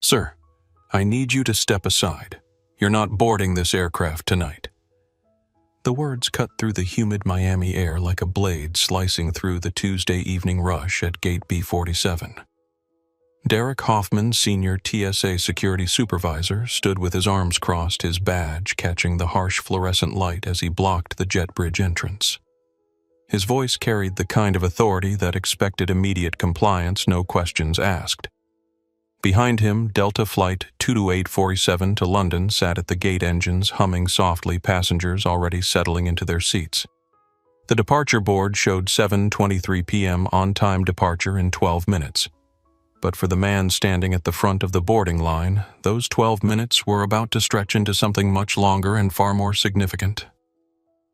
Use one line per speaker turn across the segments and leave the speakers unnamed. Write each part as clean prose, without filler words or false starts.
"Sir, I need you to step aside. You're not boarding this aircraft tonight." The words cut through the humid Miami air like a blade slicing through the Tuesday evening rush at Gate B-47. Derek Hoffman, senior TSA security supervisor, stood with his arms crossed, his badge catching the harsh fluorescent light as he blocked the jet bridge entrance. His voice carried the kind of authority that expected immediate compliance, no questions asked. Behind him, Delta Flight 22847 to London sat at the gate, engines humming softly, passengers already settling into their seats. The departure board showed 7:23 p.m. on-time departure in 12 minutes. But for the man standing at the front of the boarding line, those 12 minutes were about to stretch into something much longer and far more significant.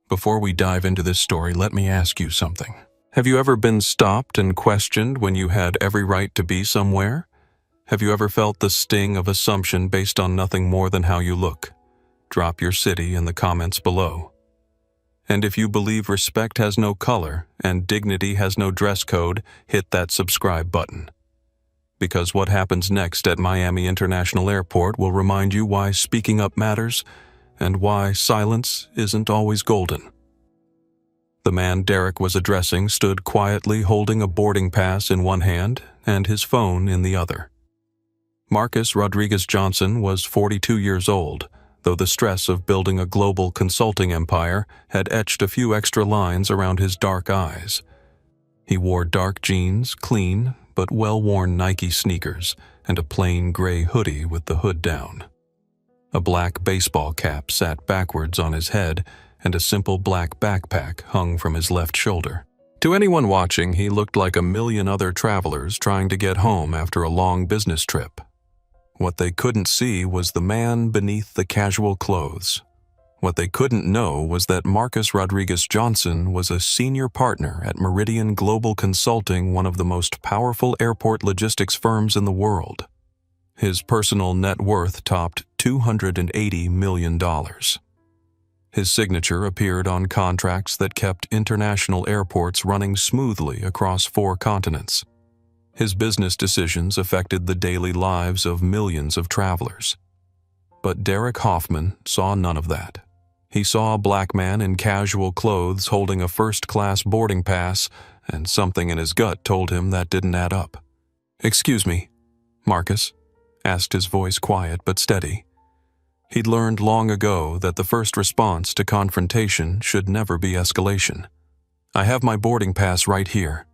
Before we dive into this story, let me ask you something. Have you ever been stopped and questioned when you had every right to be somewhere? Have you ever felt the sting of assumption based on nothing more than how you look? Drop your city in the comments below. And if you believe respect has no color and dignity has no dress code, hit that subscribe button. Because what happens next at Miami International Airport will remind you why speaking up matters and why silence isn't always golden. The man Derek was addressing stood quietly holding a boarding pass in one hand and his phone in the other. Marcus Rodriguez Johnson was 42 years old, though the stress of building a global consulting empire had etched a few extra lines around his dark eyes. He wore dark jeans, clean but well-worn Nike sneakers, and a plain gray hoodie with the hood down. A black baseball cap sat backwards on his head, and a simple black backpack hung from his left shoulder. To anyone watching, he looked like a million other travelers trying to get home after a long business trip. What they couldn't see was the man beneath the casual clothes. What they couldn't know was that Marcus Rodriguez Johnson was a senior partner at Meridian Global Consulting, one of the most powerful airport logistics firms in the world. His personal net worth topped $280 million. His signature appeared on contracts that kept international airports running smoothly across 4 continents. His business decisions affected the daily lives of millions of travelers. But Derek Hoffman saw none of that. He saw a black man in casual clothes holding a first-class boarding pass, and something in his gut told him that didn't add up. "Excuse me, Marcus?" asked his voice, quiet but steady. He'd learned long ago that the first response to confrontation should never be escalation. "I have my boarding pass right here.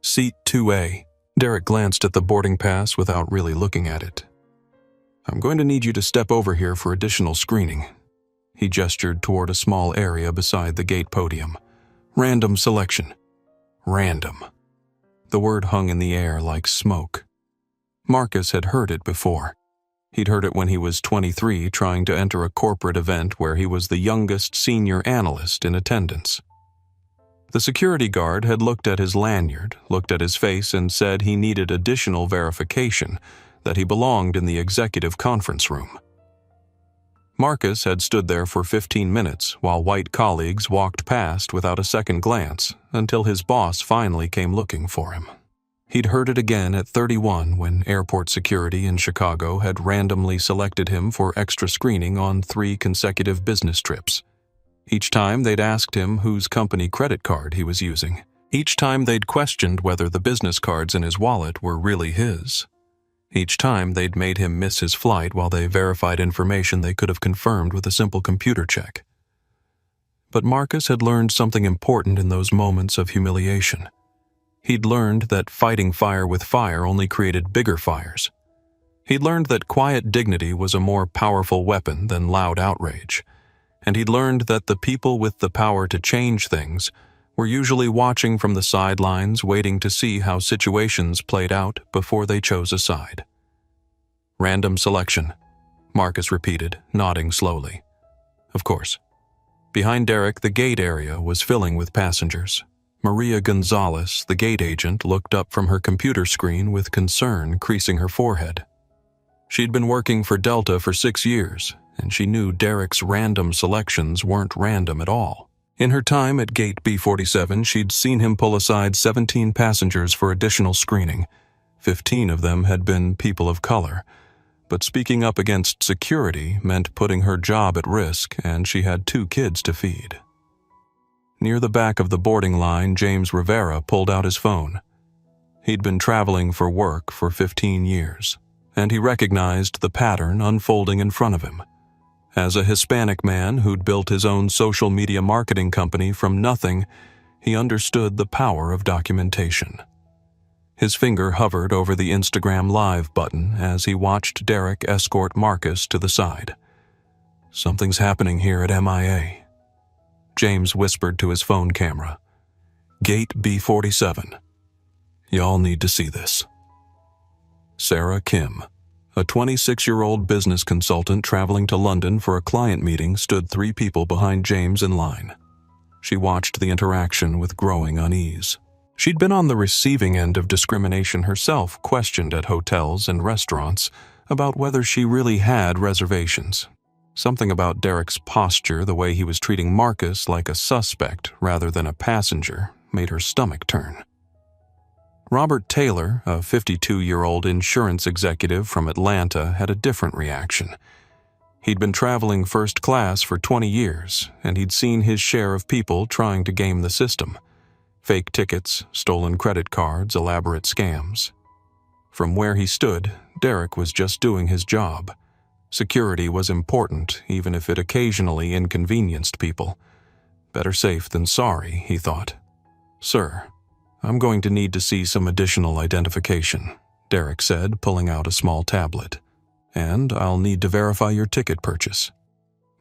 Seat 2A. Derek glanced at the boarding pass without really looking at it. "I'm going to need you to step over here for additional screening." He gestured toward a small area beside the gate podium. "Random selection." Random. The word hung in the air like smoke. Marcus had heard it before. He'd heard it when he was 23, trying to enter a corporate event where he was the youngest senior analyst in attendance. The security guard had looked at his lanyard, looked at his face, and said he needed additional verification that he belonged in the executive conference room. Marcus had stood there for 15 minutes while white colleagues walked past without a second glance until his boss finally came looking for him. He'd heard it again at 31 when airport security in Chicago had randomly selected him for extra screening on 3 consecutive business trips. Each time they'd asked him whose company credit card he was using. Each time they'd questioned whether the business cards in his wallet were really his. Each time they'd made him miss his flight while they verified information they could have confirmed with a simple computer check. But Marcus had learned something important in those moments of humiliation. He'd learned that fighting fire with fire only created bigger fires. He'd learned that quiet dignity was a more powerful weapon than loud outrage. And he'd learned that the people with the power to change things were usually watching from the sidelines, waiting to see how situations played out before they chose a side. Random selection, Marcus repeated, nodding slowly. Of course. Behind Derek, the gate area was filling with passengers. Maria Gonzalez, the gate agent, looked up from her computer screen with concern creasing her forehead. She'd been working for Delta for 6 years, and she knew Derek's random selections weren't random at all. In her time at Gate B-47, she'd seen him pull aside 17 passengers for additional screening. 15 of them had been people of color. but speaking up against security meant putting her job at risk, and she had 2 kids to feed. Near the back of the boarding line, James Rivera pulled out his phone. He'd been traveling for work for 15 years, and he recognized the pattern unfolding in front of him. As a Hispanic man who'd built his own social media marketing company from nothing, he understood the power of documentation. His finger hovered over the Instagram Live button as he watched Derek escort Marcus to the side. "Something's happening here at MIA," James whispered to his phone camera. "Gate B47. Y'all need to see this." Sarah Kim, a 26-year-old business consultant traveling to London for a client meeting, stood 3 people behind James in line. She watched the interaction with growing unease. She'd been on the receiving end of discrimination herself, questioned at hotels and restaurants about whether she really had reservations. Something about Derek's posture, the way he was treating Marcus like a suspect rather than a passenger, made her stomach turn. Robert Taylor, a 52-year-old insurance executive from Atlanta, had a different reaction. He'd been traveling first class for 20 years, and he'd seen his share of people trying to game the system. Fake tickets, stolen credit cards, elaborate scams. From where he stood, Derek was just doing his job. Security was important, even if it occasionally inconvenienced people. Better safe than sorry, he thought. "Sir, I'm going to need to see some additional identification," Derek said, pulling out a small tablet. "And I'll need to verify your ticket purchase."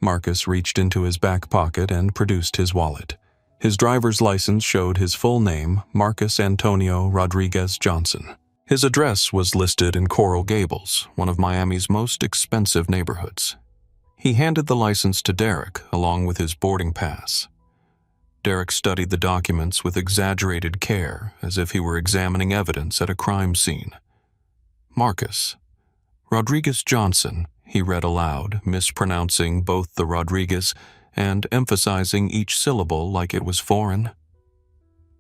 Marcus reached into his back pocket and produced his wallet. His driver's license showed his full name, Marcus Antonio Rodriguez Johnson. His address was listed in Coral Gables, one of Miami's most expensive neighborhoods. He handed the license to Derek, along with his boarding pass. Derek studied the documents with exaggerated care, as if he were examining evidence at a crime scene. "Marcus Rodriguez Johnson," he read aloud, mispronouncing both the Rodriguez and emphasizing each syllable like it was foreign.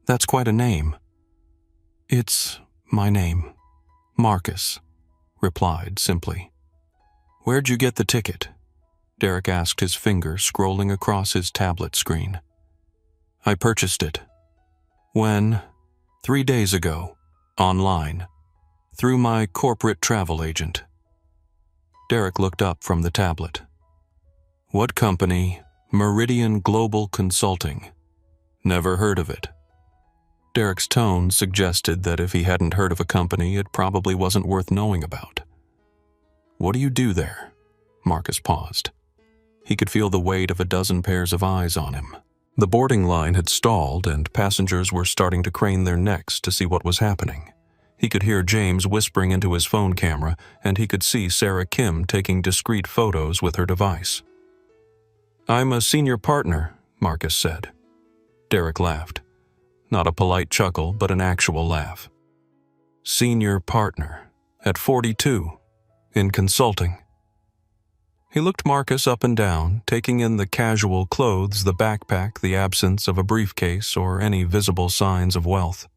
"That's quite a name." "It's my name, Marcus," replied simply. "Where'd you get the ticket?" Derek asked, his finger scrolling across his tablet screen. "I purchased it." "When?" "3 days ago. Online. Through my corporate travel agent." Derek looked up from the tablet. "What company?" "Meridian Global Consulting." "Never heard of it." Derek's tone suggested that if he hadn't heard of a company, it probably wasn't worth knowing about. "What do you do there?" Marcus paused. He could feel the weight of a dozen pairs of eyes on him. The boarding line had stalled, and passengers were starting to crane their necks to see what was happening. He could hear James whispering into his phone camera, and he could see Sarah Kim taking discreet photos with her device. "I'm a senior partner," Marcus said. Derek laughed. Not a polite chuckle, but an actual laugh. "Senior partner, at 42, in consulting." He looked Marcus up and down, taking in the casual clothes, the backpack, the absence of a briefcase, or any visible signs of wealth.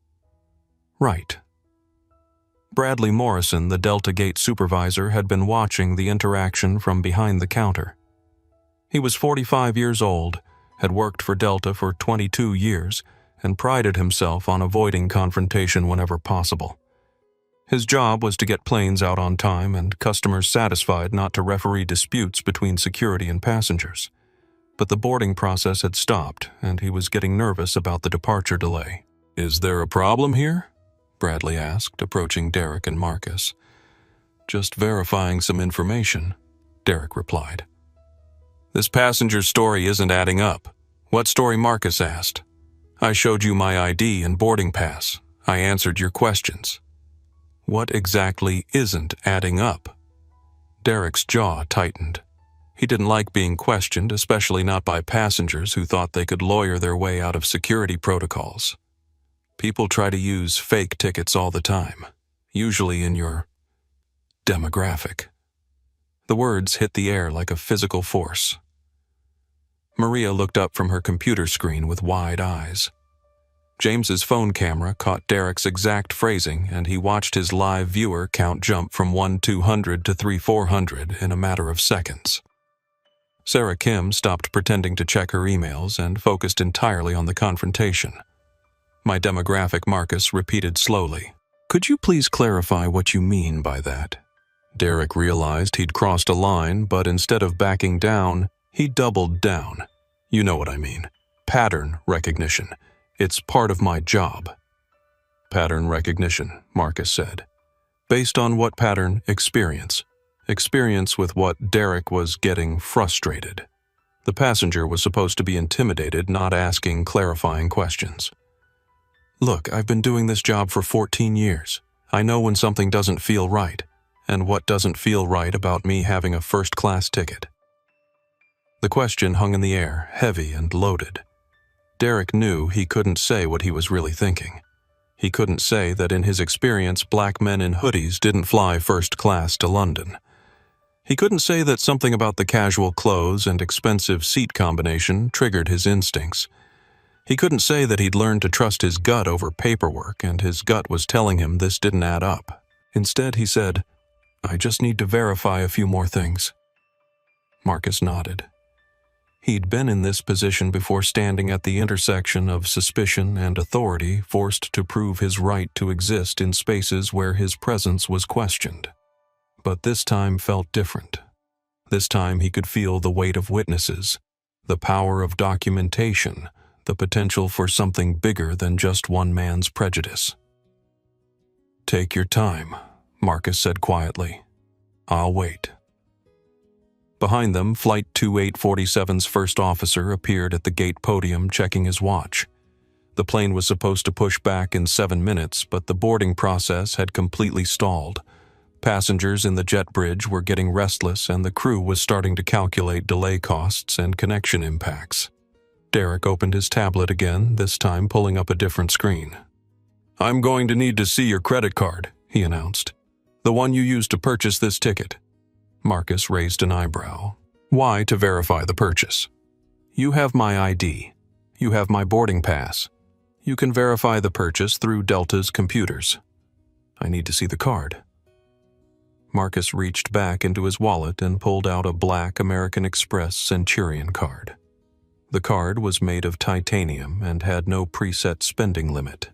"Right." Bradley Morrison, the Delta Gate supervisor, had been watching the interaction from behind the counter. He was 45 years old, had worked for Delta for 22 years, and prided himself on avoiding confrontation whenever possible. His job was to get planes out on time and customers satisfied, not to referee disputes between security and passengers. But the boarding process had stopped, and he was getting nervous about the departure delay. "Is there a problem here?" Bradley asked, approaching Derek and Marcus. "Just verifying some information," Derek replied. "This passenger's story isn't adding up." "What story?" Marcus asked. "I showed you my ID and boarding pass. I answered your questions." "What exactly isn't adding up?" Derek's jaw tightened. He didn't like being questioned, especially not by passengers who thought they could lawyer their way out of security protocols. People try to use fake tickets all the time, usually in your demographic. The words hit the air like a physical force. Maria looked up from her computer screen with wide eyes. James's phone camera caught Derek's exact phrasing, and he watched his live viewer count jump from 1-200 to 3-400 in a matter of seconds. Sarah Kim stopped pretending to check her emails and focused entirely on the confrontation. My demographic, Marcus repeated slowly. Could you please clarify what you mean by that? Derek realized he'd crossed a line, but instead of backing down, he doubled down. You know what I mean. Pattern recognition. It's part of my job. Pattern recognition, Marcus said. Based on what pattern? Experience. Experience with what Derek was getting frustrated. The passenger was supposed to be intimidated, not asking clarifying questions. Look, I've been doing this job for 14 years. I know when something doesn't feel right, and what doesn't feel right about me having a first-class ticket. The question hung in the air, heavy and loaded. Derek knew he couldn't say what he was really thinking. He couldn't say that in his experience, black men in hoodies didn't fly first class to London. He couldn't say that something about the casual clothes and expensive seat combination triggered his instincts. He couldn't say that he'd learned to trust his gut over paperwork, and his gut was telling him this didn't add up. Instead, he said, I just need to verify a few more things. Marcus nodded. He'd been in this position before, standing at the intersection of suspicion and authority, forced to prove his right to exist in spaces where his presence was questioned. But this time felt different. This time he could feel the weight of witnesses, the power of documentation, the potential for something bigger than just one man's prejudice. Take your time, Marcus said quietly. I'll wait. Behind them, Flight 2847's first officer appeared at the gate podium, checking his watch. The plane was supposed to push back in 7 minutes, but the boarding process had completely stalled. Passengers in the jet bridge were getting restless, and the crew was starting to calculate delay costs and connection impacts. Derek opened his tablet again, this time pulling up a different screen. I'm going to need to see your credit card, he announced. The one you used to purchase this ticket. Marcus raised an eyebrow. Why to verify the purchase? You have my ID. You have my boarding pass. You can verify the purchase through Delta's computers. I need to see the card. Marcus reached back into his wallet and pulled out a black American Express Centurion card. The card was made of titanium and had no preset spending limit.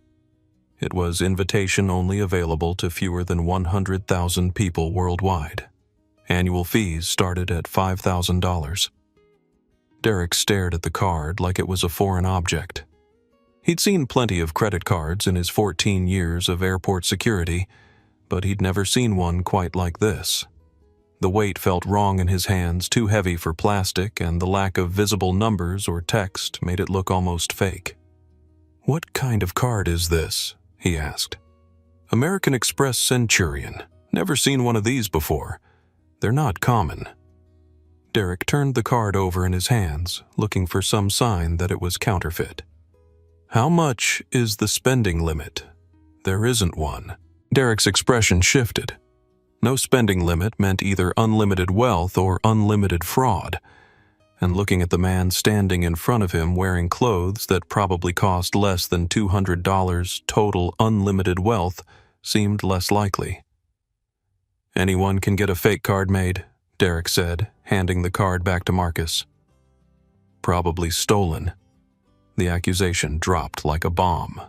It was invitation-only, available to fewer than 100,000 people worldwide. Annual fees started at $5,000. Derek stared at the card like it was a foreign object. He'd seen plenty of credit cards in his 14 years of airport security, but he'd never seen one quite like this. The weight felt wrong in his hands, too heavy for plastic, and the lack of visible numbers or text made it look almost fake. What kind of card is this? He asked. American Express Centurion. Never seen one of these before. They're not common. Derek turned the card over in his hands, looking for some sign that it was counterfeit. How much is the spending limit? There isn't one. Derek's expression shifted. No spending limit meant either unlimited wealth or unlimited fraud. And looking at the man standing in front of him wearing clothes that probably cost less than $200, total unlimited wealth seemed less likely. Anyone can get a fake card made, Derek said, handing the card back to Marcus. Probably stolen. The accusation dropped like a bomb.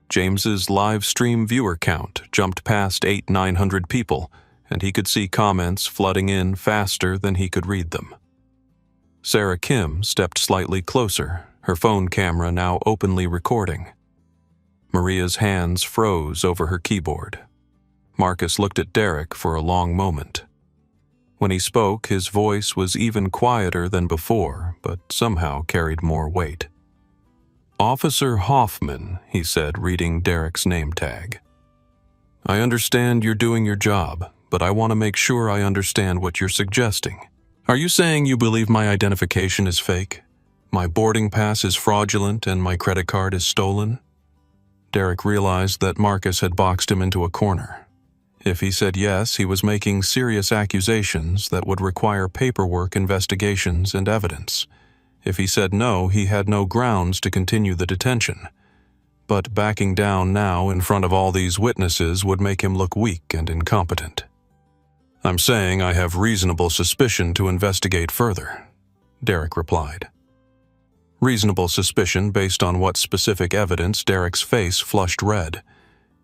James's live stream viewer count jumped past 800-900 people, and he could see comments flooding in faster than he could read them. Sarah Kim stepped slightly closer, her phone camera now openly recording. Maria's hands froze over her keyboard. Marcus looked at Derek for a long moment. When he spoke, his voice was even quieter than before, but somehow carried more weight. Officer Hoffman, he said, reading Derek's name tag. I understand you're doing your job, but I want to make sure I understand what you're suggesting. Are you saying you believe my identification is fake? My boarding pass is fraudulent and my credit card is stolen? Derek realized that Marcus had boxed him into a corner. If he said yes, he was making serious accusations that would require paperwork, investigations, and evidence. If he said no, he had no grounds to continue the detention. but backing down now in front of all these witnesses would make him look weak and incompetent. "I'm saying I have reasonable suspicion to investigate further," Derek replied. Reasonable suspicion based on what specific evidence? Derek's face flushed red.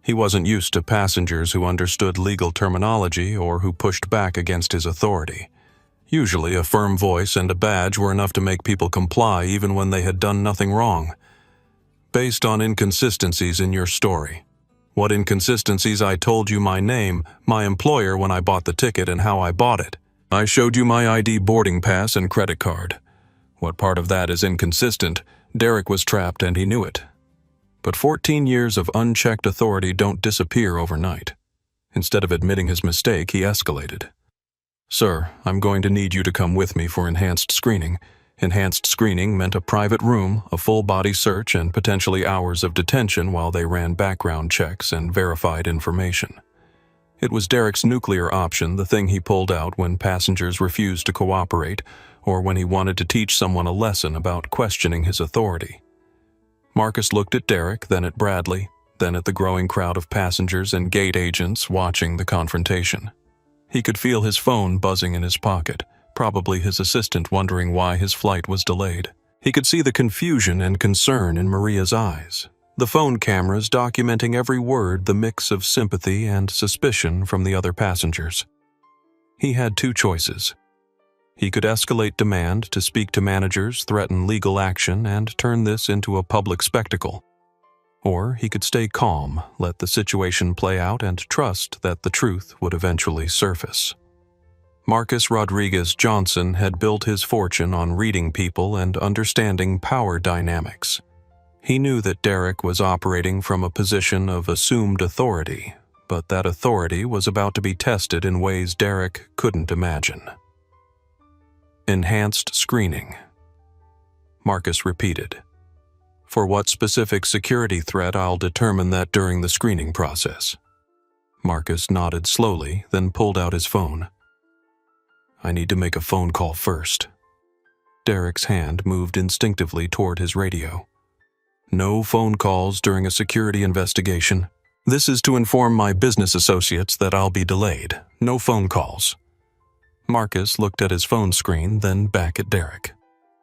He wasn't used to passengers who understood legal terminology or who pushed back against his authority. Usually, a firm voice and a badge were enough to make people comply even when they had done nothing wrong. "Based on inconsistencies in your story." "What inconsistencies?" "I told you my name, my employer when I bought the ticket, and how I bought it. I showed you my ID, boarding pass, and credit card. What part of that is inconsistent?" Derek was trapped and he knew it. But 14 years of unchecked authority don't disappear overnight. Instead of admitting his mistake, he escalated. "Sir, I'm going to need you to come with me for enhanced screening." Enhanced screening meant a private room, a full-body search, and potentially hours of detention while they ran background checks and verified information. It was Derek's nuclear option, the thing he pulled out when passengers refused to cooperate or when he wanted to teach someone a lesson about questioning his authority. Marcus looked at Derek, then at Bradley, then at the growing crowd of passengers and gate agents watching the confrontation. He could feel his phone buzzing in his pocket, probably his assistant wondering why his flight was delayed. He could see the confusion and concern in Maria's eyes, the phone cameras documenting every word, the mix of sympathy and suspicion from the other passengers. He had two choices. He could escalate demand to speak to managers, threaten legal action, and turn this into a public spectacle. Or he could stay calm, let the situation play out, and trust that the truth would eventually surface. Marcus Rodriguez Johnson had built his fortune on reading people and understanding power dynamics. He knew that Derek was operating from a position of assumed authority, but that authority was about to be tested in ways Derek couldn't imagine. "Enhanced screening," Marcus repeated. "For what specific security threat? I'll determine that during the screening process." Marcus nodded slowly, then pulled out his phone. "I need to make a phone call first." Derek's hand moved instinctively toward his radio. "No phone calls during a security investigation. This is to inform my business associates that I'll be delayed. No phone calls." Marcus looked at his phone screen, then back at Derek.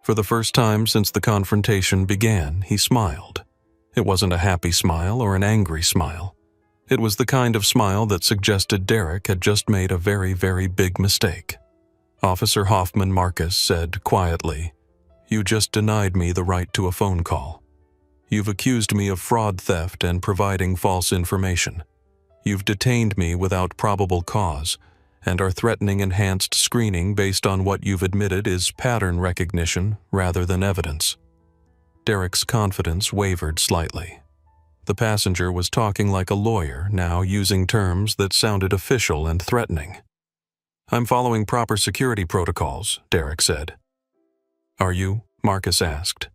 For the first time since the confrontation began, he smiled. It wasn't a happy smile or an angry smile. It was the kind of smile that suggested Derek had just made a very, very big mistake. "Officer Hoffman," Marcus said quietly, "you just denied me the right to a phone call. You've accused me of fraud, theft, and providing false information. You've detained me without probable cause, and are threatening enhanced screening based on what you've admitted is pattern recognition rather than evidence." Derek's confidence wavered slightly. The passenger was talking like a lawyer, now using terms that sounded official and threatening. "I'm following proper security protocols," Derek said. "Are you?" Marcus asked.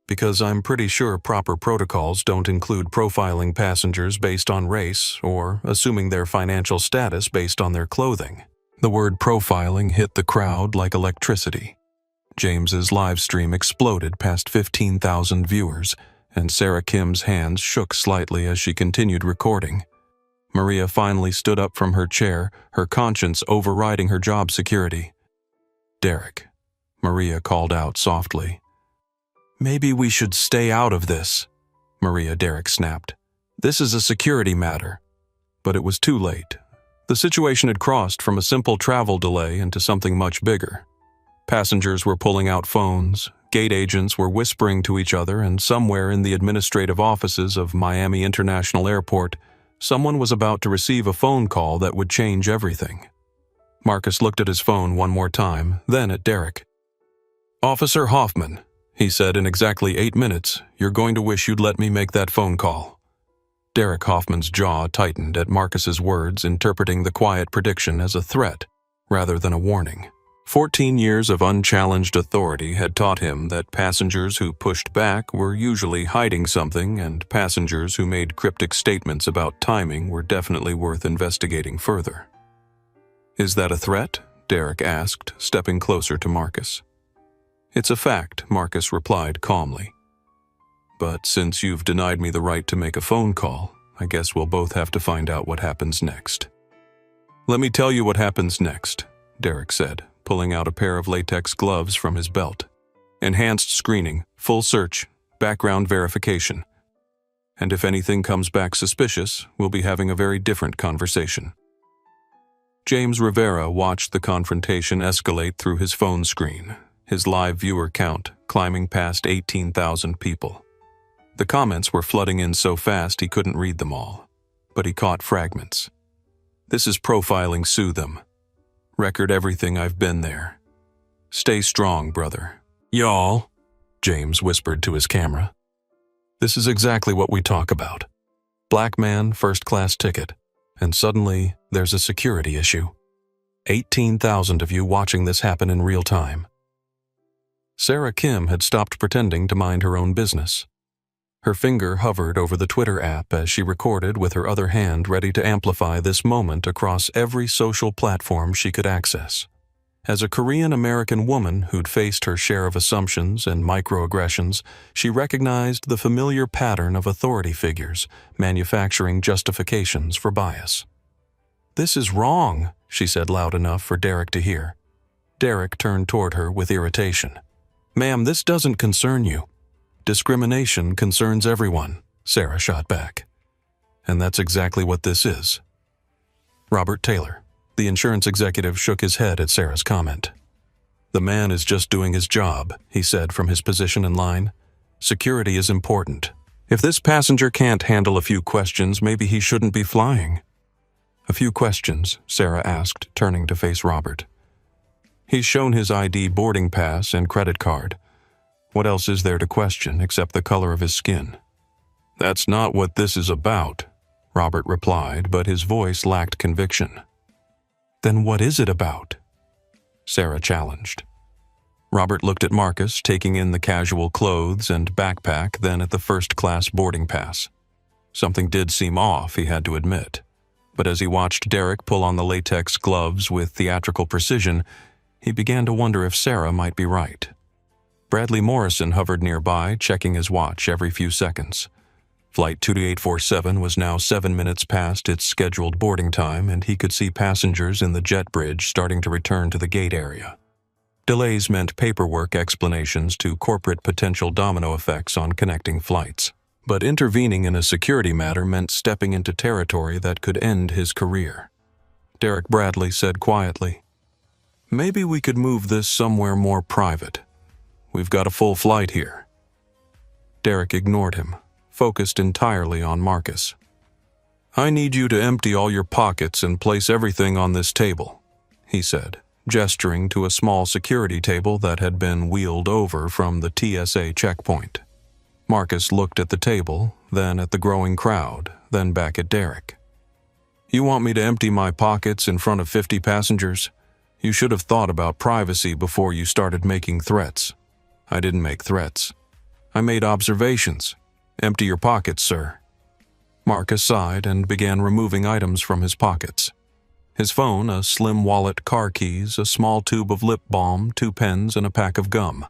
"Because I'm pretty sure proper protocols don't include profiling passengers based on race or assuming their financial status based on their clothing." The word profiling hit the crowd like electricity. James's live stream exploded past 15,000 viewers, and Sarah Kim's hands shook slightly as she continued recording. Maria finally stood up from her chair, her conscience overriding her job security. "Derek," Maria called out softly. "Maybe we should stay out of this," Derek snapped. "This is a security matter." But it was too late. The situation had crossed from a simple travel delay into something much bigger. Passengers were pulling out phones, gate agents were whispering to each other, and somewhere in the administrative offices of Miami International Airport, someone was about to receive a phone call that would change everything. Marcus looked at his phone one more time, then at Derek. "Officer Hoffman," he said in exactly 8 minutes, "you're going to wish you'd let me make that phone call." Derek Hoffman's jaw tightened at Marcus's words, interpreting the quiet prediction as a threat rather than a warning. 14 years of unchallenged authority had taught him that passengers who pushed back were usually hiding something, and passengers who made cryptic statements about timing were definitely worth investigating further. "Is that a threat?" Derek asked, stepping closer to Marcus. "It's a fact," Marcus replied calmly. but since you've denied me the right to make a phone call, I guess we'll both have to find out what happens next." "Let me tell you what happens next," Derek said, pulling out a pair of latex gloves from his belt. "Enhanced screening, full search, background verification. And if anything comes back suspicious, we'll be having a very different conversation." James Rivera watched the confrontation escalate through his phone screen, his live viewer count climbing past 18,000 people. The comments were flooding in so fast he couldn't read them all, but he caught fragments. "This is profiling Sutham. Record everything I've been there. Stay strong, brother. Y'all," James whispered to his camera. "This is exactly what we talk about. Black man, first-class ticket, and suddenly there's a security issue. 18,000 of you watching this happen in real time." Sarah Kim had stopped pretending to mind her own business. Her finger hovered over the Twitter app as she recorded with her other hand, ready to amplify this moment across every social platform she could access. As a Korean-American woman who'd faced her share of assumptions and microaggressions, she recognized the familiar pattern of authority figures manufacturing justifications for bias. "This is wrong," she said loud enough for Derek to hear. Derek turned toward her with irritation. "Ma'am, this doesn't concern you." "Discrimination concerns everyone," Sarah shot back. "And that's exactly what this is." Robert Taylor, the insurance executive, shook his head at Sarah's comment. "The man is just doing his job," he said from his position in line. "Security is important. If this passenger can't handle a few questions, maybe he shouldn't be flying." "A few questions?" Sarah asked, turning to face Robert. "He's shown his ID, boarding pass, and credit card. What else is there to question except the color of his skin?" "That's not what this is about," Robert replied, but his voice lacked conviction. "Then what is it about?" Sarah challenged. Robert looked at Marcus, taking in the casual clothes and backpack, then at the first-class boarding pass. Something did seem off, he had to admit. But as he watched Derek pull on the latex gloves with theatrical precision, he began to wonder if Sarah might be right. Bradley Morrison hovered nearby, checking his watch every few seconds. Flight 22847 was now 7 minutes past its scheduled boarding time, and he could see passengers in the jet bridge starting to return to the gate area. Delays meant paperwork explanations to corporate potential domino effects on connecting flights. But intervening in a security matter meant stepping into territory that could end his career. Derek Bradley said quietly, "Maybe we could move this somewhere more private. We've got a full flight here." Derek ignored him, focused entirely on Marcus. "I need you to empty all your pockets and place everything on this table," he said, gesturing to a small security table that had been wheeled over from the TSA checkpoint. Marcus looked at the table, then at the growing crowd, then back at Derek. "You want me to empty my pockets in front of 50 passengers? You should have thought about privacy before you started making threats." "I didn't make threats. I made observations. Empty your pockets, sir." Marcus sighed and began removing items from his pockets. His phone, a slim wallet, car keys, a small tube of lip balm, 2 pens, and a pack of gum.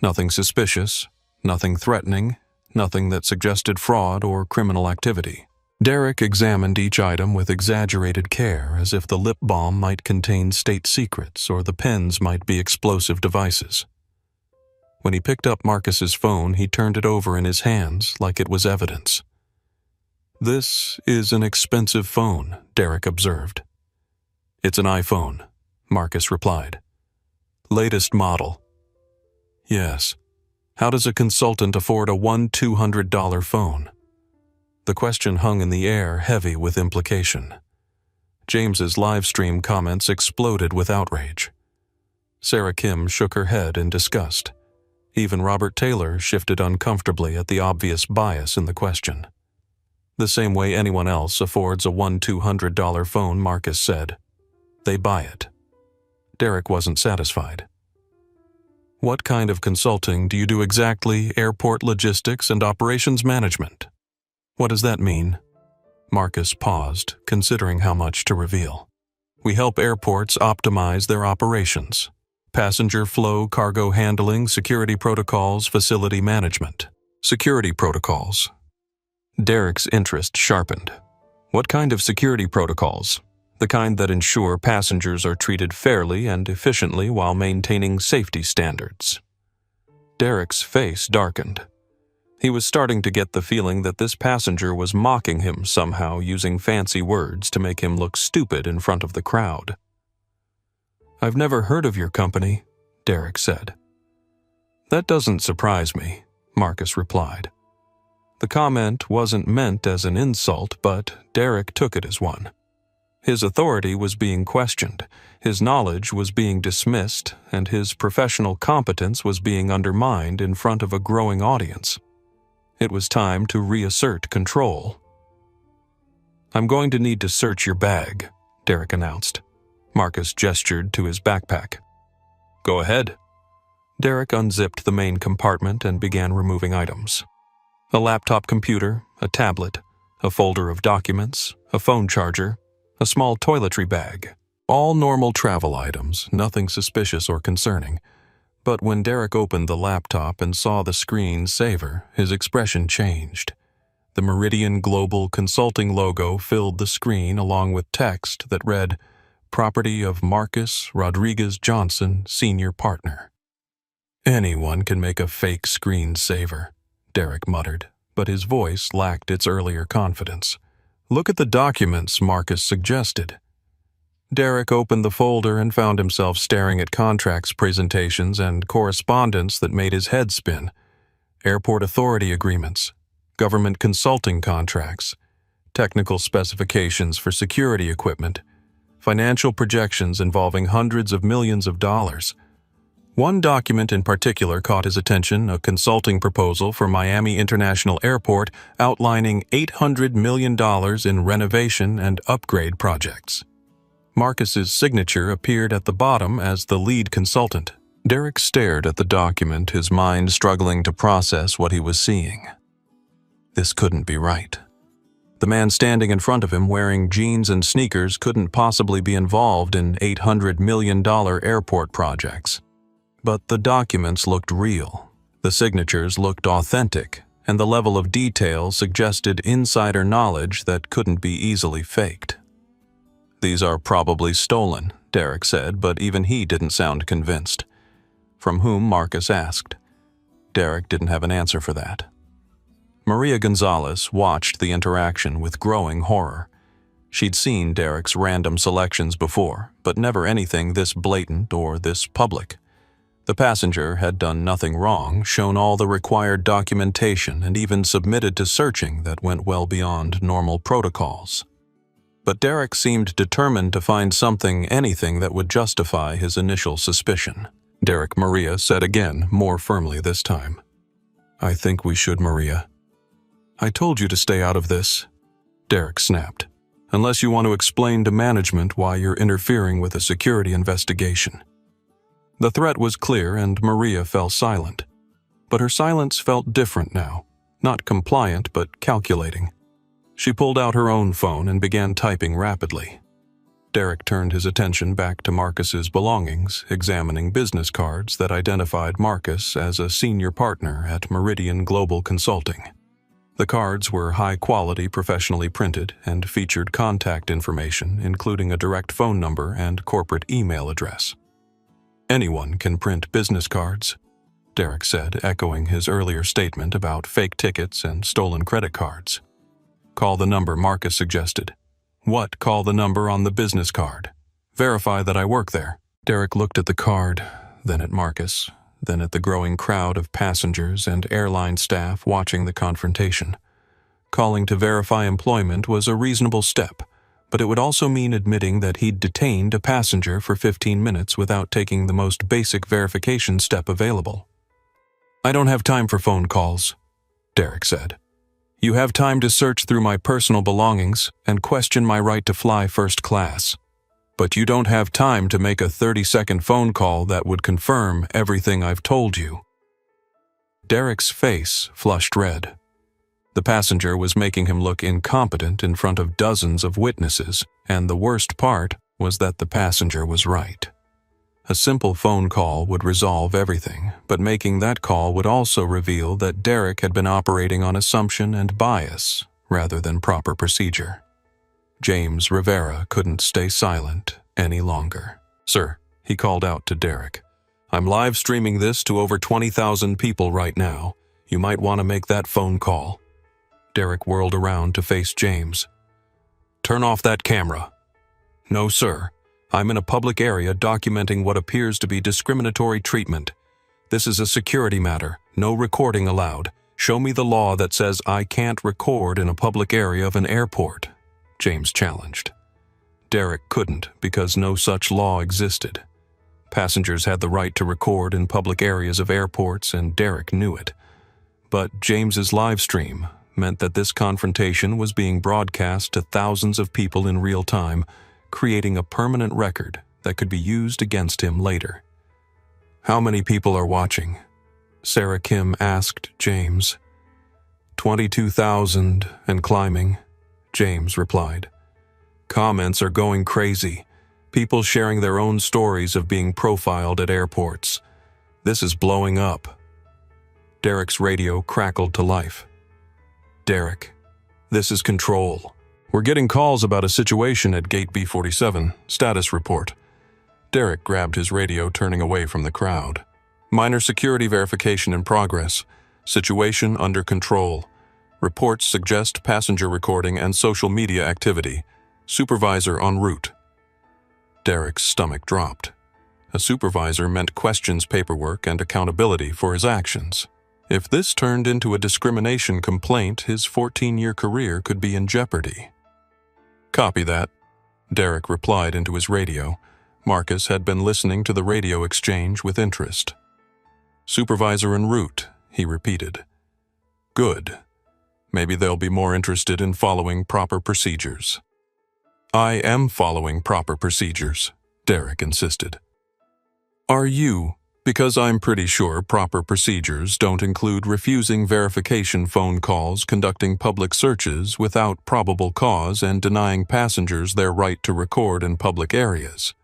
Nothing suspicious, nothing threatening, nothing that suggested fraud or criminal activity. Derek examined each item with exaggerated care, as if the lip balm might contain state secrets or the pens might be explosive devices. When he picked up Marcus's phone, he turned it over in his hands like it was evidence. "This is an expensive phone," Derek observed. "It's an iPhone," Marcus replied. "Latest model." "Yes. How does a consultant afford a $1,200 phone?" The question hung in the air, heavy with implication. James's live stream comments exploded with outrage. Sarah Kim shook her head in disgust. Even Robert Taylor shifted uncomfortably at the obvious bias in the question. "The same way anyone else affords a $1,200 phone," Marcus said. "They buy it." Derek wasn't satisfied. "What kind of consulting do you do exactly? Airport logistics and operations management." "What does that mean?" Marcus paused, considering how much to reveal. "We help airports optimize their operations. Passenger flow, cargo handling, security protocols, facility management. Security protocols. Derek's interest sharpened. What kind of security protocols? The kind that ensure passengers are treated fairly and efficiently while maintaining safety standards. Derek's face darkened. He was starting to get the feeling that this passenger was mocking him somehow, using fancy words to make him look stupid in front of the crowd. "I've never heard of your company," Derek said. "That doesn't surprise me," Marcus replied. The comment wasn't meant as an insult, but Derek took it as one. His authority was being questioned, his knowledge was being dismissed, and his professional competence was being undermined in front of a growing audience. It was time to reassert control. "I'm going to need to search your bag," Derek announced. Marcus gestured to his backpack. "Go ahead." Derek unzipped the main compartment and began removing items. A laptop computer, a tablet, a folder of documents, a phone charger, a small toiletry bag. All normal travel items, nothing suspicious or concerning. But when Derek opened the laptop and saw the screen saver, his expression changed. The Meridian Global Consulting logo filled the screen along with text that read, "Property of Marcus Rodriguez Johnson, Senior Partner." "Anyone can make a fake screensaver," Derek muttered, but his voice lacked its earlier confidence. "Look at the documents Marcus suggested." Derek opened the folder and found himself staring at contracts, presentations, and correspondence that made his head spin. Airport authority agreements, government consulting contracts, technical specifications for security equipment, financial projections involving hundreds of millions of dollars. One document in particular caught his attention, a consulting proposal for Miami International Airport outlining $800 million in renovation and upgrade projects. Marcus's signature appeared at the bottom as the lead consultant. Derek stared at the document, his mind struggling to process what he was seeing. This couldn't be right. The man standing in front of him wearing jeans and sneakers couldn't possibly be involved in $800 million airport projects. But the documents looked real. The signatures looked authentic, and the level of detail suggested insider knowledge that couldn't be easily faked. "These are probably stolen," Derek said, but even he didn't sound convinced. From whom, Marcus asked. Derek didn't have an answer for that. Maria Gonzalez watched the interaction with growing horror. She'd seen Derek's random selections before, but never anything this blatant or this public. The passenger had done nothing wrong, shown all the required documentation, and even submitted to searching that went well beyond normal protocols. But Derek seemed determined to find anything that would justify his initial suspicion. Derek, Maria said again, more firmly this time. "I think we should, Maria." "I told you to stay out of this," Derek snapped, "unless you want to explain to management why you're interfering with a security investigation." The threat was clear and Maria fell silent. But her silence felt different now, not compliant but calculating. She pulled out her own phone and began typing rapidly. Derek turned his attention back to Marcus's belongings, examining business cards that identified Marcus as a senior partner at Meridian Global Consulting. The cards were high-quality, professionally printed, and featured contact information, including a direct phone number and corporate email address. "Anyone can print business cards," Derek said, echoing his earlier statement about fake tickets and stolen credit cards. "Call the number Marcus suggested." "What? Call the number on the business card. Verify that I work there." Derek looked at the card, then at Marcus, then at the growing crowd of passengers and airline staff watching the confrontation. Calling to verify employment was a reasonable step, but it would also mean admitting that he'd detained a passenger for 15 minutes without taking the most basic verification step available. "I don't have time for phone calls," Derek said. "You have time to search through my personal belongings and question my right to fly first class. But you don't have time to make a 30-second phone call that would confirm everything I've told you." Derek's face flushed red. The passenger was making him look incompetent in front of dozens of witnesses, and the worst part was that the passenger was right. A simple phone call would resolve everything, but making that call would also reveal that Derek had been operating on assumption and bias rather than proper procedure. James Rivera couldn't stay silent any longer. "Sir," he called out to Derek, "I'm live streaming this to over 20,000 people right now. You might want to make that phone call." Derek whirled around to face James. "Turn off that camera." "No, sir. I'm in a public area documenting what appears to be discriminatory treatment. This is a security matter. No recording allowed. Show me the law that says I can't record in a public area of an airport," James challenged. Derek couldn't because no such law existed. Passengers had the right to record in public areas of airports, and Derek knew it. But James's live stream meant that this confrontation was being broadcast to thousands of people in real time, creating a permanent record that could be used against him later. "How many people are watching?" Sarah Kim asked James. 22,000 and climbing," James replied. "Comments are going crazy. People sharing their own stories of being profiled at airports. This is blowing up." Derek's radio crackled to life. "Derek, this is Control. We're getting calls about a situation at Gate B47. Status report." Derek grabbed his radio, turning away from the crowd. "Minor security verification in progress. Situation under control. Reports suggest passenger recording and social media activity. Supervisor en route." Derek's stomach dropped. A supervisor meant questions paperwork and accountability for his actions. If this turned into a discrimination complaint, his 14-year career could be in jeopardy. "Copy that," Derek replied into his radio. Marcus had been listening to the radio exchange with interest. "Supervisor en route," he repeated. "Good. Maybe they'll be more interested in following proper procedures." "I am following proper procedures," Derek insisted. "Are you? Because I'm pretty sure proper procedures don't include refusing verification phone calls, conducting public searches without probable cause, and denying passengers their right to record in public areas."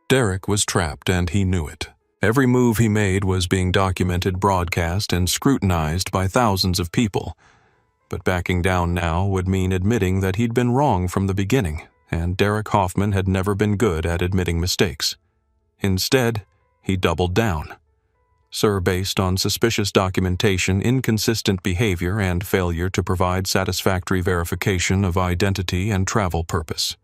Derek was trapped, and he knew it. Every move he made was being documented, broadcast, and scrutinized by thousands of people. But backing down now would mean admitting that he'd been wrong from the beginning, and Derek Hoffman had never been good at admitting mistakes. Instead, he doubled down. "Sir, based on suspicious documentation, inconsistent behavior, and failure to provide satisfactory verification of identity and travel purpose,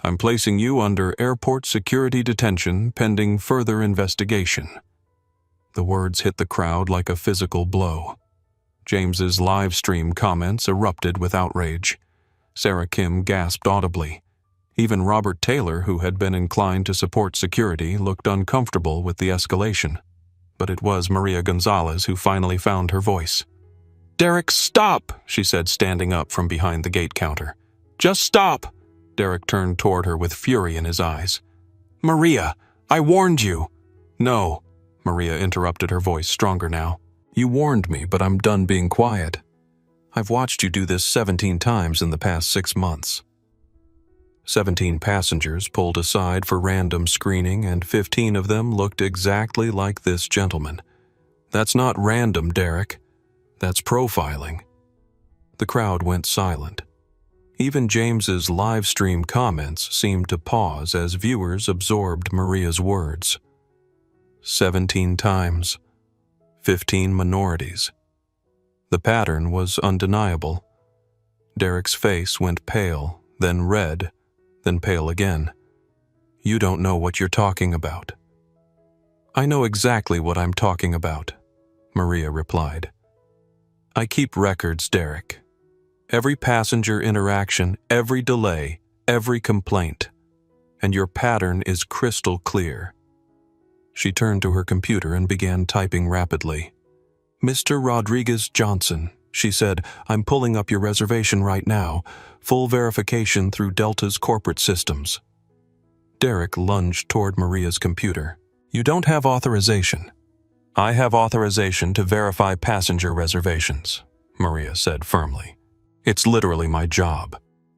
I'm placing you under airport security detention pending further investigation." The words hit the crowd like a physical blow. James's live stream comments erupted with outrage. Sarah Kim gasped audibly. Even Robert Taylor, who had been inclined to support security, looked uncomfortable with the escalation. But it was Maria Gonzalez who finally found her voice. "Derek, stop!" she said, standing up from behind the gate counter. "Just stop!" Derek turned toward her with fury in his eyes. "Maria, I warned you!" "No," Maria interrupted, her voice stronger now. "You warned me, but I'm done being quiet. I've watched you do this 17 times in the past 6 months. 17 passengers pulled aside for random screening, and 15 of them looked exactly like this gentleman. That's not random, Derek. That's profiling." The crowd went silent. Even James's live stream comments seemed to pause as viewers absorbed Maria's words. 17 times. 15 minorities. The pattern was undeniable. Derek's face went pale, then red, then pale again. "You don't know what you're talking about." "I know exactly what I'm talking about," Maria replied. "I keep records, Derek. Every passenger interaction, every delay, every complaint. And your pattern is crystal clear." She turned to her computer and began typing rapidly. "Mr. Rodriguez Johnson," she said, "I'm pulling up your reservation right now. Full verification through Delta's corporate systems." Derek lunged toward Maria's computer. "You don't have authorization." "I have authorization to verify passenger reservations," Maria said firmly. "It's literally my job."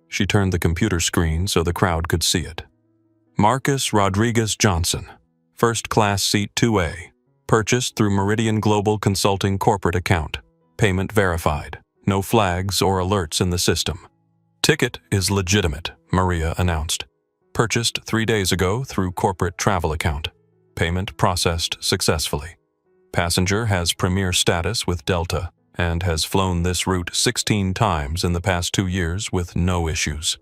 She turned the computer screen so the crowd could see it. "Marcus Rodriguez Johnson, First class seat 2A. Purchased through Meridian Global Consulting corporate account. Payment verified. No flags or alerts in the system. Ticket is legitimate, Maria announced. Purchased 3 days ago through corporate travel account. Payment processed successfully. Passenger has premier status with Delta and has flown this route 16 times in the past 2 years with no issues.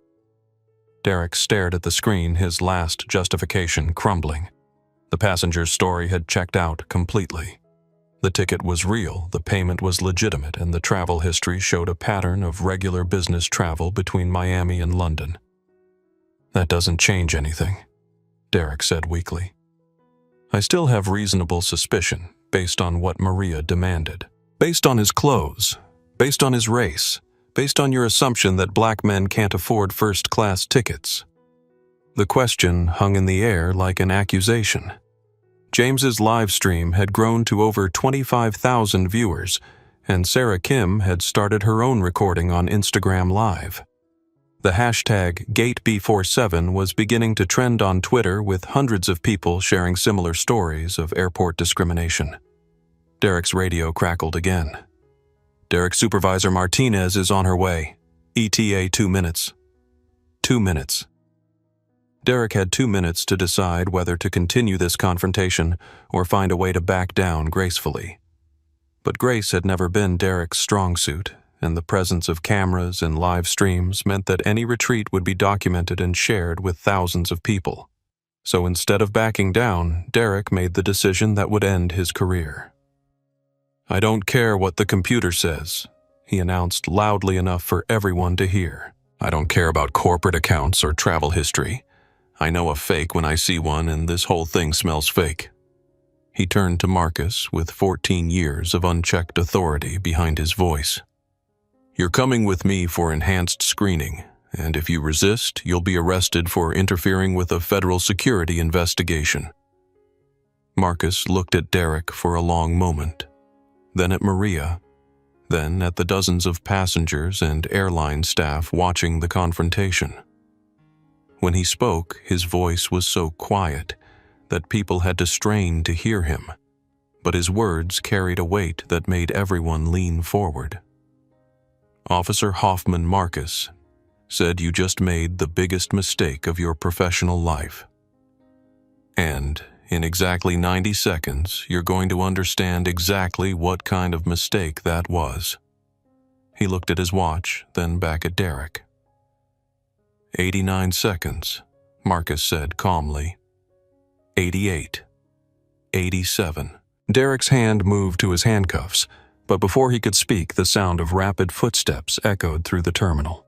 Derek stared at the screen, his last justification crumbling. The passenger's story had checked out completely. The ticket was real, the payment was legitimate, and the travel history showed a pattern of regular business travel between Miami and London. That doesn't change anything, Derek said weakly. I still have reasonable suspicion based on what Maria demanded. Based on his clothes, based on his race, based on your assumption that black men can't afford first-class tickets. The question hung in the air like an accusation. James's live stream had grown to over 25,000 viewers, and Sarah Kim had started her own recording on Instagram Live. The hashtag GateB47 was beginning to trend on Twitter, with hundreds of people sharing similar stories of airport discrimination. Derek's radio crackled again. Derek Supervisor Martinez is on her way. ETA 2 minutes. 2 minutes. Derek had 2 minutes to decide whether to continue this confrontation or find a way to back down gracefully. But grace had never been Derek's strong suit, and the presence of cameras and live streams meant that any retreat would be documented and shared with thousands of people. So instead of backing down, Derek made the decision that would end his career. I don't care what the computer says, he announced loudly enough for everyone to hear. I don't care about corporate accounts or travel history. I know a fake when I see one, and this whole thing smells fake. He turned to Marcus with 14 years of unchecked authority behind his voice. You're coming with me for enhanced screening, and if you resist, you'll be arrested for interfering with a federal security investigation. Marcus looked at Derek for a long moment, then at Maria, then at the dozens of passengers and airline staff watching the confrontation. When he spoke, his voice was so quiet that people had to strain to hear him, but his words carried a weight that made everyone lean forward. Officer Hoffman Marcus said you just made the biggest mistake of your professional life. And in exactly 90 seconds, you're going to understand exactly what kind of mistake that was. He looked at his watch, then back at Derek. 89 seconds, Marcus said calmly. 88. 87. Derek's hand moved to his handcuffs, but before he could speak, the sound of rapid footsteps echoed through the terminal.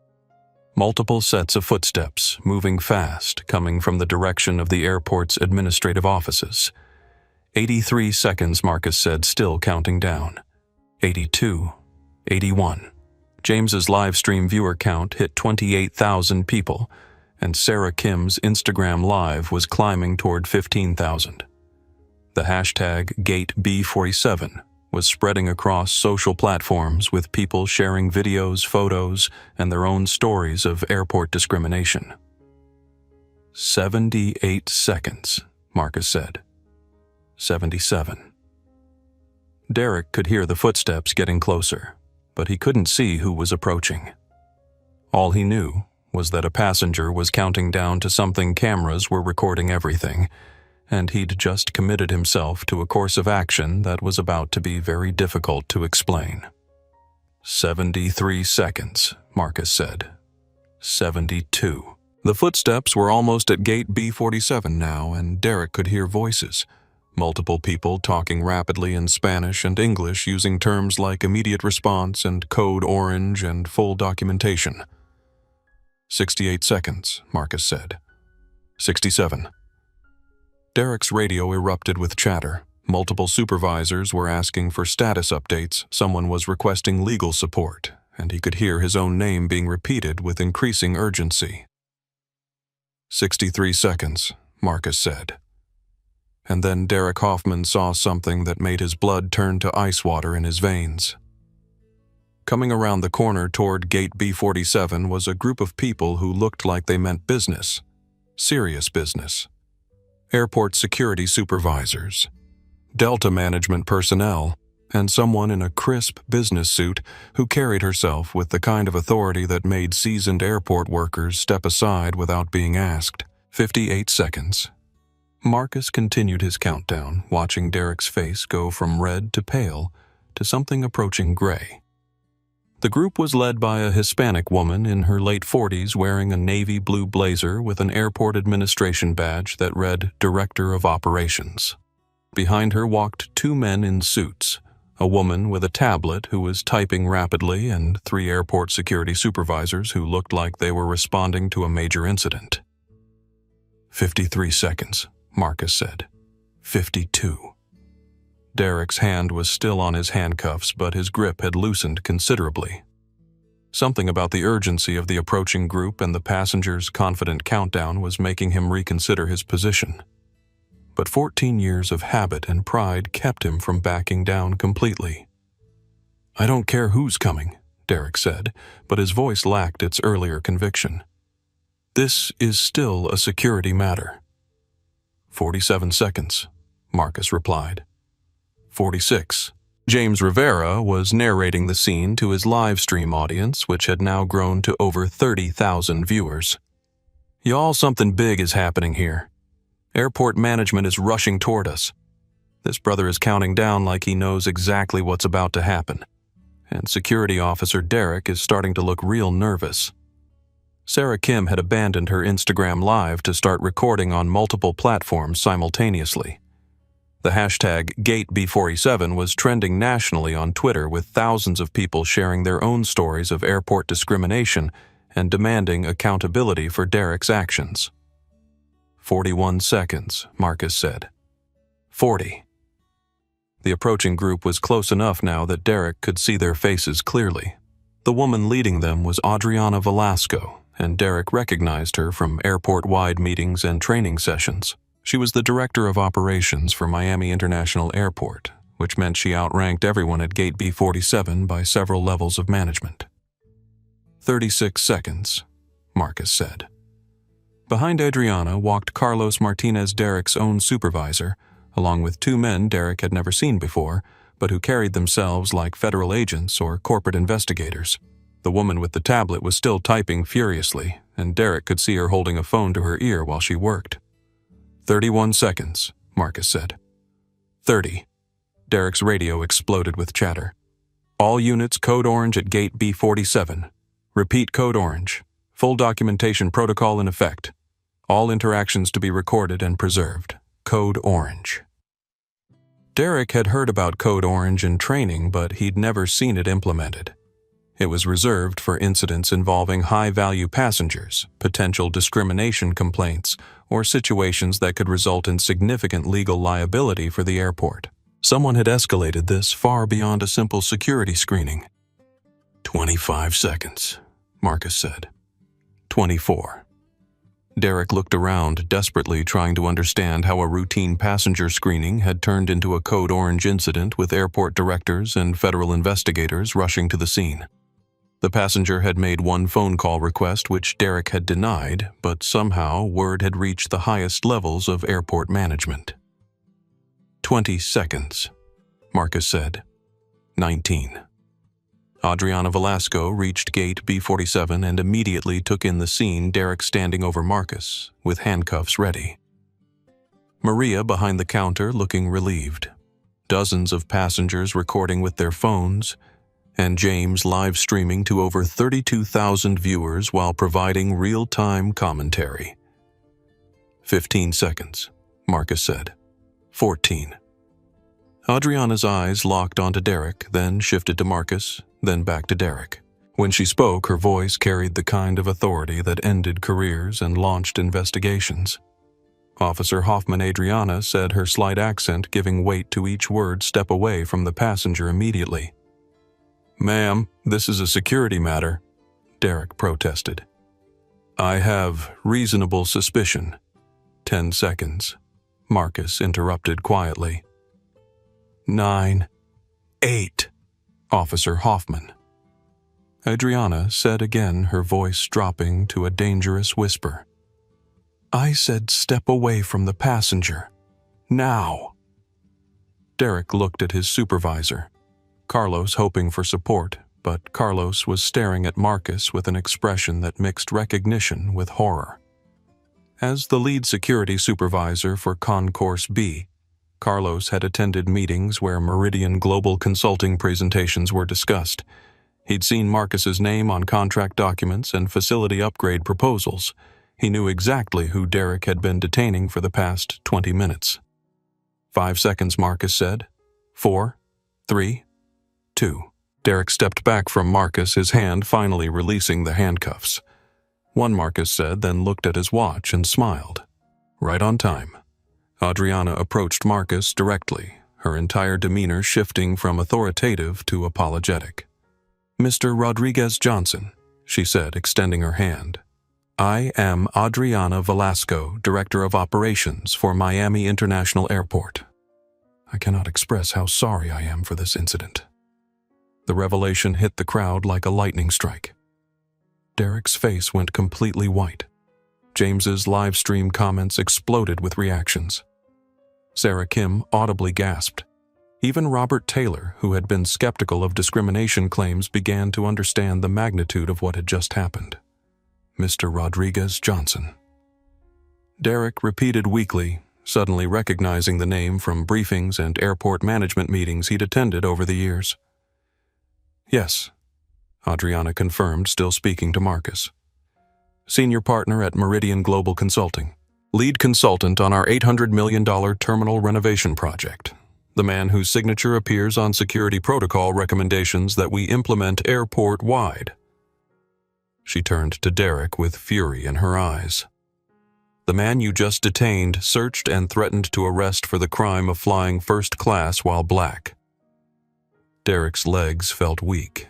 Multiple sets of footsteps, moving fast, coming from the direction of the airport's administrative offices. 83 seconds, Marcus said, still counting down. 82. 81. James's live stream viewer count hit 28,000 people, and Sarah Kim's Instagram Live was climbing toward 15,000. The hashtag GateB47 was spreading across social platforms, with people sharing videos, photos, and their own stories of airport discrimination. 78 seconds, Marcus said. 77. Derek could hear the footsteps getting closer, but he couldn't see who was approaching. All he knew was that a passenger was counting down to something cameras were recording everything, and he'd just committed himself to a course of action that was about to be very difficult to explain. 73 seconds, Marcus said. 72. The footsteps were almost at gate B47 now, and Derek could hear voices. Multiple people talking rapidly in Spanish and English, using terms like immediate response and code orange and full documentation. 68 seconds, Marcus said. 67. Derek's radio erupted with chatter. Multiple supervisors were asking for status updates, someone was requesting legal support, and he could hear his own name being repeated with increasing urgency. 63 seconds, Marcus said. And then Derek Hoffman saw something that made his blood turn to ice water in his veins. Coming around the corner toward gate B47 was a group of people who looked like they meant business. Serious business. airport security supervisors, Delta management personnel, and someone in a crisp business suit who carried herself with the kind of authority that made seasoned airport workers step aside without being asked. 58 seconds. Marcus continued his countdown, watching Derek's face go from red to pale to something approaching gray. The group was led by a Hispanic woman in her late 40s wearing a navy blue blazer with an airport administration badge that read Director of Operations. Behind her walked two men in suits, a woman with a tablet who was typing rapidly and three airport security supervisors who looked like they were responding to a major incident. 53 seconds, Marcus said. 52. Derek's hand was still on his handcuffs, but his grip had loosened considerably. Something about the urgency of the approaching group and the passengers' confident countdown was making him reconsider his position. But 14 years of habit and pride kept him from backing down completely. "I don't care who's coming," Derek said, but his voice lacked its earlier conviction. "This is still a security matter." 47 seconds, Marcus replied. 46. James Rivera was narrating the scene to his live stream audience, which had now grown to over 30,000 viewers. "Y'all, something big is happening here. Airport management is rushing toward us. This brother is counting down like he knows exactly what's about to happen. And security officer Derek is starting to look real nervous." Sarah Kim had abandoned her Instagram Live to start recording on multiple platforms simultaneously. The hashtag GateB47 was trending nationally on Twitter, with thousands of people sharing their own stories of airport discrimination and demanding accountability for Derek's actions. 41 seconds, Marcus said. 40. The approaching group was close enough now that Derek could see their faces clearly. The woman leading them was Adriana Velasco, and Derek recognized her from airport-wide meetings and training sessions. She was the Director of Operations for Miami International Airport, which meant she outranked everyone at Gate B47 by several levels of management. 36 seconds, Marcus said. Behind Adriana walked Carlos Martinez, Derek's own supervisor, along with two men Derek had never seen before, but who carried themselves like federal agents or corporate investigators. The woman with the tablet was still typing furiously, and Derek could see her holding a phone to her ear while she worked. 31 seconds, Marcus said. 30. Derek's radio exploded with chatter. "All units code orange at Gate B47. Repeat code orange. Full documentation protocol in effect. All interactions to be recorded and preserved. Code orange." Derek had heard about Code Orange in training, but he'd never seen it implemented. It was reserved for incidents involving high-value passengers, potential discrimination complaints, or situations that could result in significant legal liability for the airport. Someone had escalated this far beyond a simple security screening. 25 seconds, Marcus said. 24. Derek looked around, desperately trying to understand how a routine passenger screening had turned into a Code Orange incident with airport directors and federal investigators rushing to the scene. The passenger had made one phone call request which Derek had denied, but somehow word had reached the highest levels of airport management. 20 seconds, Marcus said. 19. Adriana Velasco reached Gate B47 and immediately took in the scene, Derek standing over Marcus, with handcuffs ready. Maria behind the counter looking relieved. Dozens of passengers recording with their phones, and James live streaming to over 32,000 viewers while providing real-time commentary. 15 seconds, Marcus said. 14. Adriana's eyes locked onto Derek, then shifted to Marcus, then back to Derek. When she spoke, her voice carried the kind of authority that ended careers and launched investigations. Officer Hoffman Adriana said, her slight accent giving weight to each word, "Step away from the passenger immediately." "Ma'am, this is a security matter," Derek protested. "I have reasonable suspicion." 10 seconds. Marcus interrupted quietly. 9, 8, Officer Hoffman. Adriana said again, her voice dropping to a dangerous whisper. I said step away from the passenger. Now. Derek looked at his supervisor, Carlos hoping for support, but Carlos was staring at Marcus with an expression that mixed recognition with horror. As the lead security supervisor for Concourse B, Carlos had attended meetings where Meridian Global Consulting presentations were discussed. He'd seen Marcus's name on contract documents and facility upgrade proposals. He knew exactly who Derek had been detaining for the past 20 minutes. 5 seconds, Marcus said. 4, 3, 2. Derek stepped back from Marcus, his hand finally releasing the handcuffs. 1, Marcus said, then looked at his watch and smiled. Right on time. Adriana approached Marcus directly, her entire demeanor shifting from authoritative to apologetic. Mr. Rodriguez Johnson, she said, extending her hand. I am Adriana Velasco, Director of Operations for Miami International Airport. I cannot express how sorry I am for this incident. The revelation hit the crowd like a lightning strike. Derek's face went completely white. James's live stream comments exploded with reactions. Sarah Kim audibly gasped. Even Robert Taylor, who had been skeptical of discrimination claims, began to understand the magnitude of what had just happened. Mr. Rodriguez Johnson. Derek repeated weakly, suddenly recognizing the name from briefings and airport management meetings he'd attended over the years. Yes, Adriana confirmed, still speaking to Marcus. Senior partner at Meridian Global Consulting. Lead consultant on our $800 million terminal renovation project. The man whose signature appears on security protocol recommendations that we implement airport-wide. She turned to Derek with fury in her eyes. The man you just detained, searched, and threatened to arrest for the crime of flying first class while black. Derek's legs felt weak.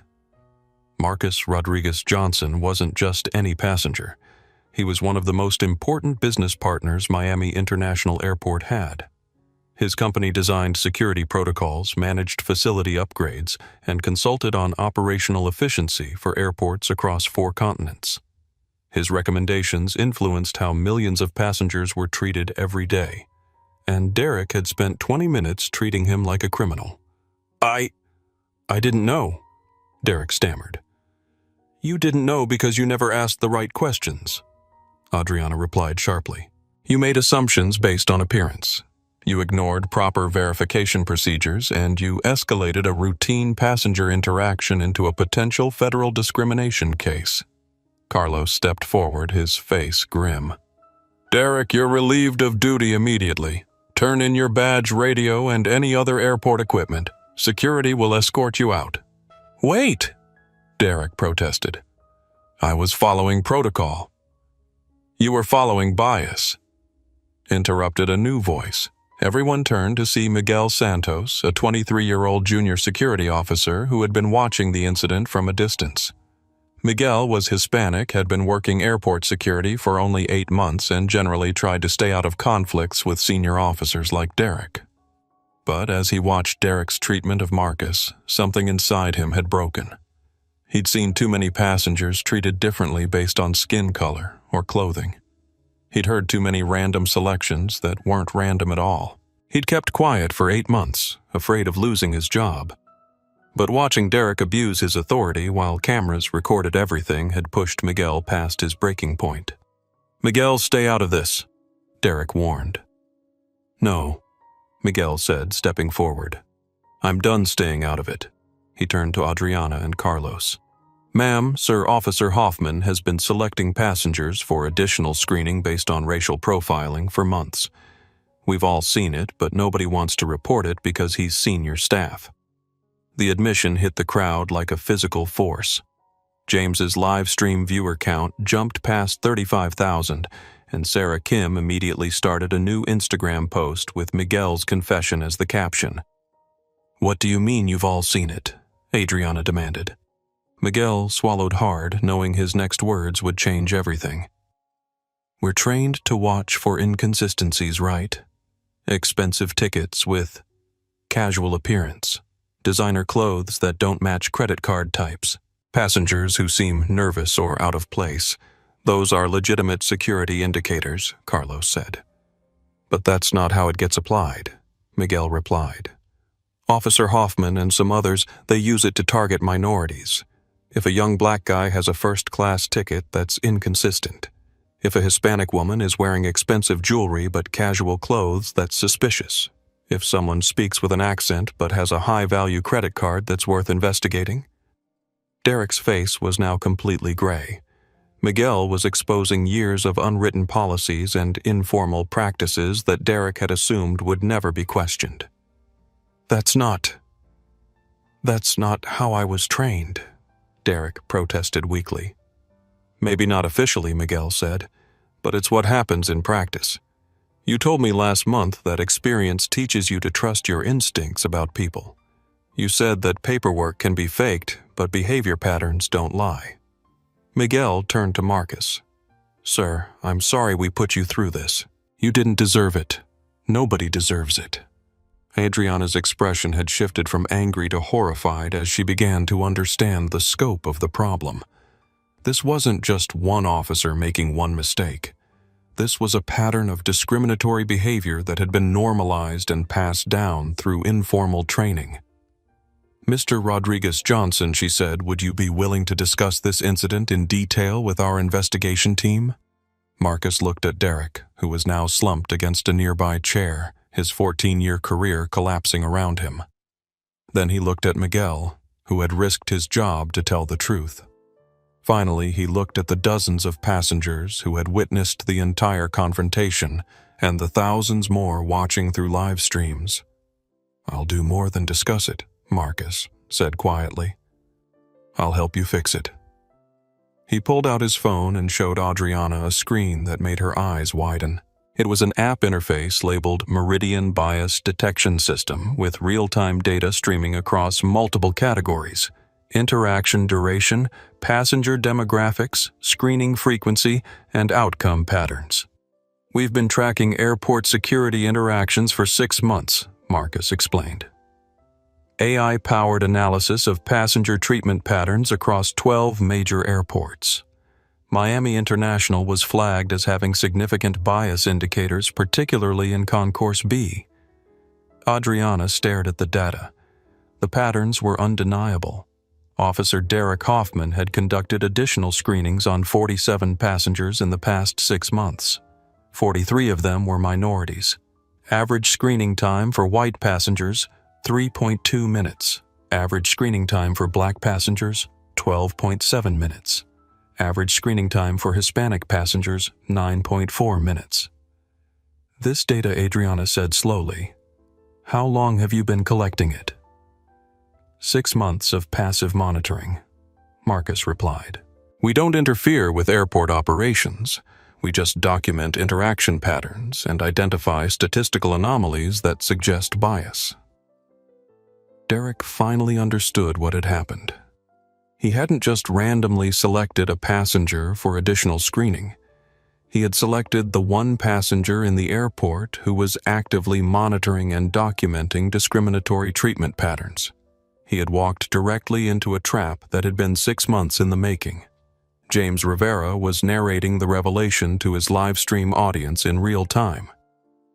Marcus Rodriguez Johnson wasn't just any passenger. He was one of the most important business partners Miami International Airport had. His company designed security protocols, managed facility upgrades, and consulted on operational efficiency for airports across 4 continents. His recommendations influenced how millions of passengers were treated every day, and Derek had spent 20 minutes treating him like a criminal. I didn't know, Derek stammered. You didn't know because you never asked the right questions, Adriana replied sharply. You made assumptions based on appearance. You ignored proper verification procedures, and you escalated a routine passenger interaction into a potential federal discrimination case. Carlos stepped forward, his face grim. Derek, you're relieved of duty immediately. Turn in your badge, radio, and any other airport equipment. Security will escort you out. Wait, Derek protested. I was following protocol. You were following bias, interrupted a new voice. Everyone turned to see Miguel Santos, a 23-year-old junior security officer who had been watching the incident from a distance. Miguel was Hispanic, had been working airport security for only 8 months, and generally tried to stay out of conflicts with senior officers like Derek. But as he watched Derek's treatment of Marcus, something inside him had broken. He'd seen too many passengers treated differently based on skin color or clothing. He'd heard too many random selections that weren't random at all. He'd kept quiet for 8 months, afraid of losing his job. But watching Derek abuse his authority while cameras recorded everything had pushed Miguel past his breaking point. Miguel, stay out of this, Derek warned. No, Miguel said, stepping forward. I'm done staying out of it. He turned to Adriana and Carlos. Ma'am, Sir Officer Hoffman has been selecting passengers for additional screening based on racial profiling for months. We've all seen it, but nobody wants to report it because he's senior staff. The admission hit the crowd like a physical force. James's live stream viewer count jumped past 35,000, and Sarah Kim immediately started a new Instagram post with Miguel's confession as the caption. What do you mean you've all seen it? Adriana demanded. Miguel swallowed hard, knowing his next words would change everything. We're trained to watch for inconsistencies, right? Expensive tickets with casual appearance, designer clothes that don't match credit card types, passengers who seem nervous or out of place, Those are legitimate security indicators, Carlos said. But that's not how it gets applied, Miguel replied. Officer Hoffman and some others, they use it to target minorities. If a young black guy has a first-class ticket, that's inconsistent. If a Hispanic woman is wearing expensive jewelry but casual clothes, that's suspicious. If someone speaks with an accent but has a high-value credit card that's worth investigating. Derek's face was now completely gray. Miguel was exposing years of unwritten policies and informal practices that Derek had assumed would never be questioned. That's not how I was trained, Derek protested weakly. Maybe not officially, Miguel said, but it's what happens in practice. You told me last month that experience teaches you to trust your instincts about people. You said that paperwork can be faked, but behavior patterns don't lie. Miguel turned to Marcus. Sir, I'm sorry we put you through this. You didn't deserve it. Nobody deserves it. Adriana's expression had shifted from angry to horrified as she began to understand the scope of the problem. This wasn't just one officer making one mistake. This was a pattern of discriminatory behavior that had been normalized and passed down through informal training. Mr. Rodriguez-Johnson, she said, would you be willing to discuss this incident in detail with our investigation team? Marcus looked at Derek, who was now slumped against a nearby chair, his 14-year career collapsing around him. Then he looked at Miguel, who had risked his job to tell the truth. Finally, he looked at the dozens of passengers who had witnessed the entire confrontation and the thousands more watching through live streams. I'll do more than discuss it, Marcus said quietly. I'll help you fix it. He pulled out his phone and showed Adriana a screen that made her eyes widen. It was an app interface labeled Meridian Bias Detection System with real-time data streaming across multiple categories: interaction duration, passenger demographics, screening frequency, and outcome patterns. We've been tracking airport security interactions for 6 months, Marcus explained. AI-powered analysis of passenger treatment patterns across 12 major airports. Miami International was flagged as having significant bias indicators, particularly in Concourse B. Adriana stared at the data. The patterns were undeniable. Officer Derek Hoffman had conducted additional screenings on 47 passengers in the past 6 months. 43 of them were minorities. Average screening time for white passengers, 3.2 minutes. Average screening time for black passengers, 12.7 minutes. Average screening time for Hispanic passengers, 9.4 minutes. This data, Adriana said slowly. How long have you been collecting it? 6 months of passive monitoring, Marcus replied. We don't interfere with airport operations. We just document interaction patterns and identify statistical anomalies that suggest bias. Derek finally understood what had happened. He hadn't just randomly selected a passenger for additional screening. He had selected the one passenger in the airport who was actively monitoring and documenting discriminatory treatment patterns. He had walked directly into a trap that had been 6 months in the making. James Rivera was narrating the revelation to his live stream audience in real time.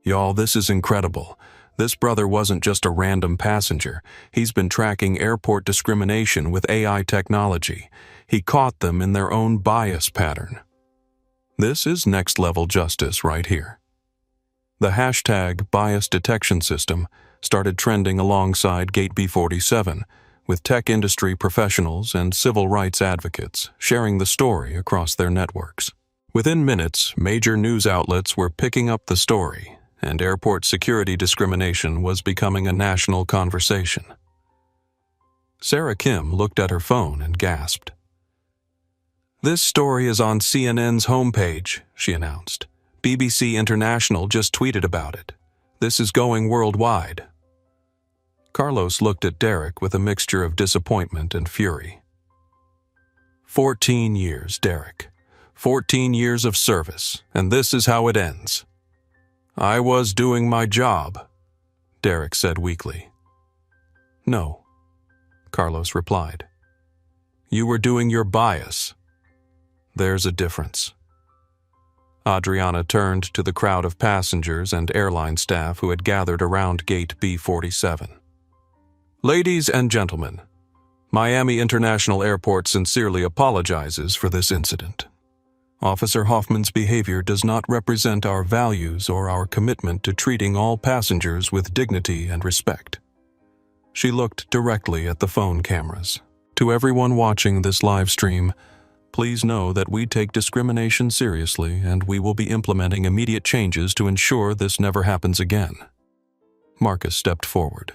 Y'all, this is incredible. This brother wasn't just a random passenger. He's been tracking airport discrimination with AI technology. He caught them in their own bias pattern. This is next-level justice right here. The hashtag bias detection system started trending alongside Gate B47, with tech industry professionals and civil rights advocates sharing the story across their networks. Within minutes, major news outlets were picking up the story, and airport security discrimination was becoming a national conversation. Sarah Kim looked at her phone and gasped. This story is on CNN's homepage, she announced. BBC International just tweeted about it. This is going worldwide. Carlos looked at Derek with a mixture of disappointment and fury. 14 years, Derek. 14 years of service, and this is how it ends. I was doing my job, Derek said weakly. No, Carlos replied. You were doing your bias. There's a difference. Adriana turned to the crowd of passengers and airline staff who had gathered around gate B47. Ladies and gentlemen, Miami International Airport sincerely apologizes for this incident. Officer Hoffman's behavior does not represent our values or our commitment to treating all passengers with dignity and respect. She looked directly at the phone cameras. To everyone watching this live stream, please know that we take discrimination seriously and we will be implementing immediate changes to ensure this never happens again. Marcus stepped forward.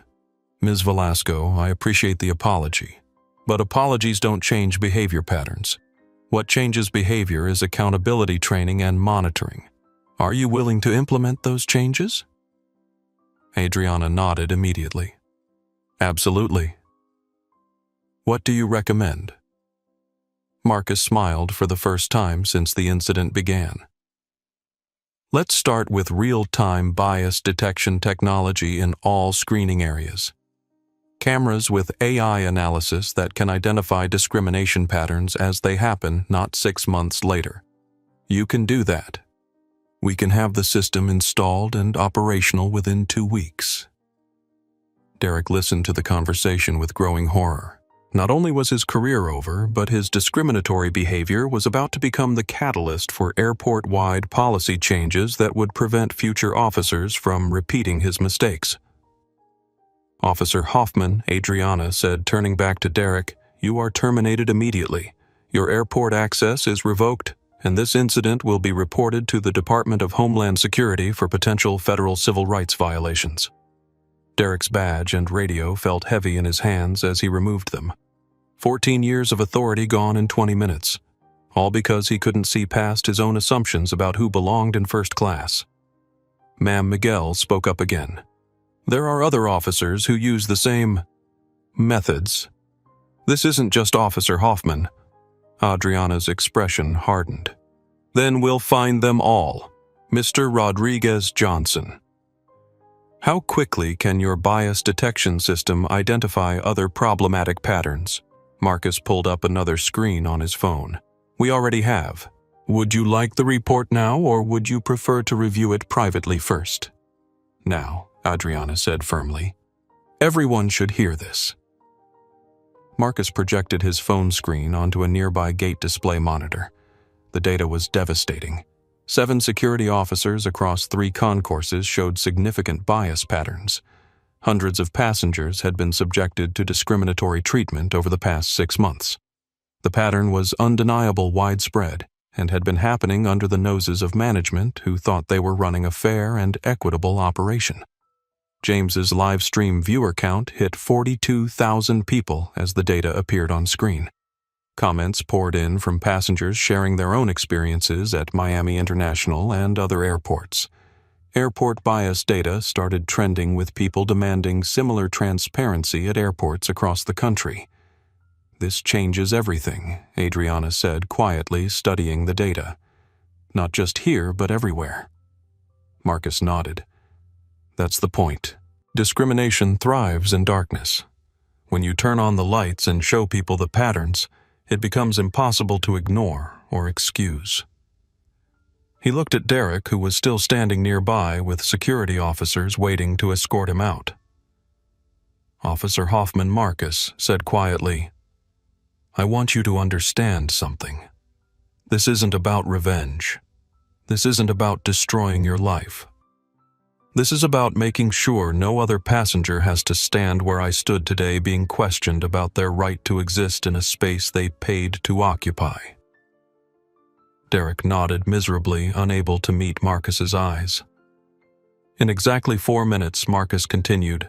Ms. Velasco, I appreciate the apology, but apologies don't change behavior patterns. What changes behavior is accountability training and monitoring. Are you willing to implement those changes? Adriana nodded immediately. Absolutely. What do you recommend? Marcus smiled for the first time since the incident began. Let's start with real-time bias detection technology in all screening areas. Cameras with AI analysis that can identify discrimination patterns as they happen, not 6 months later. You can do that. We can have the system installed and operational within 2 weeks. Derek listened to the conversation with growing horror. Not only was his career over, but his discriminatory behavior was about to become the catalyst for airport-wide policy changes that would prevent future officers from repeating his mistakes. Officer Hoffman, Adriana said, turning back to Derek, "You are terminated immediately. Your airport access is revoked, and this incident will be reported to the Department of Homeland Security for potential federal civil rights violations." Derek's badge and radio felt heavy in his hands as he removed them. 14 years of authority gone in 20 minutes, all because he couldn't see past his own assumptions about who belonged in first class. Ma'am Miguel spoke up again. There are other officers who use the same methods. This isn't just Officer Hoffman. Adriana's expression hardened. Then we'll find them all. Mr. Rodriguez Johnson. How quickly can your bias detection system identify other problematic patterns? Marcus pulled up another screen on his phone. We already have. Would you like the report now, or would you prefer to review it privately first? Now, Adriana said firmly. Everyone should hear this. Marcus projected his phone screen onto a nearby gate display monitor. The data was devastating. 7 security officers across 3 concourses showed significant bias patterns. Hundreds of passengers had been subjected to discriminatory treatment over the past 6 months. The pattern was undeniable, widespread, and had been happening under the noses of management who thought they were running a fair and equitable operation. James's live stream viewer count hit 42,000 people as the data appeared on screen. Comments poured in from passengers sharing their own experiences at Miami International and other airports. Airport bias data started trending with people demanding similar transparency at airports across the country. This changes everything, Adriana said quietly, studying the data. Not just here, but everywhere. Marcus nodded. That's the point. Discrimination thrives in darkness. When you turn on the lights and show people the patterns, it becomes impossible to ignore or excuse. He looked at Derek, who was still standing nearby with security officers waiting to escort him out. Officer Hoffman Marcus said quietly, I want you to understand something. This isn't about revenge. This isn't about destroying your life. This is about making sure no other passenger has to stand where I stood today being questioned about their right to exist in a space they paid to occupy. Derek nodded miserably, unable to meet Marcus's eyes. In exactly 4 minutes, Marcus continued,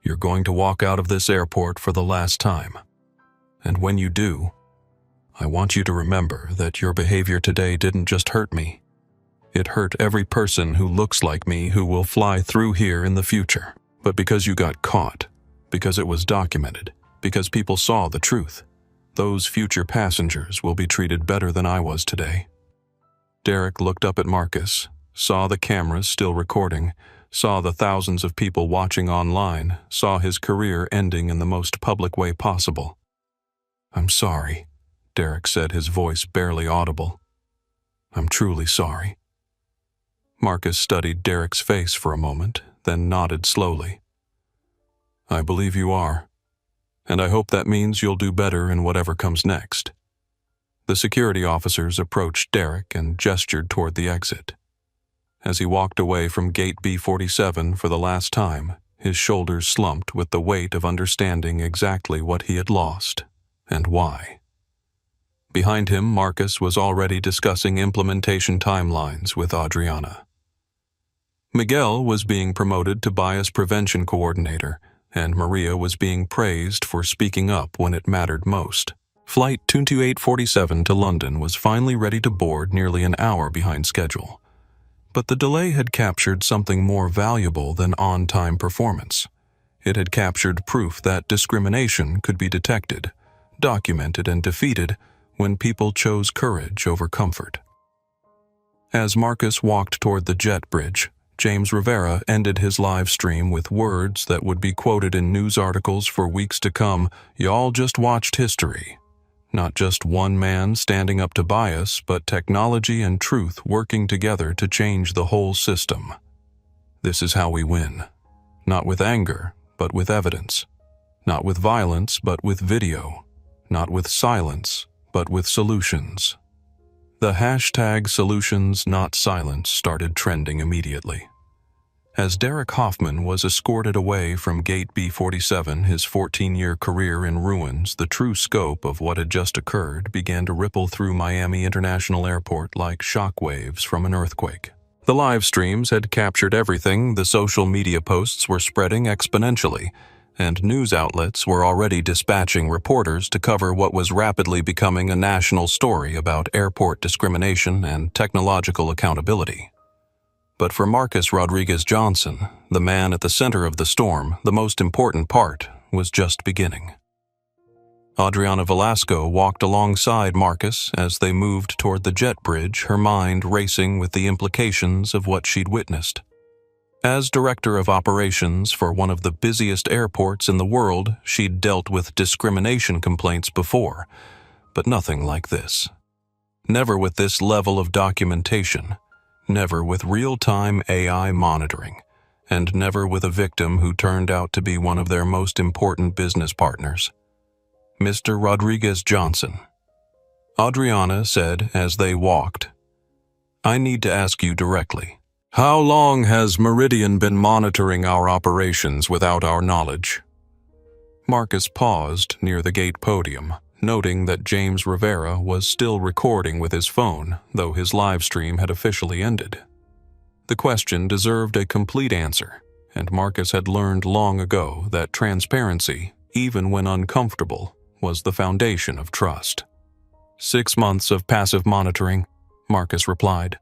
You're going to walk out of this airport for the last time. And when you do, I want you to remember that your behavior today didn't just hurt me. It hurt every person who looks like me who will fly through here in the future. But because you got caught, because it was documented, because people saw the truth, those future passengers will be treated better than I was today. Derek looked up at Marcus, saw the cameras still recording, saw the thousands of people watching online, saw his career ending in the most public way possible. I'm sorry, Derek said, his voice barely audible. I'm truly sorry. Marcus studied Derek's face for a moment, then nodded slowly. I believe you are, and I hope that means you'll do better in whatever comes next. The security officers approached Derek and gestured toward the exit. As he walked away from Gate B47 for the last time, his shoulders slumped with the weight of understanding exactly what he had lost and why. Behind him, Marcus was already discussing implementation timelines with Adriana. Miguel was being promoted to bias prevention coordinator, and Maria was being praised for speaking up when it mattered most. Flight 22847 to London was finally ready to board nearly an hour behind schedule. But the delay had captured something more valuable than on-time performance. It had captured proof that discrimination could be detected, documented, and defeated when people chose courage over comfort. As Marcus walked toward the jet bridge, James Rivera ended his live stream with words that would be quoted in news articles for weeks to come. Y'all just watched history. Not just one man standing up to bias, but technology and truth working together to change the whole system. This is how we win. Not with anger, but with evidence. Not with violence, but with video. Not with silence, but with solutions. The hashtag solutions not silence started trending immediately. As Derek Hoffman was escorted away from Gate B47, his 14-year career in ruins, the true scope of what had just occurred began to ripple through Miami International Airport like shockwaves from an earthquake. The live streams had captured everything, the social media posts were spreading exponentially, and news outlets were already dispatching reporters to cover what was rapidly becoming a national story about airport discrimination and technological accountability. But for Marcus Rodriguez Johnson, the man at the center of the storm, the most important part was just beginning. Adriana Velasco walked alongside Marcus as they moved toward the jet bridge, her mind racing with the implications of what she'd witnessed. As director of operations for one of the busiest airports in the world, she'd dealt with discrimination complaints before, but nothing like this. Never with this level of documentation, never with real-time AI monitoring, and never with a victim who turned out to be one of their most important business partners. Mr. Rodriguez Johnson. Adriana said as they walked, I need to ask you directly. How long has Meridian been monitoring our operations without our knowledge? Marcus paused near the gate podium, noting that James Rivera was still recording with his phone, though his live stream had officially ended. The question deserved a complete answer, and Marcus had learned long ago that transparency, even when uncomfortable, was the foundation of trust. 6 months of passive monitoring, Marcus replied.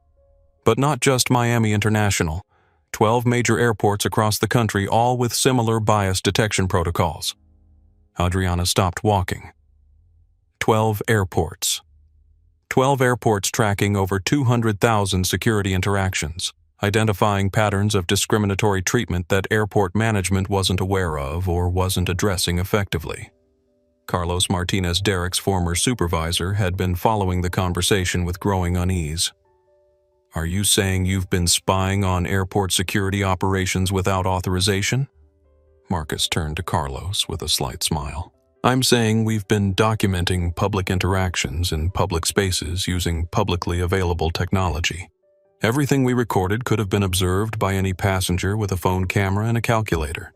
But not just Miami International. 12 major airports across the country, all with similar bias detection protocols. Adriana stopped walking. 12 airports. 12 airports tracking over 200,000 security interactions, identifying patterns of discriminatory treatment that airport management wasn't aware of or wasn't addressing effectively. Carlos Martinez, Derek's former supervisor, had been following the conversation with growing unease. Are you saying you've been spying on airport security operations without authorization? Marcus turned to Carlos with a slight smile. I'm saying we've been documenting public interactions in public spaces using publicly available technology. Everything we recorded could have been observed by any passenger with a phone camera and a calculator.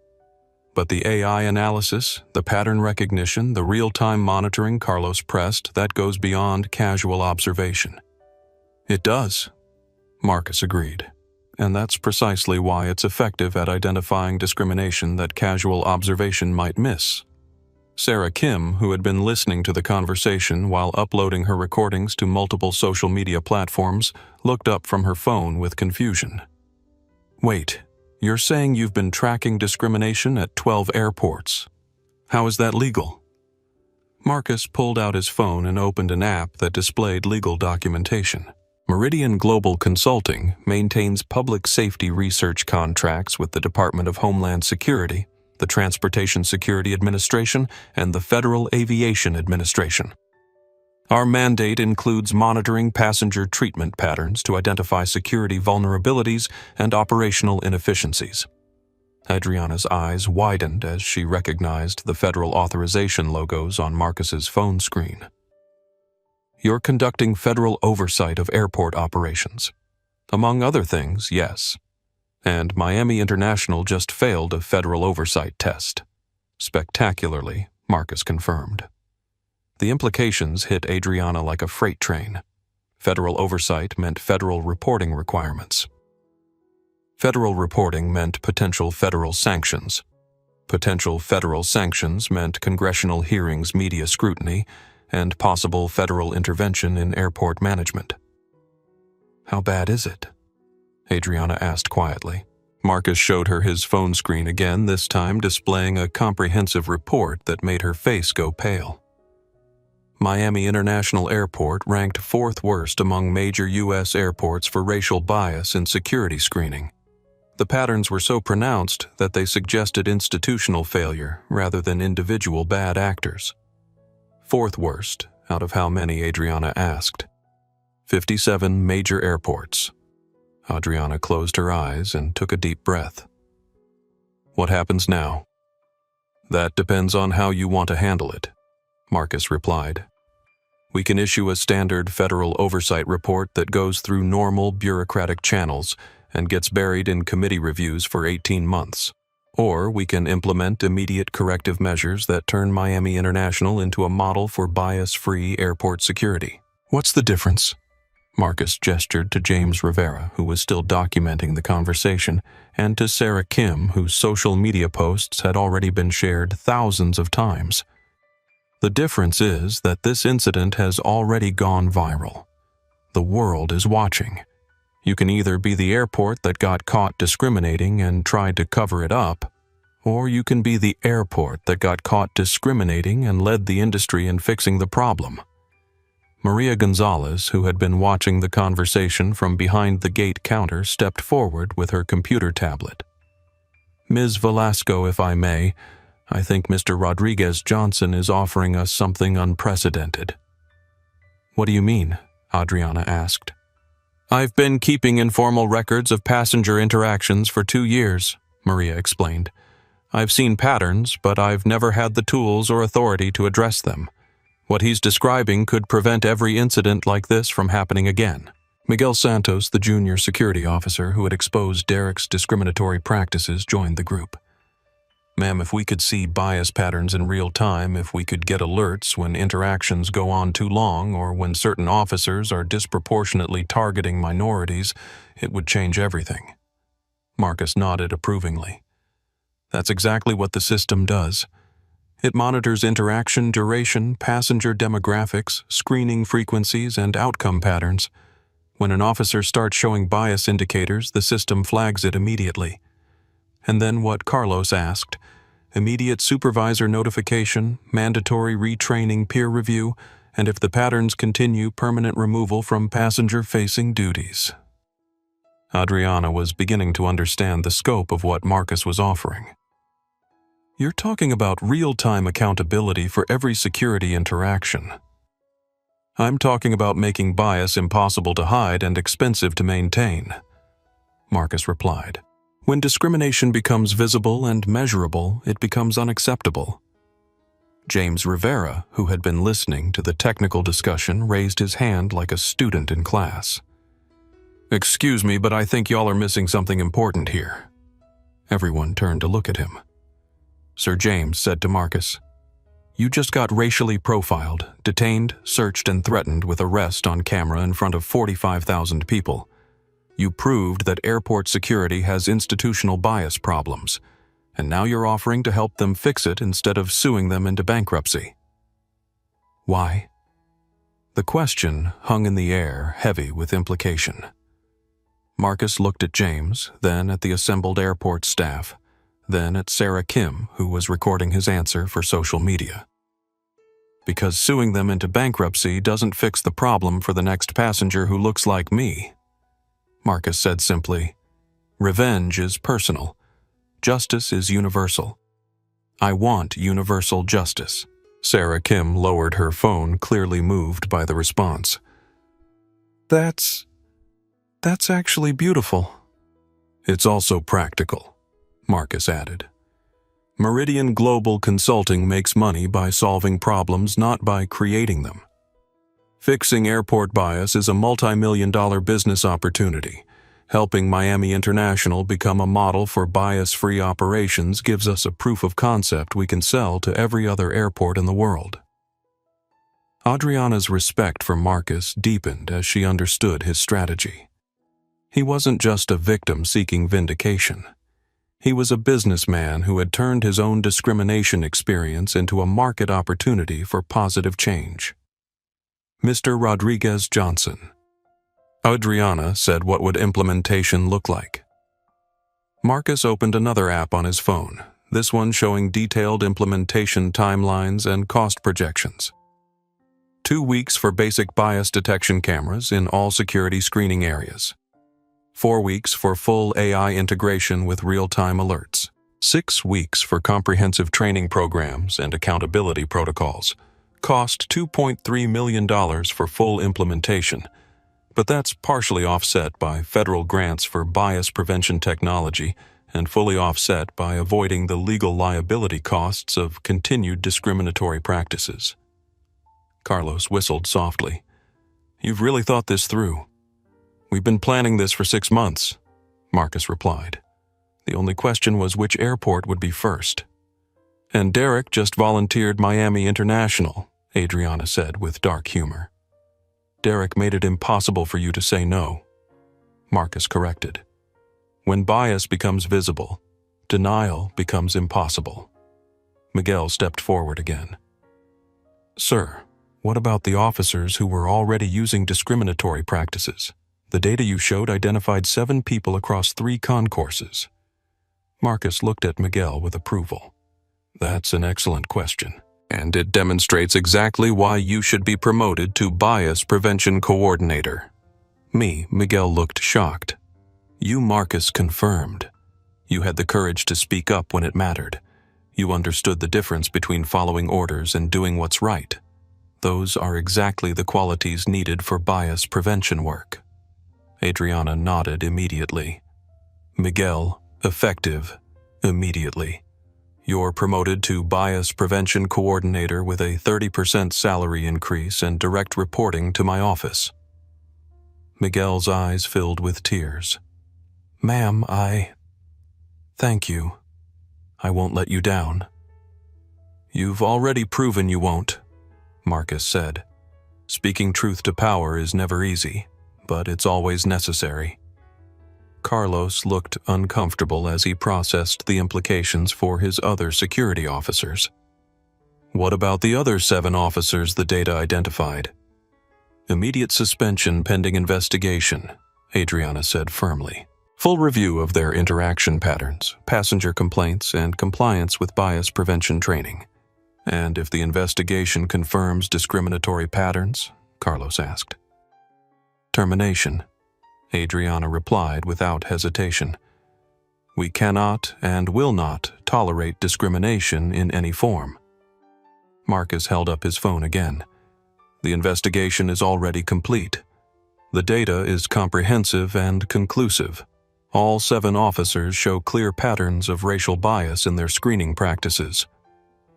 But the AI analysis, the pattern recognition, the real-time monitoring Carlos pressed, that goes beyond casual observation. It does. Marcus agreed, and that's precisely why it's effective at identifying discrimination that casual observation might miss. Sarah Kim, who had been listening to the conversation while uploading her recordings to multiple social media platforms, looked up from her phone with confusion. Wait, you're saying you've been tracking discrimination at 12 airports? How is that legal? Marcus pulled out his phone and opened an app that displayed legal documentation. Meridian Global Consulting maintains public safety research contracts with the Department of Homeland Security, the Transportation Security Administration, and the Federal Aviation Administration. Our mandate includes monitoring passenger treatment patterns to identify security vulnerabilities and operational inefficiencies. Adriana's eyes widened as she recognized the federal authorization logos on Marcus's phone screen. You're conducting federal oversight of airport operations. Among other things, yes. And Miami International just failed a federal oversight test. Spectacularly, Marcus confirmed. The implications hit Adriana like a freight train. Federal oversight meant federal reporting requirements. Federal reporting meant potential federal sanctions. Potential federal sanctions meant congressional hearings, media scrutiny, and possible federal intervention in airport management. How bad is it? Adriana asked quietly. Marcus showed her his phone screen again, this time displaying a comprehensive report that made her face go pale. Miami International Airport ranked 4th worst among major U.S. airports for racial bias in security screening. The patterns were so pronounced that they suggested institutional failure rather than individual bad actors. 4th worst, out of how many, Adriana asked. 57 major airports. Adriana closed her eyes and took a deep breath. What happens now? That depends on how you want to handle it, Marcus replied. We can issue a standard federal oversight report that goes through normal bureaucratic channels and gets buried in committee reviews for 18 months. Or we can implement immediate corrective measures that turn Miami International into a model for bias-free airport security. What's the difference? Marcus gestured to James Rivera, who was still documenting the conversation, and to Sarah Kim, whose social media posts had already been shared thousands of times. The difference is that this incident has already gone viral. The world is watching. You can either be the airport that got caught discriminating and tried to cover it up, or you can be the airport that got caught discriminating and led the industry in fixing the problem. Maria Gonzalez, who had been watching the conversation from behind the gate counter, stepped forward with her computer tablet. Ms. Velasco, if I may, I think Mr. Rodriguez Johnson is offering us something unprecedented. What do you mean? Adriana asked. I've been keeping informal records of passenger interactions for 2 years, Maria explained. I've seen patterns, but I've never had the tools or authority to address them. What he's describing could prevent every incident like this from happening again. Miguel Santos, the junior security officer who had exposed Derek's discriminatory practices, joined the group. Ma'am, if we could see bias patterns in real time, if we could get alerts when interactions go on too long or when certain officers are disproportionately targeting minorities, it would change everything. Marcus nodded approvingly. That's exactly what the system does. It monitors interaction duration, passenger demographics, screening frequencies, and outcome patterns. When an officer starts showing bias indicators, the system flags it immediately. And then what Carlos asked, immediate supervisor notification, mandatory retraining peer review, and if the patterns continue, permanent removal from passenger-facing duties. Adriana was beginning to understand the scope of what Marcus was offering. You're talking about real-time accountability for every security interaction. I'm talking about making bias impossible to hide and expensive to maintain, Marcus replied. When discrimination becomes visible and measurable, it becomes unacceptable. James Rivera, who had been listening to the technical discussion, raised his hand like a student in class. Excuse me, but I think y'all are missing something important here. Everyone turned to look at him. Sir James said to Marcus, You just got racially profiled, detained, searched, and threatened with arrest on camera in front of 45,000 people. You proved that airport security has institutional bias problems, and now you're offering to help them fix it instead of suing them into bankruptcy. Why? The question hung in the air, heavy with implication. Marcus looked at James, then at the assembled airport staff, then at Sarah Kim, who was recording his answer for social media. Because suing them into bankruptcy doesn't fix the problem for the next passenger who looks like me. Marcus said simply, Revenge is personal. Justice is universal. I want universal justice. Sarah Kim lowered her phone, clearly moved by the response. That's actually beautiful. It's also practical, Marcus added. Meridian Global Consulting makes money by solving problems, not by creating them. Fixing airport bias is a multi-million-dollar business opportunity. Helping Miami International become a model for bias-free operations gives us a proof of concept we can sell to every other airport in the world. Adriana's respect for Marcus deepened as she understood his strategy. He wasn't just a victim seeking vindication. He was a businessman who had turned his own discrimination experience into a market opportunity for positive change. Mr. Rodriguez Johnson. Adriana said what would implementation look like. Marcus opened another app on his phone, this one showing detailed implementation timelines and cost projections. 2 weeks for basic bias detection cameras in all security screening areas. 4 weeks for full AI integration with real-time alerts. 6 weeks for comprehensive training programs and accountability protocols. Cost $2.3 million for full implementation, but that's partially offset by federal grants for bias prevention technology and fully offset by avoiding the legal liability costs of continued discriminatory practices. Carlos whistled softly. You've really thought this through. We've been planning this for 6 months, Marcus replied. The only question was which airport would be first. And Derek just volunteered Miami International, Adriana said with dark humor. Derek made it impossible for you to say no, Marcus corrected. When bias becomes visible, denial becomes impossible. Miguel stepped forward again. Sir, what about the officers who were already using discriminatory practices? The data you showed identified 7 people across 3 concourses. Marcus looked at Miguel with approval. That's an excellent question, and it demonstrates exactly why you should be promoted to Bias Prevention Coordinator. Miguel looked shocked. You, Marcus, confirmed. You had the courage to speak up when it mattered. You understood the difference between following orders and doing what's right. Those are exactly the qualities needed for bias prevention work. Adriana nodded immediately. Miguel, effective, immediately. You're promoted to Bias Prevention Coordinator with a 30% salary increase and direct reporting to my office. Miguel's eyes filled with tears. Ma'am, Thank you. I won't let you down. You've already proven you won't, Marcus said. Speaking truth to power is never easy, but it's always necessary. Carlos looked uncomfortable as he processed the implications for his other security officers. What about the other 7 officers the data identified? Immediate suspension pending investigation, Adriana said firmly. Full review of their interaction patterns, passenger complaints, and compliance with bias prevention training. And if the investigation confirms discriminatory patterns, Carlos asked. Termination, Adriana replied without hesitation. We cannot and will not tolerate discrimination in any form. Marcus held up his phone again. The investigation is already complete. The data is comprehensive and conclusive. All 7 officers show clear patterns of racial bias in their screening practices.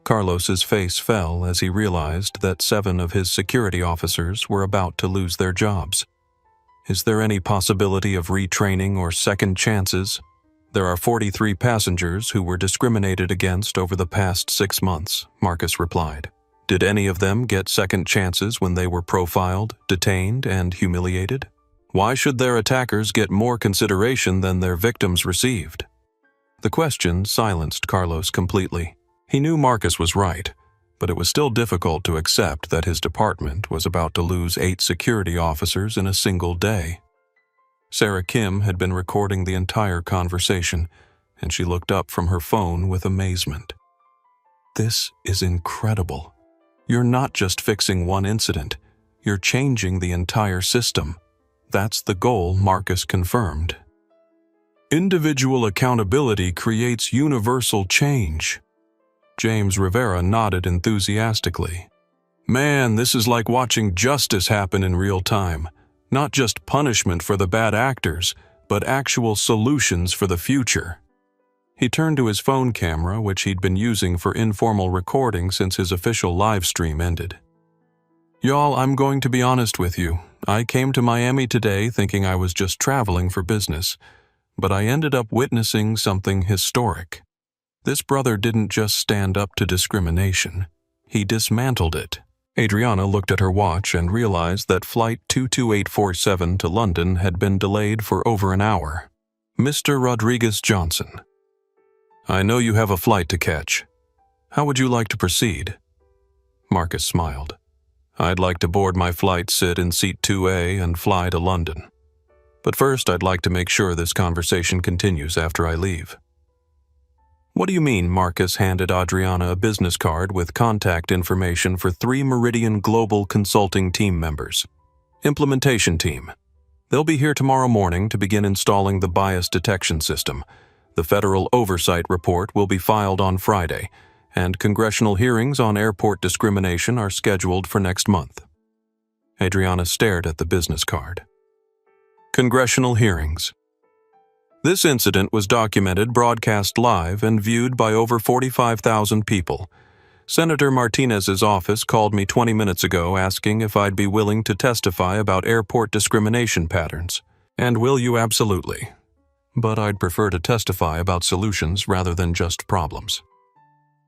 Carlos's face fell as he realized that 7 of his security officers were about to lose their jobs. Is there any possibility of retraining or second chances? There are 43 passengers who were discriminated against over the past 6 months, Marcus replied. Did any of them get second chances when they were profiled, detained, and humiliated? Why should their attackers get more consideration than their victims received? The question silenced Carlos completely. He knew Marcus was right, but it was still difficult to accept that his department was about to lose 8 security officers in a single day. Sarah Kim had been recording the entire conversation, and she looked up from her phone with amazement. This is incredible. You're not just fixing one incident, you're changing the entire system. That's the goal Marcus confirmed. Individual accountability creates universal change. James Rivera nodded enthusiastically. Man, this is like watching justice happen in real time. Not just punishment for the bad actors, but actual solutions for the future. He turned to his phone camera, which he'd been using for informal recording since his official live stream ended. Y'all, I'm going to be honest with you. I came to Miami today thinking I was just traveling for business, but I ended up witnessing something historic. This brother didn't just stand up to discrimination. He dismantled it. Adriana looked at her watch and realized that Flight 22847 to London had been delayed for over an hour. Mr. Rodriguez Johnson, I know you have a flight to catch. How would you like to proceed? Marcus smiled. I'd like to board my flight, sit in seat 2A, and fly to London. But first, I'd like to make sure this conversation continues after I leave. What do you mean? Marcus handed Adriana a business card with contact information for 3 Meridian Global Consulting team members. Implementation team. They'll be here tomorrow morning to begin installing the bias detection system. The federal oversight report will be filed on Friday, and congressional hearings on airport discrimination are scheduled for next month. Adriana stared at the business card. Congressional hearings. This incident was documented, broadcast live, and viewed by over 45,000 people. Senator Martinez's office called me 20 minutes ago asking if I'd be willing to testify about airport discrimination patterns. And will you? Absolutely. But I'd prefer to testify about solutions rather than just problems.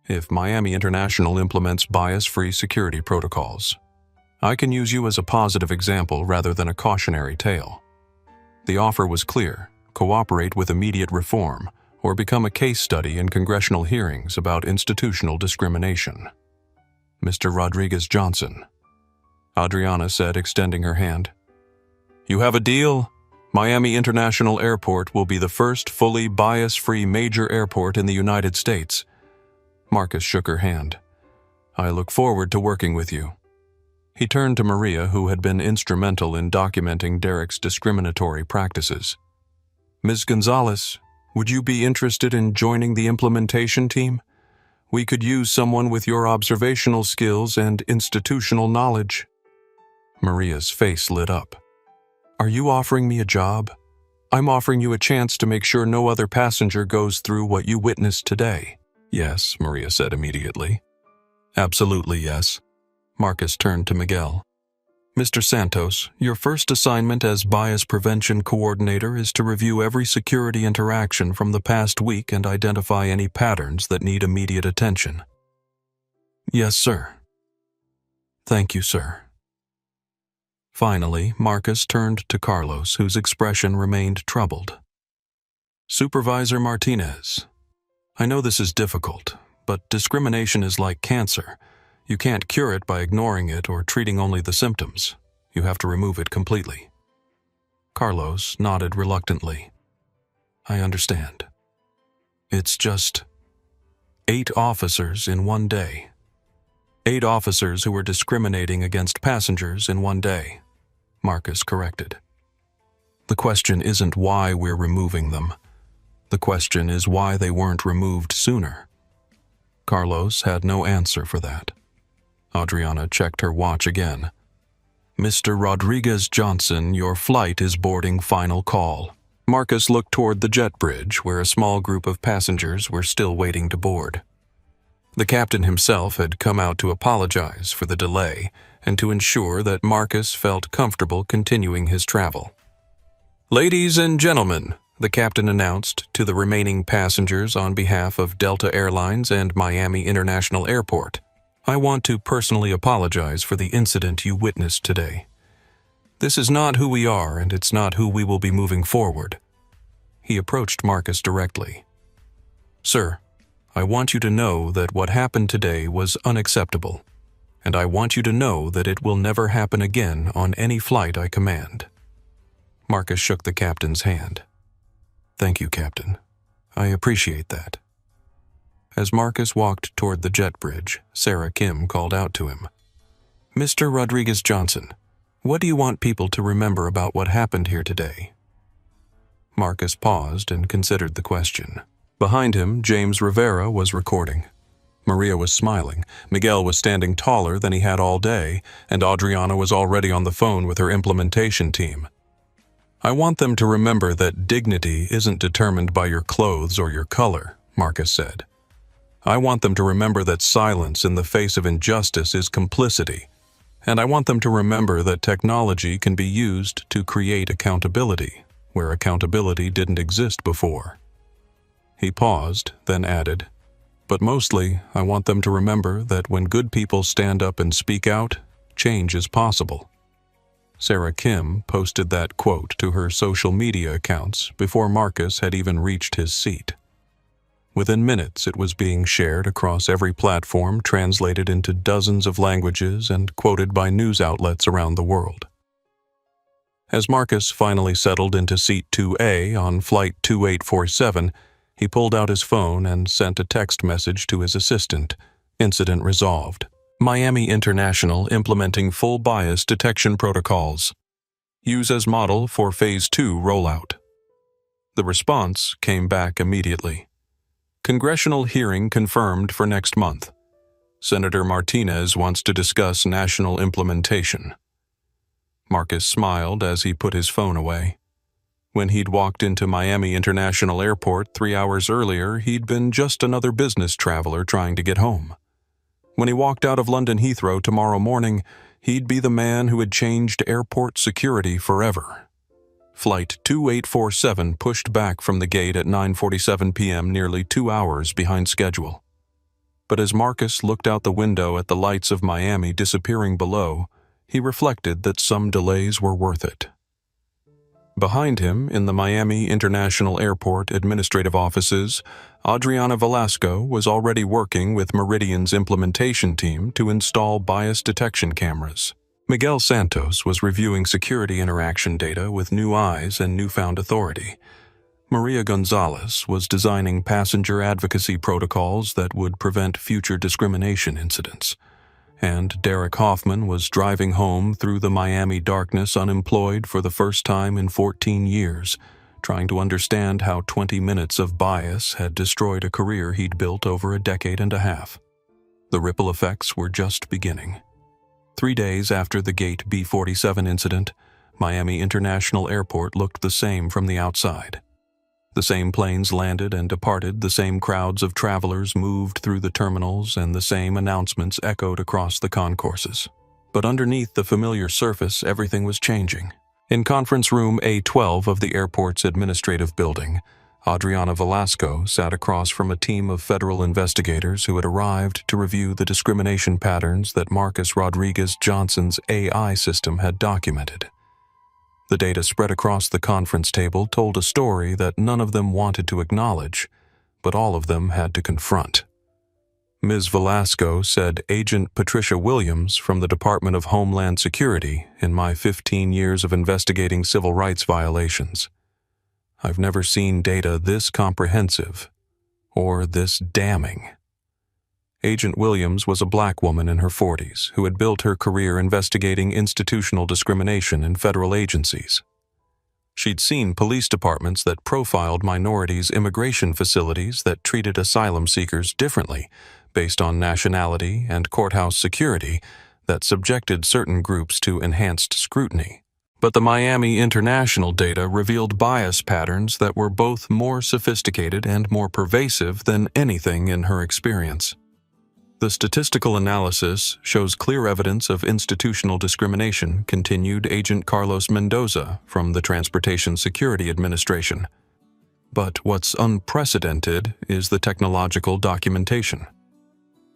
If Miami International implements bias-free security protocols, I can use you as a positive example rather than a cautionary tale. The offer was clear. Cooperate with immediate reform, or become a case study in congressional hearings about institutional discrimination. Mr. Rodriguez Johnson, Adriana said, extending her hand. You have a deal? Miami International Airport will be the first fully bias-free major airport in the United States. Marcus shook her hand. I look forward to working with you. He turned to Maria, who had been instrumental in documenting Derek's discriminatory practices. Ms. Gonzalez, would you be interested in joining the implementation team? We could use someone with your observational skills and institutional knowledge. Maria's face lit up. Are you offering me a job? I'm offering you a chance to make sure no other passenger goes through what you witnessed today. Yes, Maria said immediately. Absolutely yes. Marcus turned to Miguel. Mr. Santos, your first assignment as bias prevention coordinator is to review every security interaction from the past week and identify any patterns that need immediate attention. Yes, sir. Thank you, sir. Finally, Marcus turned to Carlos, whose expression remained troubled. Supervisor Martinez, I know this is difficult, but discrimination is like cancer. You can't cure it by ignoring it or treating only the symptoms. You have to remove it completely. Carlos nodded reluctantly. I understand. It's just 8 officers in one day. 8 officers who were discriminating against passengers in one day, Marcus corrected. The question isn't why we're removing them. The question is why they weren't removed sooner. Carlos had no answer for that. Adriana checked her watch again. Mr. Rodriguez Johnson, your flight is boarding final call. Marcus looked toward the jet bridge, where a small group of passengers were still waiting to board. The captain himself had come out to apologize for the delay and to ensure that Marcus felt comfortable continuing his travel. Ladies and gentlemen, the captain announced to the remaining passengers on behalf of Delta Airlines and Miami International Airport, I want to personally apologize for the incident you witnessed today. This is not who we are, and it's not who we will be moving forward. He approached Marcus directly. Sir, I want you to know that what happened today was unacceptable, and I want you to know that it will never happen again on any flight I command. Marcus shook the captain's hand. Thank you, Captain. I appreciate that. As Marcus walked toward the jet bridge, Sarah Kim called out to him. Mr. Rodriguez Johnson, what do you want people to remember about what happened here today? Marcus paused and considered the question. Behind him, James Rivera was recording. Maria was smiling, Miguel was standing taller than he had all day, and Adriana was already on the phone with her implementation team. "I want them to remember that dignity isn't determined by your clothes or your color," Marcus said. "I want them to remember that silence in the face of injustice is complicity, and I want them to remember that technology can be used to create accountability, where accountability didn't exist before." He paused, then added, "But mostly, I want them to remember that when good people stand up and speak out, change is possible." Sarah Kim posted that quote to her social media accounts before Marcus had even reached his seat. Within minutes, it was being shared across every platform, translated into dozens of languages, and quoted by news outlets around the world. As Marcus finally settled into Seat 2A on Flight 2847, he pulled out his phone and sent a text message to his assistant. "Incident resolved. Miami International implementing full bias detection protocols. Use as model for Phase 2 rollout." The response came back immediately. "Congressional hearing confirmed for next month. Senator Martinez wants to discuss national implementation." Marcus smiled as he put his phone away. When he'd walked into Miami International Airport 3 hours earlier, he'd been just another business traveler trying to get home. When he walked out of London Heathrow tomorrow morning, he'd be the man who had changed airport security forever. Flight 2847 pushed back from the gate at 9:47 p.m., nearly 2 hours behind schedule. But as Marcus looked out the window at the lights of Miami disappearing below, he reflected that some delays were worth it. Behind him, in the Miami International Airport administrative offices, Adriana Velasco was already working with Meridian's implementation team to install bias detection cameras. Miguel Santos was reviewing security interaction data with new eyes and newfound authority. Maria Gonzalez was designing passenger advocacy protocols that would prevent future discrimination incidents. And Derek Hoffman was driving home through the Miami darkness unemployed for the first time in 14 years, trying to understand how 20 minutes of bias had destroyed a career he'd built over a decade and a half. The ripple effects were just beginning. 3 days after the Gate B-47 incident, Miami International Airport looked the same from the outside. The same planes landed and departed, the same crowds of travelers moved through the terminals, and the same announcements echoed across the concourses. But underneath the familiar surface, everything was changing. In conference room A12 of the airport's administrative building, Adriana Velasco sat across from a team of federal investigators who had arrived to review the discrimination patterns that Marcus Rodriguez Johnson's AI system had documented. The data spread across the conference table told a story that none of them wanted to acknowledge, but all of them had to confront. Ms. Velasco said, "Agent Patricia Williams from the Department of Homeland Security in my 15 years of investigating civil rights violations. I've never seen data this comprehensive or this damning." Agent Williams was a black woman in her 40s who had built her career investigating institutional discrimination in federal agencies. She'd seen police departments that profiled minorities' immigration facilities that treated asylum seekers differently based on nationality, and courthouse security that subjected certain groups to enhanced scrutiny. But the Miami International data revealed bias patterns that were both more sophisticated and more pervasive than anything in her experience. The statistical analysis shows clear evidence of institutional discrimination, continued Agent Carlos Mendoza from the Transportation Security Administration. But what's unprecedented is the technological documentation.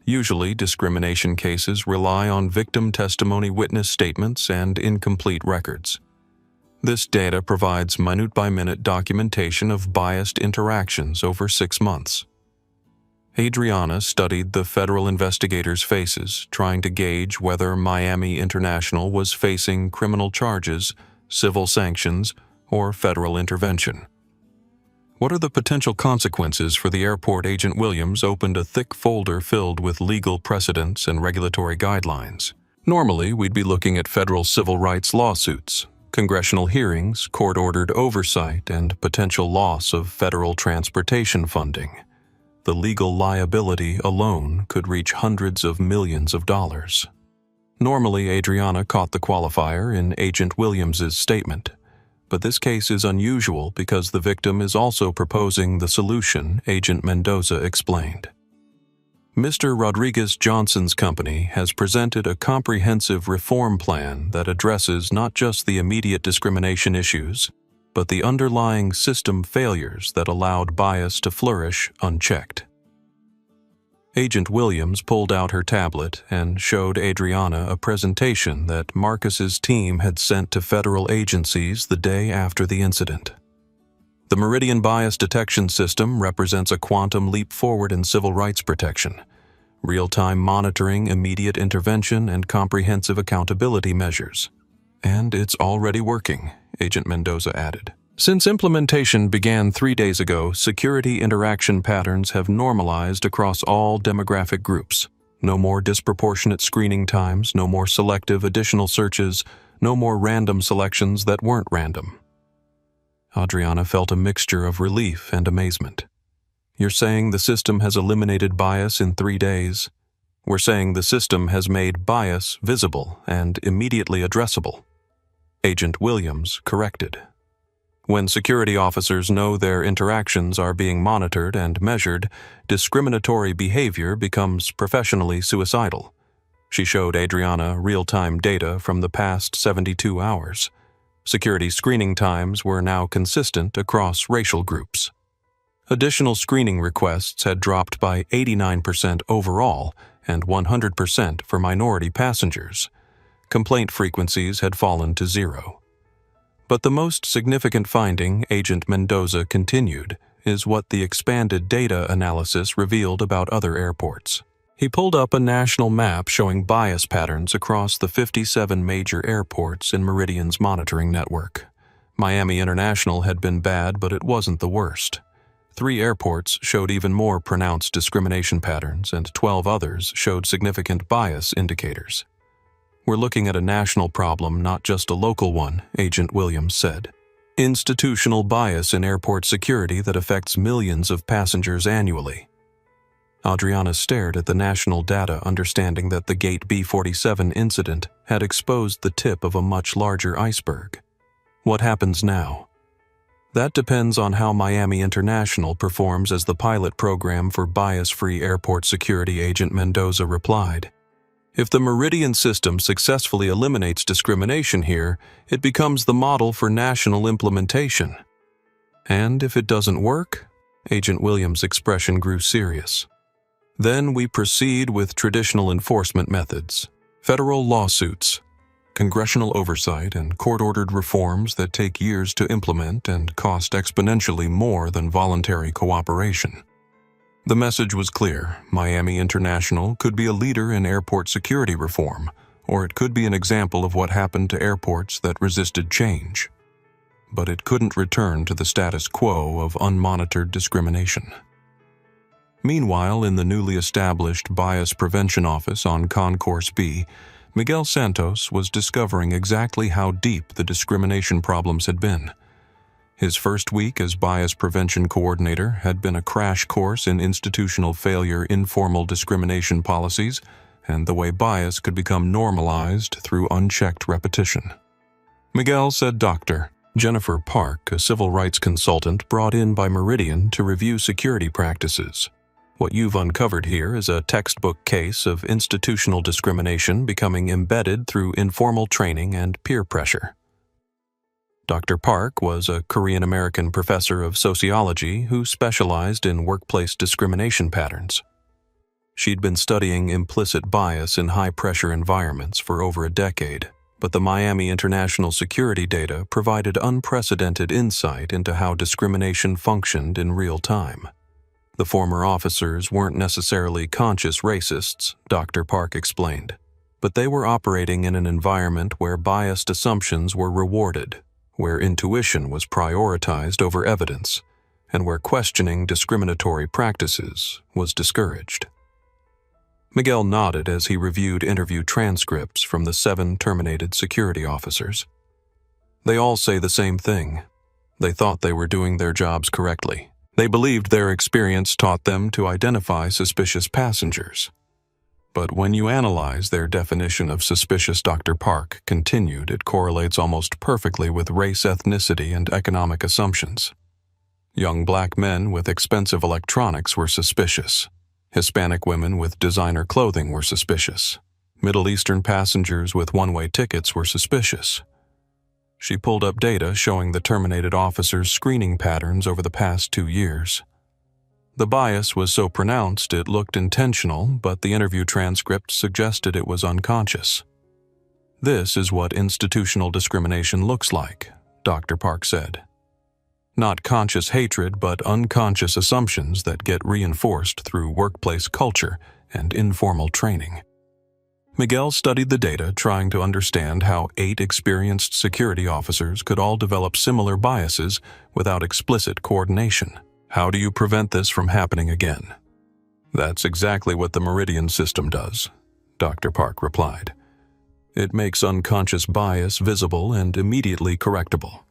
Usually, discrimination cases rely on victim testimony, witness statements, and incomplete records. This data provides minute-by-minute documentation of biased interactions over 6 months. Adriana studied the federal investigators' faces, trying to gauge whether Miami International was facing criminal charges, civil sanctions, or federal intervention. "What are the potential consequences for the airport?" Agent Williams opened a thick folder filled with legal precedents and regulatory guidelines. "Normally, we'd be looking at federal civil rights lawsuits, congressional hearings, court-ordered oversight, and potential loss of federal transportation funding. The legal liability alone could reach hundreds of millions of dollars. Normally, Adriana caught the qualifier in Agent Williams's statement, but this case is unusual because the victim is also proposing the solution, Agent Mendoza explained. Mr. Rodriguez Johnson's company has presented a comprehensive reform plan that addresses not just the immediate discrimination issues, but the underlying system failures that allowed bias to flourish unchecked. Agent Williams pulled out her tablet and showed Adriana a presentation that Marcus's team had sent to federal agencies the day after the incident. The Meridian Bias Detection System represents a quantum leap forward in civil rights protection, real-time monitoring, immediate intervention, and comprehensive accountability measures. And it's already working, Agent Mendoza added. Since implementation began 3 days ago, security interaction patterns have normalized across all demographic groups. No more disproportionate screening times, no more selective additional searches, no more random selections that weren't random. Adriana felt a mixture of relief and amazement. You're saying the system has eliminated bias in 3 days? We're saying the system has made bias visible and immediately addressable. Agent Williams corrected. When security officers know their interactions are being monitored and measured, discriminatory behavior becomes professionally suicidal. She showed Adriana real-time data from the past 72 hours. Security screening times were now consistent across racial groups. Additional screening requests had dropped by 89% overall and 100% for minority passengers. Complaint frequencies had fallen to 0. But the most significant finding, Agent Mendoza continued, is what the expanded data analysis revealed about other airports. He pulled up a national map showing bias patterns across the 57 major airports in Meridian's monitoring network. Miami International had been bad, but it wasn't the worst. 3 airports showed even more pronounced discrimination patterns, and 12 others showed significant bias indicators. We're looking at a national problem, not just a local one, Agent Williams said. Institutional bias in airport security that affects millions of passengers annually. Adriana stared at the national data, understanding that the Gate B47 incident had exposed the tip of a much larger iceberg. What happens now? That depends on how Miami International performs as the pilot program for bias-free airport security, Agent Mendoza replied. If the Meridian system successfully eliminates discrimination here, it becomes the model for national implementation. And if it doesn't work, Agent Williams' expression grew serious. Then we proceed with traditional enforcement methods, federal lawsuits, congressional oversight, and court-ordered reforms that take years to implement and cost exponentially more than voluntary cooperation. The message was clear. Miami International could be a leader in airport security reform, or it could be an example of what happened to airports that resisted change. But it couldn't return to the status quo of unmonitored discrimination. Meanwhile, in the newly established Bias Prevention Office on Concourse B, Miguel Santos was discovering exactly how deep the discrimination problems had been. His first week as Bias Prevention Coordinator had been a crash course in institutional failure, informal discrimination policies, and the way bias could become normalized through unchecked repetition. Miguel said Dr. Jennifer Park, a civil rights consultant brought in by Meridian to review security practices. What you've uncovered here is a textbook case of institutional discrimination becoming embedded through informal training and peer pressure. Dr. Park was a Korean-American professor of sociology who specialized in workplace discrimination patterns. She'd been studying implicit bias in high-pressure environments for over a decade, but the Miami International security data provided unprecedented insight into how discrimination functioned in real time. The former officers weren't necessarily conscious racists, Dr. Park explained, but they were operating in an environment where biased assumptions were rewarded, where intuition was prioritized over evidence, and where questioning discriminatory practices was discouraged. Miguel nodded as he reviewed interview transcripts from the 7 terminated security officers. They all say the same thing. They thought they were doing their jobs correctly. They believed their experience taught them to identify suspicious passengers. But when you analyze their definition of suspicious, Dr. Park continued, it correlates almost perfectly with race, ethnicity, and economic assumptions. Young black men with expensive electronics were suspicious. Hispanic women with designer clothing were suspicious. Middle Eastern passengers with one-way tickets were suspicious. She pulled up data showing the terminated officers' screening patterns over the past 2 years. The bias was so pronounced it looked intentional, but the interview transcript suggested it was unconscious. This is what institutional discrimination looks like, Dr. Park said. Not conscious hatred, but unconscious assumptions that get reinforced through workplace culture and informal training. Miguel studied the data, trying to understand how 8 experienced security officers could all develop similar biases without explicit coordination. How do you prevent this from happening again? That's exactly what the Meridian system does, Dr. Park replied. It makes unconscious bias visible and immediately correctable.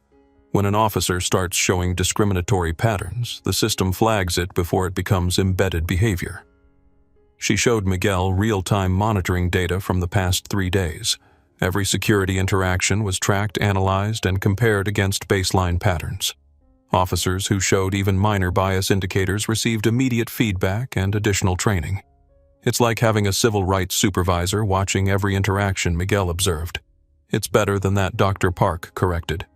When an officer starts showing discriminatory patterns, the system flags it before it becomes embedded behavior. She showed Miguel real-time monitoring data from the past 3 days. Every security interaction was tracked, analyzed, and compared against baseline patterns. Officers who showed even minor bias indicators received immediate feedback and additional training. It's like having a civil rights supervisor watching every interaction, Miguel observed. It's better than that, Dr. Park corrected.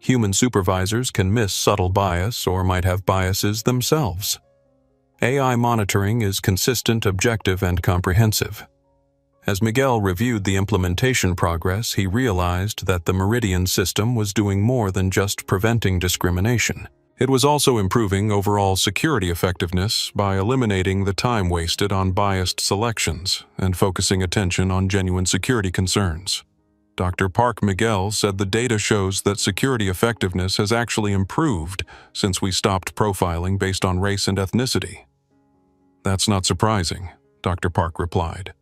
Human supervisors can miss subtle bias or might have biases themselves. AI monitoring is consistent, objective, and comprehensive. As Miguel reviewed the implementation progress, he realized that the Meridian system was doing more than just preventing discrimination. It was also improving overall security effectiveness by eliminating the time wasted on biased selections and focusing attention on genuine security concerns. Dr. Park Miguel said the data shows that security effectiveness has actually improved since we stopped profiling based on race and ethnicity. That's not surprising, Dr. Park replied.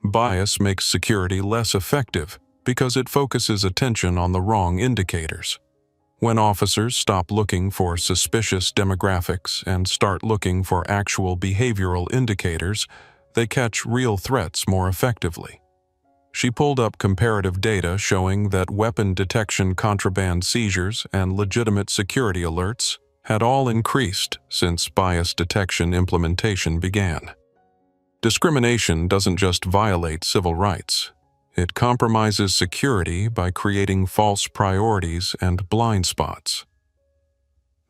Bias makes security less effective because it focuses attention on the wrong indicators. When officers stop looking for suspicious demographics and start looking for actual behavioral indicators, they catch real threats more effectively. She pulled up comparative data showing that weapon detection, contraband seizures, and legitimate security alerts had all increased since bias detection implementation began. Discrimination doesn't just violate civil rights. It compromises security by creating false priorities and blind spots.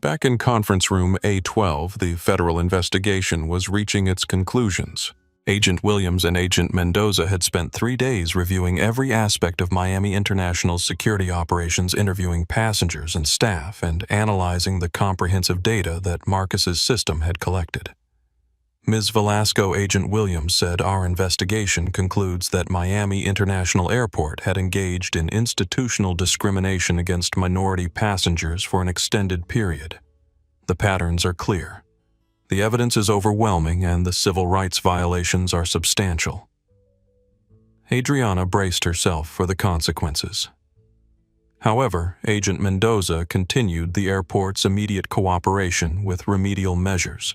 Back in conference room A12, the federal investigation was reaching its conclusions. Agent Williams and Agent Mendoza had spent 3 days reviewing every aspect of Miami International's security operations, interviewing passengers and staff, and analyzing the comprehensive data that Marcus's system had collected. Ms. Velasco, Agent Williams said, "Our investigation concludes that Miami International Airport had engaged in institutional discrimination against minority passengers for an extended period. The patterns are clear. The evidence is overwhelming and the civil rights violations are substantial." Adriana braced herself for the consequences. However, Agent Mendoza continued the airport's immediate cooperation with remedial measures,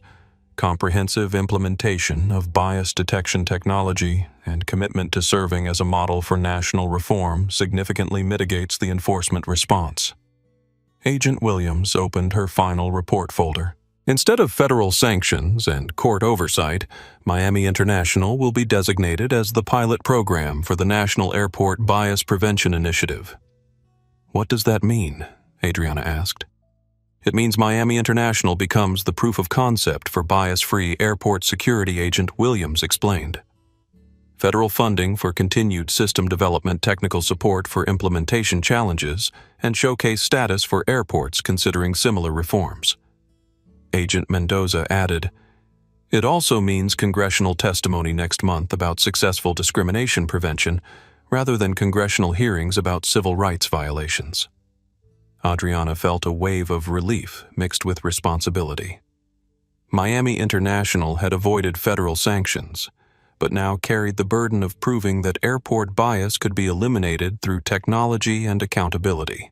comprehensive implementation of bias detection technology, and commitment to serving as a model for national reform significantly mitigates the enforcement response. Agent Williams opened her final report folder. Instead of federal sanctions and court oversight, Miami International will be designated as the pilot program for the National Airport Bias Prevention Initiative. "What does that mean?" Adriana asked. "It means Miami International becomes the proof of concept for bias-free airport security," Agent Williams explained. "Federal funding for continued system development, technical support for implementation challenges, and showcase status for airports considering similar reforms." Agent Mendoza added, "It also means congressional testimony next month about successful discrimination prevention, rather than congressional hearings about civil rights violations." Adriana felt a wave of relief mixed with responsibility. Miami International had avoided federal sanctions, but now carried the burden of proving that airport bias could be eliminated through technology and accountability.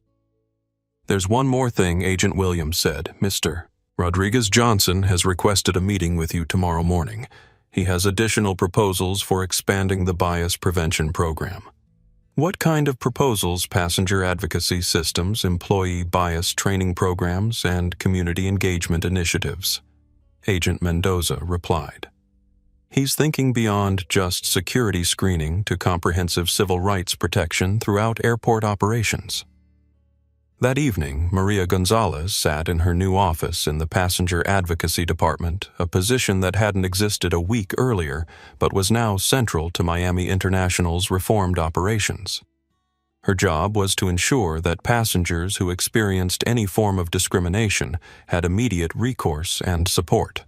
"There's one more thing," Agent Williams said, "Mr. Rodriguez Johnson has requested a meeting with you tomorrow morning. He has additional proposals for expanding the bias prevention program. What kind of proposals? Passenger advocacy systems, employee bias training programs, and community engagement initiatives? Agent Mendoza replied. He's thinking beyond just security screening to comprehensive civil rights protection throughout airport operations. That evening, Maria Gonzalez sat in her new office in the Passenger Advocacy Department, a position that hadn't existed a week earlier but was now central to Miami International's reformed operations. Her job was to ensure that passengers who experienced any form of discrimination had immediate recourse and support.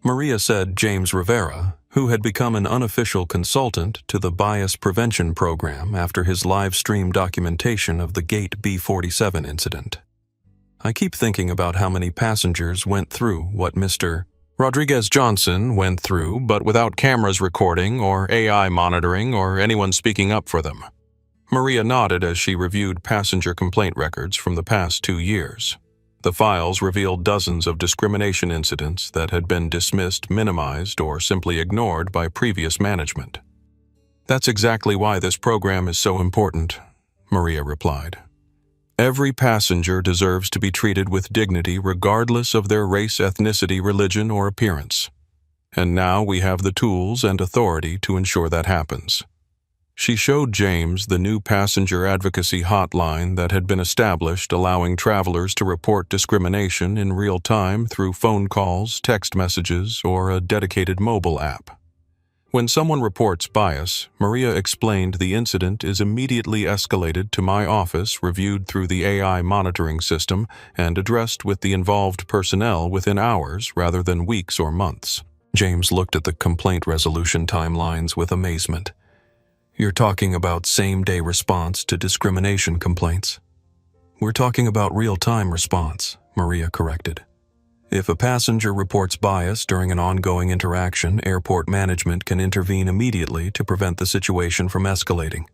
Maria said James Rivera, who had become an unofficial consultant to the Bias Prevention Program after his live-stream documentation of the Gate B-47 incident. I keep thinking about how many passengers went through what Mr. Rodriguez Johnson went through, but without cameras recording or AI monitoring or anyone speaking up for them. Maria nodded as she reviewed passenger complaint records from the past 2 years. The files revealed dozens of discrimination incidents that had been dismissed, minimized, or simply ignored by previous management. That's exactly why this program is so important, Maria replied. Every passenger deserves to be treated with dignity regardless of their race, ethnicity, religion, or appearance. And now we have the tools and authority to ensure that happens. She showed James the new passenger advocacy hotline that had been established, allowing travelers to report discrimination in real time through phone calls, text messages, or a dedicated mobile app. When someone reports bias, Maria explained the incident is immediately escalated to my office, reviewed through the AI monitoring system, and addressed with the involved personnel within hours rather than weeks or months. James looked at the complaint resolution timelines with amazement. You're talking about same-day response to discrimination complaints. We're talking about real-time response, Maria corrected. If a passenger reports bias during an ongoing interaction, airport management can intervene immediately to prevent the situation from escalating.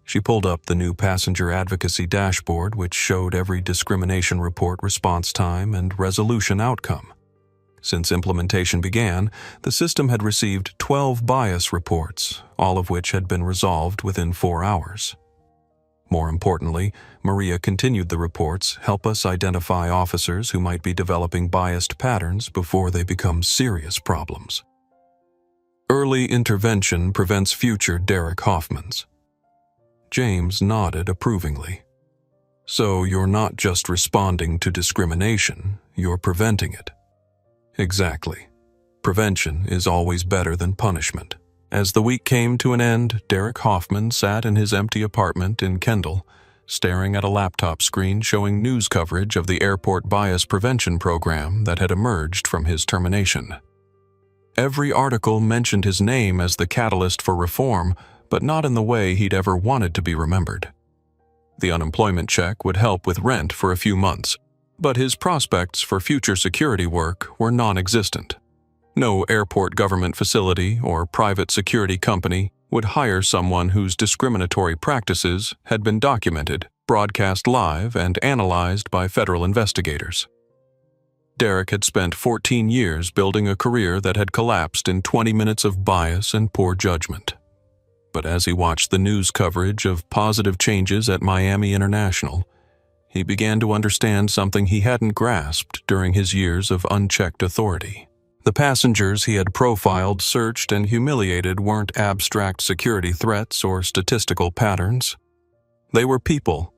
She pulled up the new passenger advocacy dashboard, which showed every discrimination report response time and resolution outcome. Since implementation began, the system had received 12 bias reports, all of which had been resolved within 4 hours. More importantly, Maria continued the reports help us identify officers who might be developing biased patterns before they become serious problems. Early intervention prevents future Derek Hoffmans. James nodded approvingly. So you're not just responding to discrimination, you're preventing it. Exactly. Prevention is always better than punishment. As the week came to an end, Derek Hoffman sat in his empty apartment in Kendall, staring at a laptop screen showing news coverage of the airport bias prevention program that had emerged from his termination. Every article mentioned his name as the catalyst for reform, but not in the way he'd ever wanted to be remembered. The unemployment check would help with rent for a few months, but his prospects for future security work were non-existent. No airport government facility or private security company would hire someone whose discriminatory practices had been documented, broadcast live, and analyzed by federal investigators. Derek had spent 14 years building a career that had collapsed in 20 minutes of bias and poor judgment. But as he watched the news coverage of positive changes at Miami International, he began to understand something he hadn't grasped during his years of unchecked authority. The passengers he had profiled, searched, and humiliated weren't abstract security threats or statistical patterns. They were people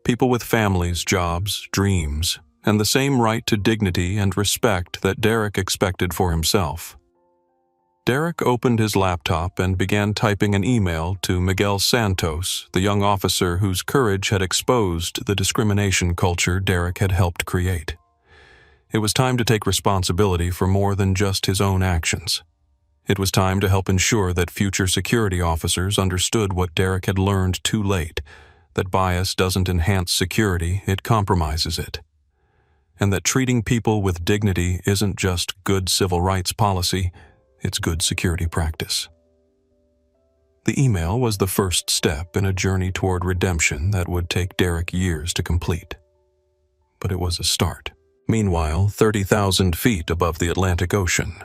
with families, jobs, dreams, and the same right to dignity and respect that Derek expected for himself. Derek opened his laptop and began typing an email to Miguel Santos, the young officer whose courage had exposed the discrimination culture Derek had helped create. It was time to take responsibility for more than just his own actions. It was time to help ensure that future security officers understood what Derek had learned too late, that bias doesn't enhance security, it compromises it. And that treating people with dignity isn't just good civil rights policy, it's good security practice. The email was the first step in a journey toward redemption that would take Derek years to complete. But it was a start. Meanwhile, 30,000 feet above the Atlantic Ocean,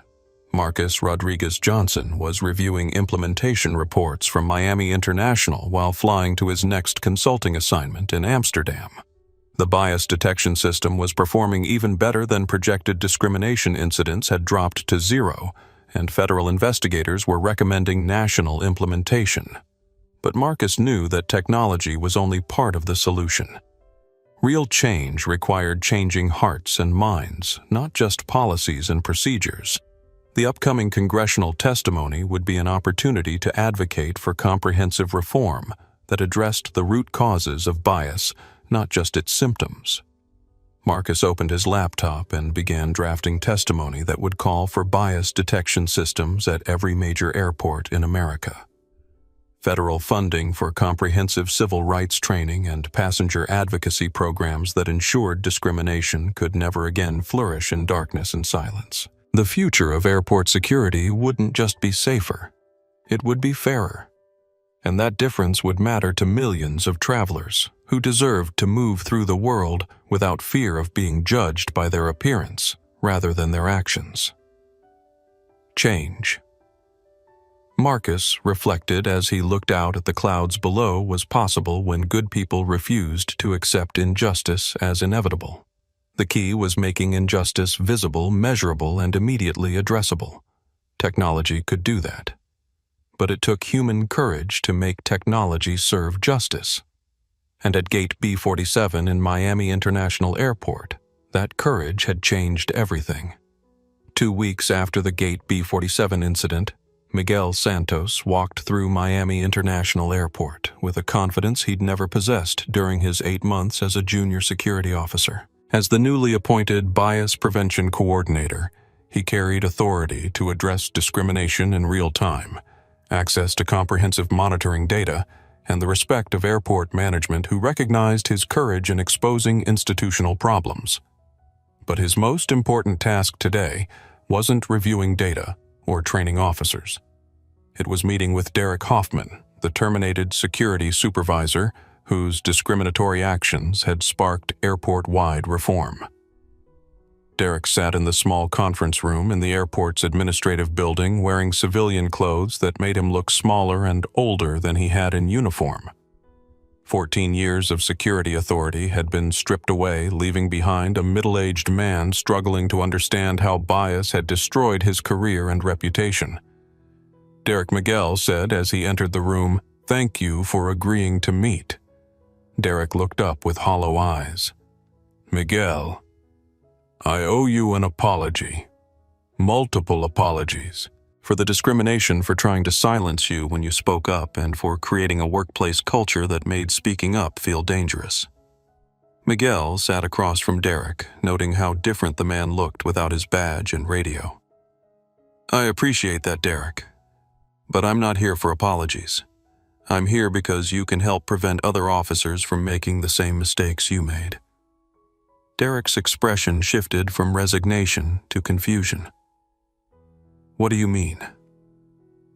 Marcus Rodriguez Johnson was reviewing implementation reports from Miami International while flying to his next consulting assignment in Amsterdam. The bias detection system was performing even better than projected discrimination incidents had dropped to zero, and federal investigators were recommending national implementation. But Marcus knew that technology was only part of the solution. Real change required changing hearts and minds, not just policies and procedures. The upcoming congressional testimony would be an opportunity to advocate for comprehensive reform that addressed the root causes of bias, not just its symptoms. Marcus opened his laptop and began drafting testimony that would call for bias detection systems at every major airport in America. Federal funding for comprehensive civil rights training and passenger advocacy programs that ensured discrimination could never again flourish in darkness and silence. The future of airport security wouldn't just be safer, it would be fairer. And that difference would matter to millions of travelers who deserved to move through the world without fear of being judged by their appearance rather than their actions. Change. Marcus reflected as he looked out at the clouds below was possible when good people refused to accept injustice as inevitable. The key was making injustice visible, measurable, and immediately addressable. Technology could do that. But it took human courage to make technology serve justice. And at Gate B47 in Miami International Airport, that courage had changed everything. 2 weeks after the Gate B47 incident, Miguel Santos walked through Miami International Airport with a confidence he'd never possessed during his 8 months as a junior security officer. As the newly appointed Bias Prevention Coordinator, he carried authority to address discrimination in real time, access to comprehensive monitoring data, and the respect of airport management who recognized his courage in exposing institutional problems. But his most important task today wasn't reviewing data or training officers. It was meeting with Derek Hoffman, the terminated security supervisor whose discriminatory actions had sparked airport-wide reform. Derek sat in the small conference room in the airport's administrative building wearing civilian clothes that made him look smaller and older than he had in uniform. 14 years of security authority had been stripped away, leaving behind a middle-aged man struggling to understand how bias had destroyed his career and reputation. Derek Miguel said as he entered the room, "Thank you for agreeing to meet." Derek looked up with hollow eyes. "Miguel, I owe you an apology. Multiple apologies. For the discrimination for trying to silence you when you spoke up and for creating a workplace culture that made speaking up feel dangerous." Miguel sat across from Derek, noting how different the man looked without his badge and radio. "I appreciate that, Derek. But I'm not here for apologies. I'm here because you can help prevent other officers from making the same mistakes you made." Derek's expression shifted from resignation to confusion. "What do you mean?"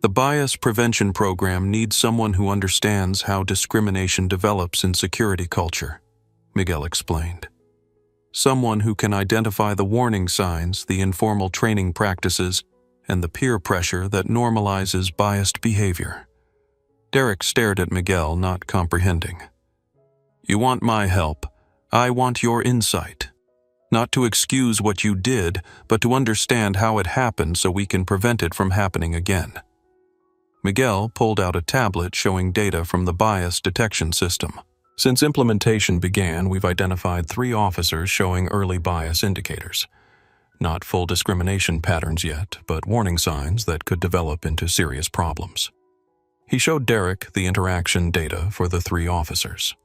"The Bias Prevention Program needs someone who understands how discrimination develops in security culture," Miguel explained. "Someone who can identify the warning signs, the informal training practices, and the peer pressure that normalizes biased behavior." Derek stared at Miguel, not comprehending. "You want my help. I want your insight. Not to excuse what you did, but to understand how it happened so we can prevent it from happening again." Miguel pulled out a tablet showing data from the bias detection system. "Since implementation began, we've identified 3 officers showing early bias indicators. Not full discrimination patterns yet, but warning signs that could develop into serious problems." He showed Derek the interaction data for the 3 officers.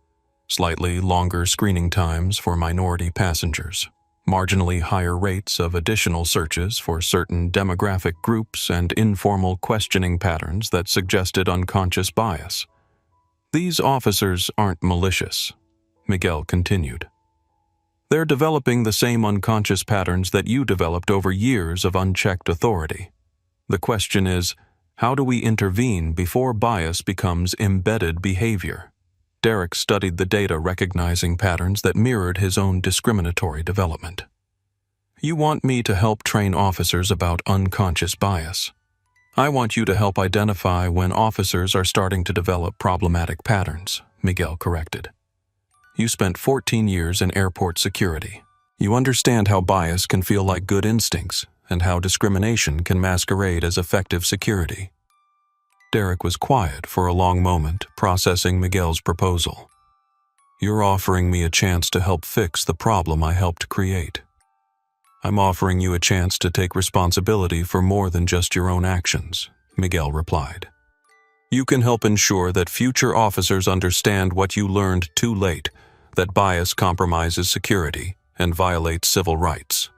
Slightly longer screening times for minority passengers, marginally higher rates of additional searches for certain demographic groups, and informal questioning patterns that suggested unconscious bias. "These officers aren't malicious," Miguel continued. "They're developing the same unconscious patterns that you developed over years of unchecked authority. The question is, how do we intervene before bias becomes embedded behavior?" Derek studied the data, recognizing patterns that mirrored his own discriminatory development. You want me to help train officers about unconscious bias. I want you to help identify when officers are starting to develop problematic patterns, Miguel corrected. You spent 14 years in airport security. You understand how bias can feel like good instincts and how discrimination can masquerade as effective security. Derek was quiet for a long moment, processing Miguel's proposal. You're offering me a chance to help fix the problem I helped create. I'm offering you a chance to take responsibility for more than just your own actions, Miguel replied. You can help ensure that future officers understand what you learned too late, that bias compromises security and violates civil rights.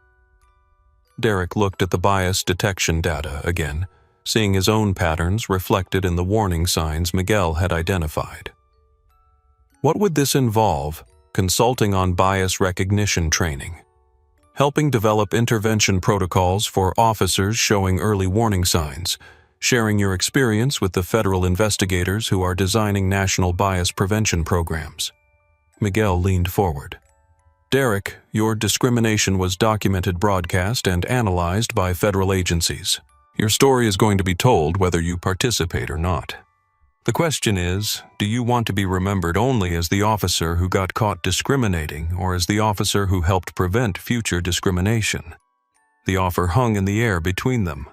Derek looked at the bias detection data again, seeing his own patterns reflected in the warning signs Miguel had identified. What would this involve? Consulting on bias recognition training. Helping develop intervention protocols for officers showing early warning signs, sharing your experience with the federal investigators who are designing national bias prevention programs. Miguel leaned forward. Derek, your discrimination was documented, broadcast, and analyzed by federal agencies. Your story is going to be told whether you participate or not. The question is, do you want to be remembered only as the officer who got caught discriminating or as the officer who helped prevent future discrimination? The offer hung in the air between them.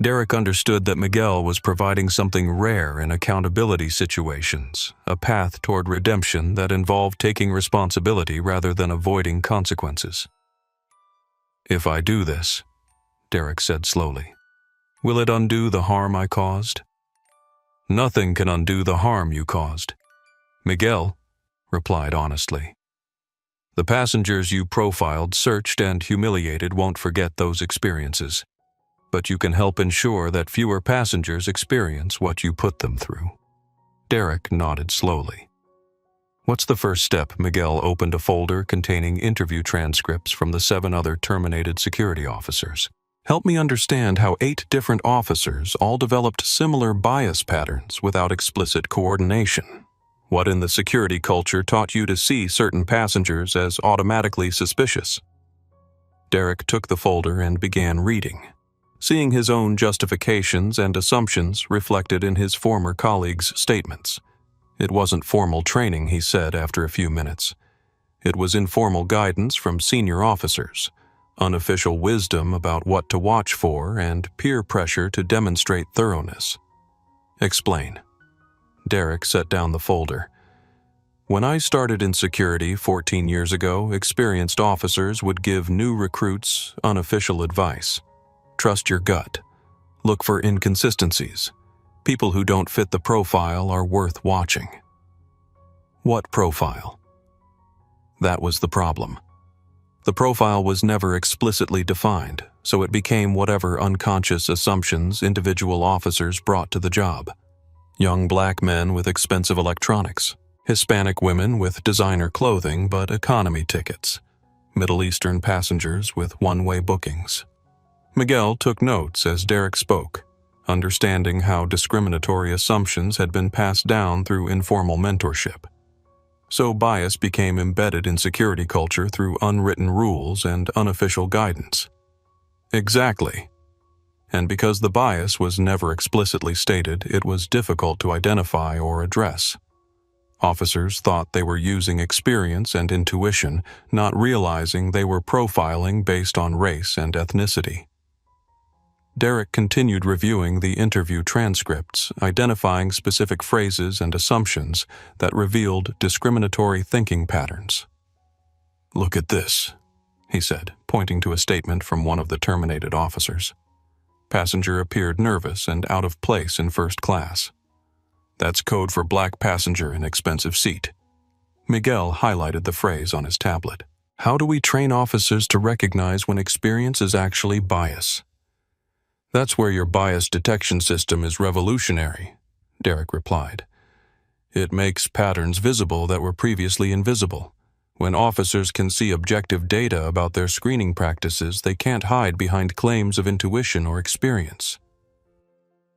Derek understood that Miguel was providing something rare in accountability situations, a path toward redemption that involved taking responsibility rather than avoiding consequences. If I do this, Derek said slowly, will it undo the harm I caused? Nothing can undo the harm you caused, Miguel replied honestly. The passengers you profiled, searched, and humiliated won't forget those experiences, but you can help ensure that fewer passengers experience what you put them through. Derek nodded slowly. What's the first step? Miguel opened a folder containing interview transcripts from the 7 other terminated security officers. Help me understand how 8 different officers all developed similar bias patterns without explicit coordination. What in the security culture taught you to see certain passengers as automatically suspicious? Derek took the folder and began reading, seeing his own justifications and assumptions reflected in his former colleagues' statements. It wasn't formal training, he said after a few minutes. It was informal guidance from senior officers, unofficial wisdom about what to watch for, and peer pressure to demonstrate thoroughness. Explain. Derek set down the folder. When I started in security 14 years ago, experienced officers would give new recruits unofficial advice. Trust your gut. Look for inconsistencies. People who don't fit the profile are worth watching. What profile? That was the problem. The profile was never explicitly defined, so it became whatever unconscious assumptions individual officers brought to the job. Young black men with expensive electronics, Hispanic women with designer clothing but economy tickets, Middle Eastern passengers with one-way bookings. Miguel took notes as Derek spoke, understanding how discriminatory assumptions had been passed down through informal mentorship. So bias became embedded in security culture through unwritten rules and unofficial guidance. Exactly. And because the bias was never explicitly stated, it was difficult to identify or address. Officers thought they were using experience and intuition, not realizing they were profiling based on race and ethnicity. Derek continued reviewing the interview transcripts, identifying specific phrases and assumptions that revealed discriminatory thinking patterns. Look at this, he said, pointing to a statement from one of the terminated officers. Passenger appeared nervous and out of place in first class. That's code for black passenger in expensive seat. Miguel highlighted the phrase on his tablet. How do we train officers to recognize when experience is actually bias? That's where your bias detection system is revolutionary, Derek replied. It makes patterns visible that were previously invisible. When officers can see objective data about their screening practices, they can't hide behind claims of intuition or experience.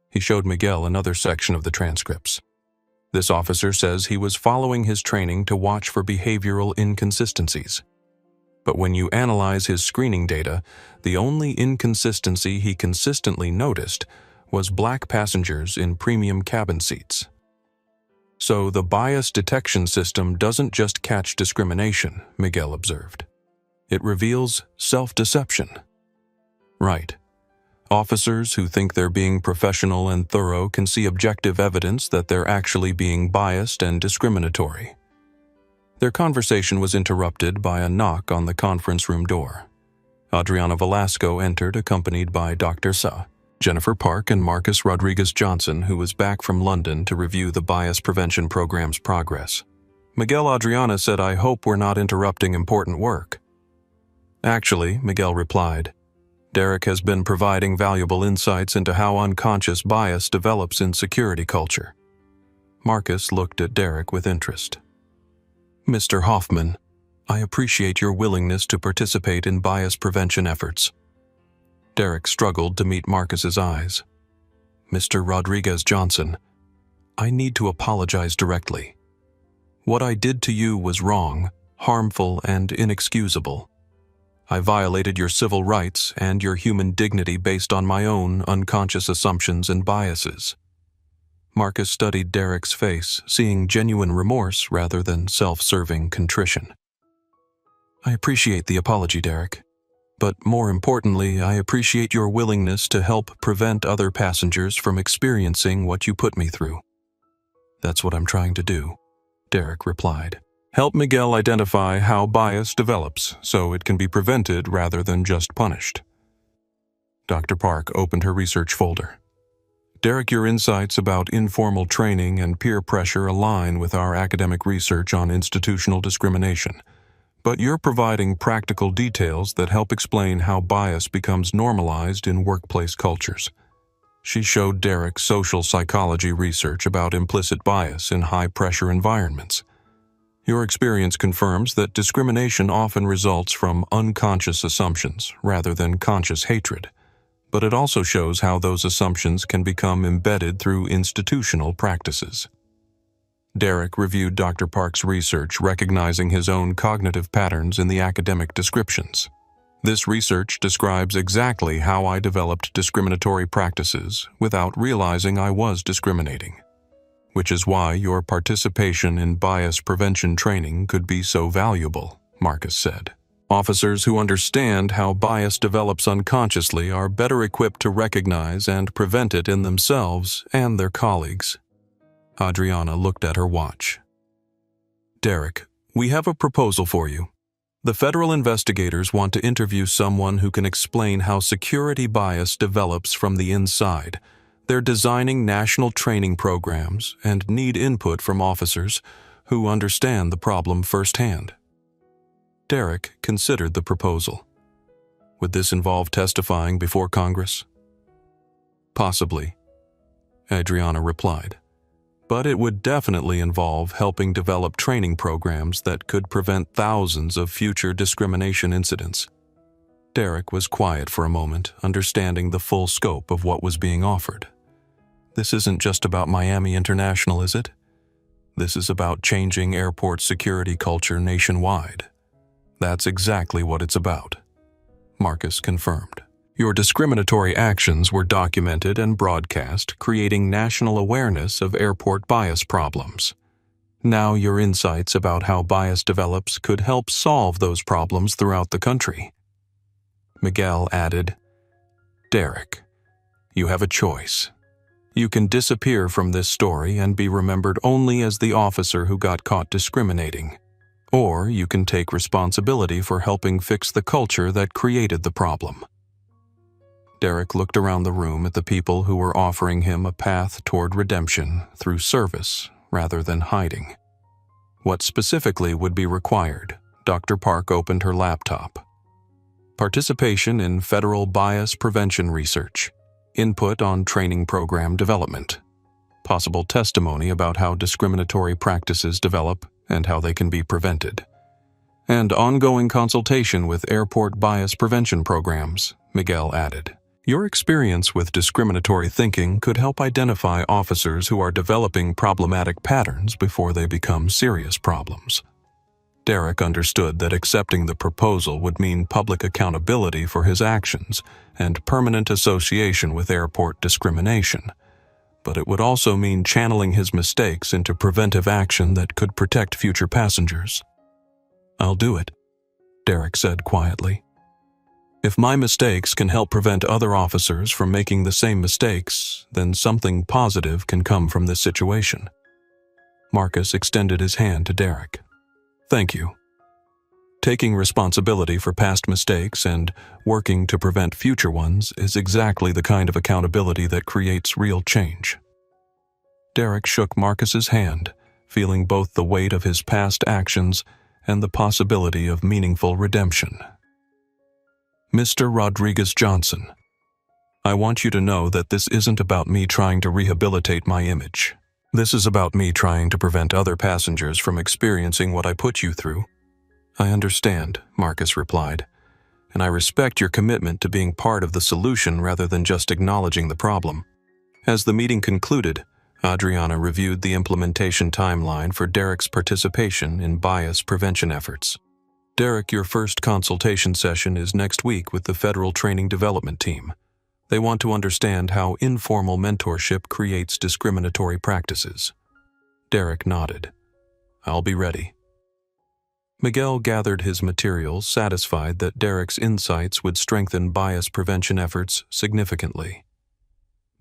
He showed Miguel another section of the transcripts. This officer says he was following his training to watch for behavioral inconsistencies. But when you analyze his screening data, the only inconsistency he consistently noticed was black passengers in premium cabin seats. So the bias detection system doesn't just catch discrimination, Miguel observed. It reveals self-deception. Right. Officers who think they're being professional and thorough can see objective evidence that they're actually being biased and discriminatory. Their conversation was interrupted by a knock on the conference room door. Adriana Velasco entered, accompanied by Dr. Sa, Jennifer Park, and Marcus Rodriguez Johnson, who was back from London to review the bias prevention program's progress. Miguel, Adriana said, "I hope we're not interrupting important work." "Actually," Miguel replied, "Derek has been providing valuable insights into how unconscious bias develops in security culture." Marcus looked at Derek with interest. "Mr. Hoffman, I appreciate your willingness to participate in bias prevention efforts." Derek struggled to meet Marcus's eyes. "Mr. Rodriguez Johnson, I need to apologize directly. What I did to you was wrong, harmful, and inexcusable. I violated your civil rights and your human dignity based on my own unconscious assumptions and biases." Marcus studied Derek's face, seeing genuine remorse rather than self-serving contrition. "I appreciate the apology, Derek. But more importantly, I appreciate your willingness to help prevent other passengers from experiencing what you put me through." "That's what I'm trying to do," Derek replied. "Help Miguel identify how bias develops so it can be prevented rather than just punished." Dr. Park opened her research folder. "Derek, your insights about informal training and peer pressure align with our academic research on institutional discrimination. But you're providing practical details that help explain how bias becomes normalized in workplace cultures." She showed Derek social psychology research about implicit bias in high-pressure environments. "Your experience confirms that discrimination often results from unconscious assumptions rather than conscious hatred, but it also shows how those assumptions can become embedded through institutional practices." Derek reviewed Dr. Park's research, recognizing his own cognitive patterns in the academic descriptions. "This research describes exactly how I developed discriminatory practices without realizing I was discriminating, which is why your participation in bias prevention training could be so valuable," Marcus said. "Officers who understand how bias develops unconsciously are better equipped to recognize and prevent it in themselves and their colleagues." Adriana looked at her watch. "Derek, we have a proposal for you. The federal investigators want to interview someone who can explain how security bias develops from the inside. They're designing national training programs and need input from officers who understand the problem firsthand." Derek considered the proposal. "Would this involve testifying before Congress?" "Possibly," Adriana replied. "But it would definitely involve helping develop training programs that could prevent thousands of future discrimination incidents." Derek was quiet for a moment, understanding the full scope of what was being offered. "This isn't just about Miami International, is it? This is about changing airport security culture nationwide." "That's exactly what it's about," Marcus confirmed. "Your discriminatory actions were documented and broadcast, creating national awareness of airport bias problems. Now your insights about how bias develops could help solve those problems throughout the country." Miguel added, "Derek, you have a choice. You can disappear from this story and be remembered only as the officer who got caught discriminating. Or you can take responsibility for helping fix the culture that created the problem." Derek looked around the room at the people who were offering him a path toward redemption through service rather than hiding. What specifically would be required? Dr. Park opened her laptop. "Participation in federal bias prevention research, input on training program development, possible testimony about how discriminatory practices develop and how they can be prevented, and ongoing consultation with airport bias prevention programs," Miguel added. "Your experience with discriminatory thinking could help identify officers who are developing problematic patterns before they become serious problems." Derek understood that accepting the proposal would mean public accountability for his actions and permanent association with airport discrimination. But it would also mean channeling his mistakes into preventive action that could protect future passengers. "I'll do it," Derek said quietly. "If my mistakes can help prevent other officers from making the same mistakes, then something positive can come from this situation." Marcus extended his hand to Derek. "Thank you. Taking responsibility for past mistakes and working to prevent future ones is exactly the kind of accountability that creates real change." Derek shook Marcus's hand, feeling both the weight of his past actions and the possibility of meaningful redemption. "Mr. Rodriguez Johnson, I want you to know that this isn't about me trying to rehabilitate my image. This is about me trying to prevent other passengers from experiencing what I put you through." "I understand," Marcus replied, "and I respect your commitment to being part of the solution rather than just acknowledging the problem." As the meeting concluded, Adriana reviewed the implementation timeline for Derek's participation in bias prevention efforts. "Derek, your first consultation session is next week with the Federal Training Development Team. They want to understand how informal mentorship creates discriminatory practices." Derek nodded. "I'll be ready." Miguel gathered his materials, satisfied that Derek's insights would strengthen bias prevention efforts significantly.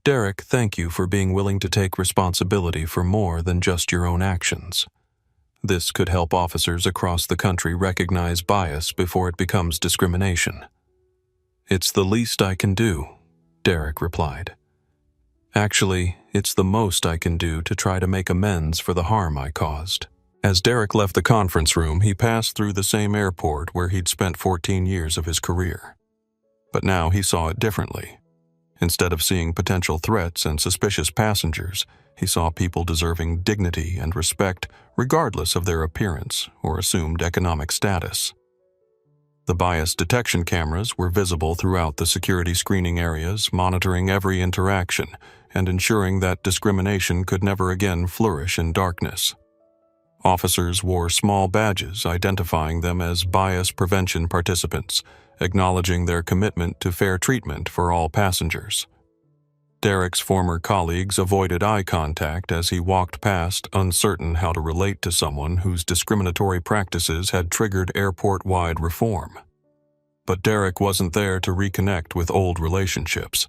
"Derek, thank you for being willing to take responsibility for more than just your own actions. This could help officers across the country recognize bias before it becomes discrimination." "It's the least I can do," Derek replied. "Actually, it's the most I can do to try to make amends for the harm I caused." As Derek left the conference room, he passed through the same airport where he'd spent 14 years of his career. But now he saw it differently. Instead of seeing potential threats and suspicious passengers, he saw people deserving dignity and respect regardless of their appearance or assumed economic status. The bias detection cameras were visible throughout the security screening areas, monitoring every interaction and ensuring that discrimination could never again flourish in darkness. Officers wore small badges identifying them as bias prevention participants, acknowledging their commitment to fair treatment for all passengers. Derek's former colleagues avoided eye contact as he walked past, uncertain how to relate to someone whose discriminatory practices had triggered airport-wide reform. But Derek wasn't there to reconnect with old relationships.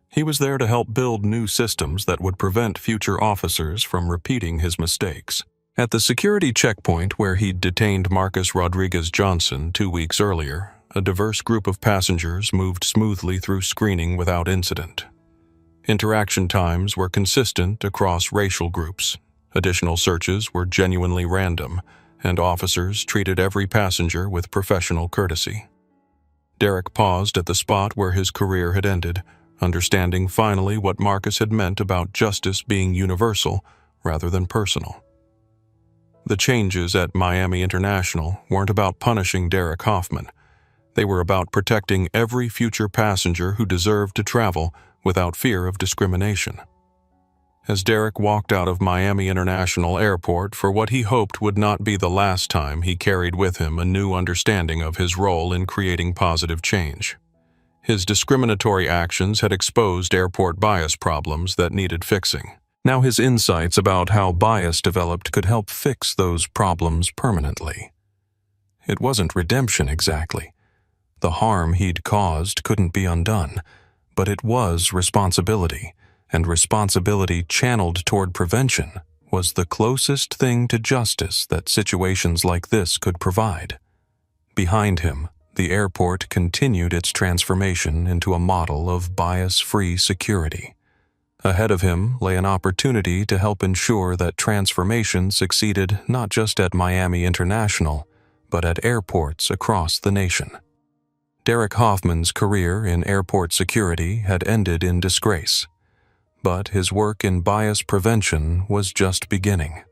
He was there to help build new systems that would prevent future officers from repeating his mistakes. At the security checkpoint where he'd detained Marcus Rodriguez Johnson 2 weeks earlier, a diverse group of passengers moved smoothly through screening without incident. Interaction times were consistent across racial groups. Additional searches were genuinely random, and officers treated every passenger with professional courtesy. Derek paused at the spot where his career had ended, understanding finally what Marcus had meant about justice being universal rather than personal. The changes at Miami International weren't about punishing Derek Hoffman. They were about protecting every future passenger who deserved to travel without fear of discrimination. As Derek walked out of Miami International Airport for what he hoped would not be the last time, he carried with him a new understanding of his role in creating positive change. His discriminatory actions had exposed airport bias problems that needed fixing. Now his insights about how bias developed could help fix those problems permanently. It wasn't redemption exactly. The harm he'd caused couldn't be undone, but it was responsibility, and responsibility channeled toward prevention was the closest thing to justice that situations like this could provide. Behind him, the airport continued its transformation into a model of bias-free security. Ahead of him lay an opportunity to help ensure that transformation succeeded not just at Miami International, but at airports across the nation. Derek Hoffman's career in airport security had ended in disgrace, but his work in bias prevention was just beginning.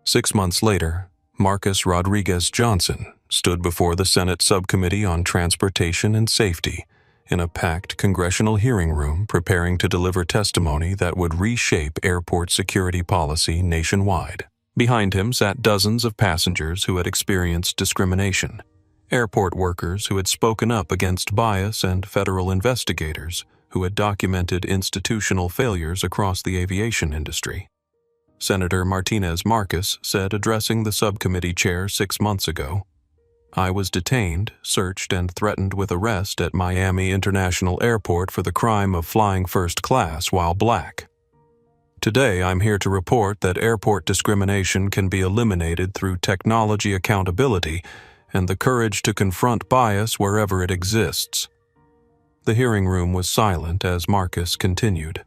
6 months later, Marcus Rodriguez Johnson stood before the Senate Subcommittee on Transportation and Safety in a packed congressional hearing room, preparing to deliver testimony that would reshape airport security policy nationwide. Behind him sat dozens of passengers who had experienced discrimination, airport workers who had spoken up against bias, and federal investigators who had documented institutional failures across the aviation industry. Senator Martinez Marcus said, addressing the subcommittee chair 6 months ago, "I was detained, searched, and threatened with arrest at Miami International Airport for the crime of flying first class while black. Today, I'm here to report that airport discrimination can be eliminated through technology accountability and the courage to confront bias wherever it exists." The hearing room was silent as Marcus continued.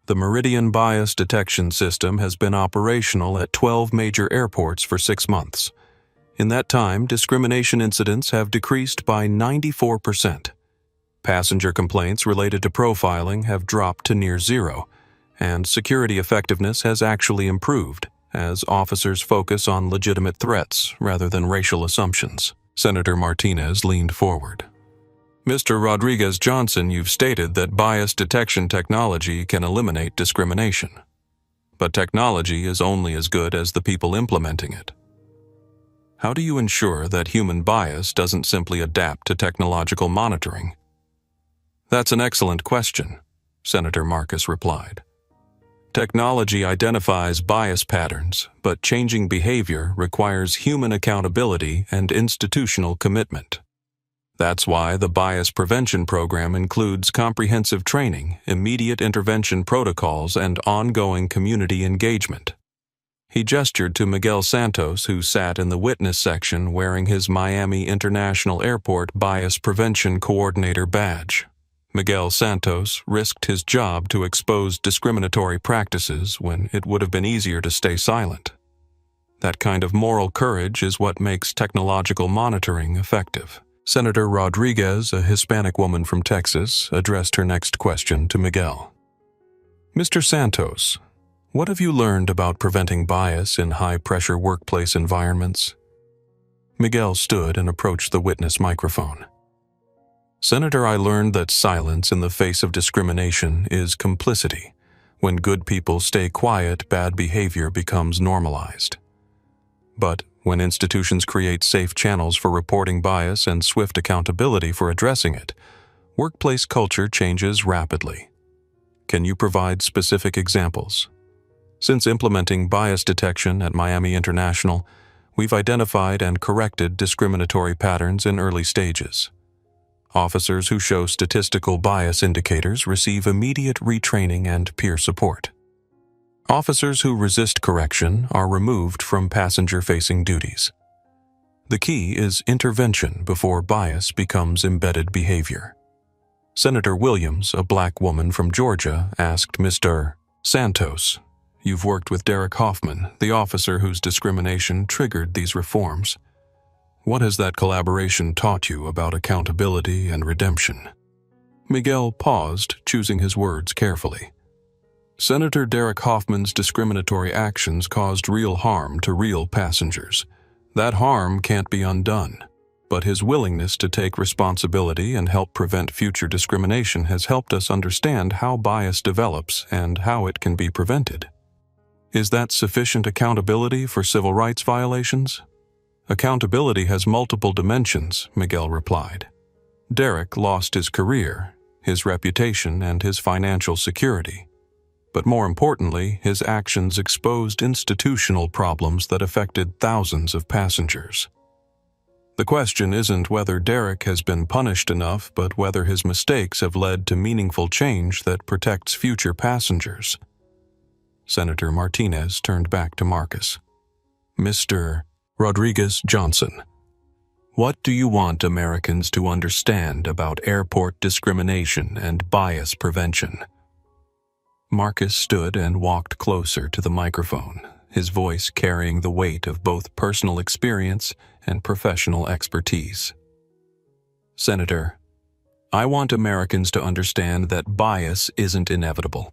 The Meridian Bias Detection System has been operational at 12 major airports for 6 months. In that time, discrimination incidents have decreased by 94%. Passenger complaints related to profiling have dropped to near zero, and security effectiveness has actually improved as officers focus on legitimate threats rather than racial assumptions. Senator Martinez leaned forward. "Mr. Rodriguez-Johnson, you've stated that bias detection technology can eliminate discrimination. But technology is only as good as the people implementing it. How do you ensure that human bias doesn't simply adapt to technological monitoring?" "That's an excellent question," Senator Marcus replied. "Technology identifies bias patterns, but changing behavior requires human accountability and institutional commitment. That's why the Bias Prevention Program includes comprehensive training, immediate intervention protocols, and ongoing community engagement." He gestured to Miguel Santos, who sat in the witness section wearing his Miami International Airport Bias Prevention Coordinator badge. Miguel Santos risked his job to expose discriminatory practices when it would have been easier to stay silent. That kind of moral courage is what makes technological monitoring effective. Senator Rodriguez, a Hispanic woman from Texas, addressed her next question to Miguel. "Mr. Santos, what have you learned about preventing bias in high-pressure workplace environments?" Miguel stood and approached the witness microphone. "Senator, I learned that silence in the face of discrimination is complicity. When good people stay quiet, bad behavior becomes normalized. But when institutions create safe channels for reporting bias and swift accountability for addressing it, workplace culture changes rapidly. Can you provide specific examples? Since implementing bias detection at Miami International, we've identified and corrected discriminatory patterns in early stages. Officers who show statistical bias indicators receive immediate retraining and peer support. Officers who resist correction are removed from passenger-facing duties. The key is intervention before bias becomes embedded behavior." Senator Williams, a black woman from Georgia, asked Mr. Santos, "You've worked with Derek Hoffman, the officer whose discrimination triggered these reforms. What has that collaboration taught you about accountability and redemption?" Miguel paused, choosing his words carefully. "Senator Derek Hoffman's discriminatory actions caused real harm to real passengers. That harm can't be undone, but his willingness to take responsibility and help prevent future discrimination has helped us understand how bias develops and how it can be prevented." "Is that sufficient accountability for civil rights violations?" "Accountability has multiple dimensions," Miguel replied. "Derek lost his career, his reputation, and his financial security. But more importantly, his actions exposed institutional problems that affected thousands of passengers. The question isn't whether Derek has been punished enough, but whether his mistakes have led to meaningful change that protects future passengers." Senator Martinez turned back to Marcus. "Mr. Rodriguez-Johnson, what do you want Americans to understand about airport discrimination and bias prevention?" Marcus stood and walked closer to the microphone, his voice carrying the weight of both personal experience and professional expertise. "Senator, I want Americans to understand that bias isn't inevitable.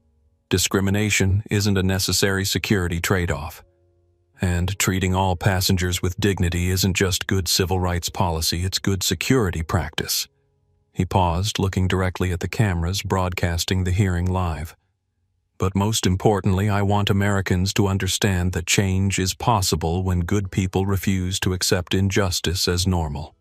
Discrimination isn't a necessary security trade-off. And treating all passengers with dignity isn't just good civil rights policy, it's good security practice." He paused, looking directly at the cameras broadcasting the hearing live. But most importantly, I want Americans to understand that change is possible when good people refuse to accept injustice as normal.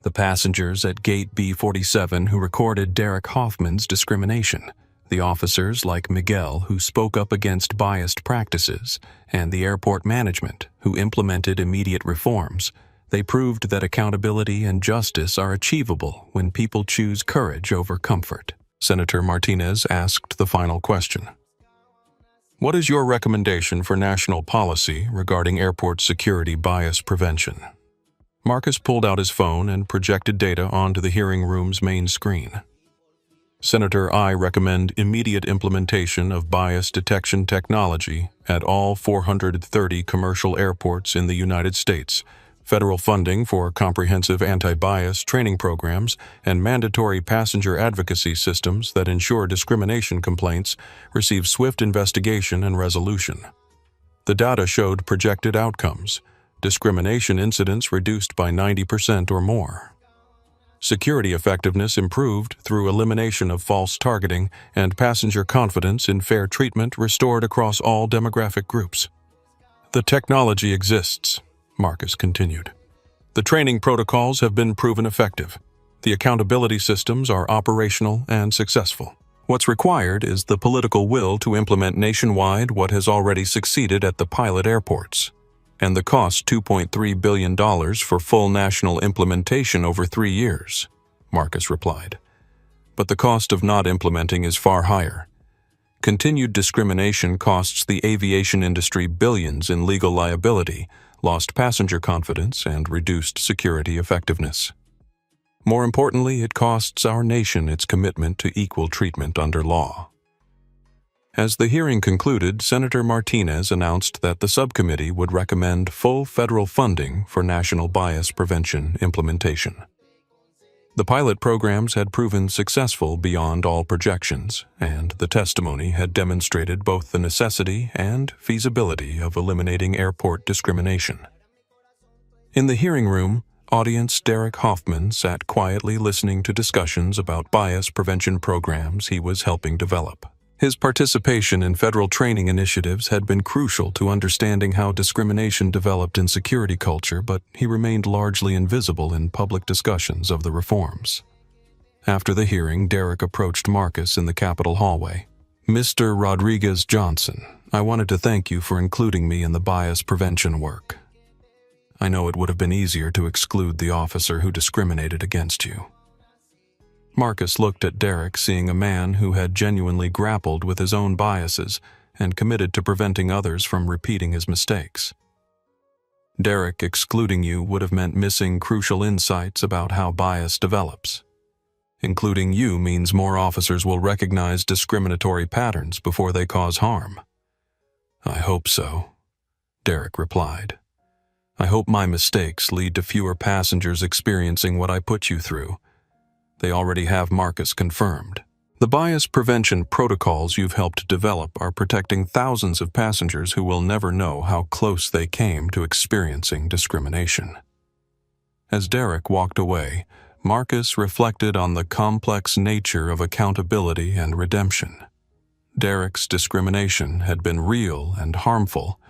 The passengers at Gate B47 who recorded Derek Hoffman's discrimination, the officers like Miguel who spoke up against biased practices, and the airport management who implemented immediate reforms, they proved that accountability and justice are achievable when people choose courage over comfort. Senator Martinez asked the final question. What is your recommendation for national policy regarding airport security bias prevention? Marcus pulled out his phone and projected data onto the hearing room's main screen. Senator, I recommend immediate implementation of bias detection technology at all 430 commercial airports in the United States, federal funding for comprehensive anti-bias training programs, and mandatory passenger advocacy systems that ensure discrimination complaints receive swift investigation and resolution. The data showed projected outcomes: discrimination incidents reduced by 90% or more. Security effectiveness improved through elimination of false targeting, and passenger confidence in fair treatment restored across all demographic groups. The technology exists, Marcus continued. The training protocols have been proven effective. The accountability systems are operational and successful. What's required is the political will to implement nationwide what has already succeeded at the pilot airports. And the cost $2.3 billion for full national implementation over 3 years, Marcus replied. But the cost of not implementing is far higher. Continued discrimination costs the aviation industry billions in legal liability, lost passenger confidence, and reduced security effectiveness. More importantly, it costs our nation its commitment to equal treatment under law. As the hearing concluded, Senator Martinez announced that the subcommittee would recommend full federal funding for national bias prevention implementation. The pilot programs had proven successful beyond all projections, and the testimony had demonstrated both the necessity and feasibility of eliminating airport discrimination. In the hearing room, audience Derek Hoffman sat quietly listening to discussions about bias prevention programs he was helping develop. His participation in federal training initiatives had been crucial to understanding how discrimination developed in security culture, but he remained largely invisible in public discussions of the reforms. After the hearing, Derek approached Marcus in the Capitol hallway. Mr. Rodriguez Johnson, I wanted to thank you for including me in the bias prevention work. I know it would have been easier to exclude the officer who discriminated against you. Marcus looked at Derek, seeing a man who had genuinely grappled with his own biases and committed to preventing others from repeating his mistakes. Derek, excluding you would have meant missing crucial insights about how bias develops. Including you means more officers will recognize discriminatory patterns before they cause harm. I hope so, Derek replied. I hope my mistakes lead to fewer passengers experiencing what I put you through. They already have Marcus confirmed. The bias prevention protocols you've helped develop are protecting thousands of passengers who will never know how close they came to experiencing discrimination. As Derek walked away, Marcus reflected on the complex nature of accountability and redemption. Derek's discrimination had been real and harmful,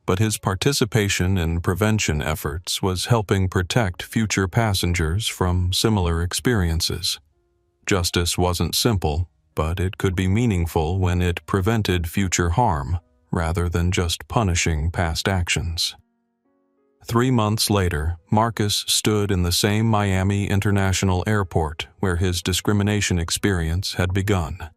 but his participation in prevention efforts was helping protect future passengers from similar experiences. Justice wasn't simple, but it could be meaningful when it prevented future harm, rather than just punishing past actions. 3 months later, Marcus stood in the same Miami International Airport where his discrimination experience had begun.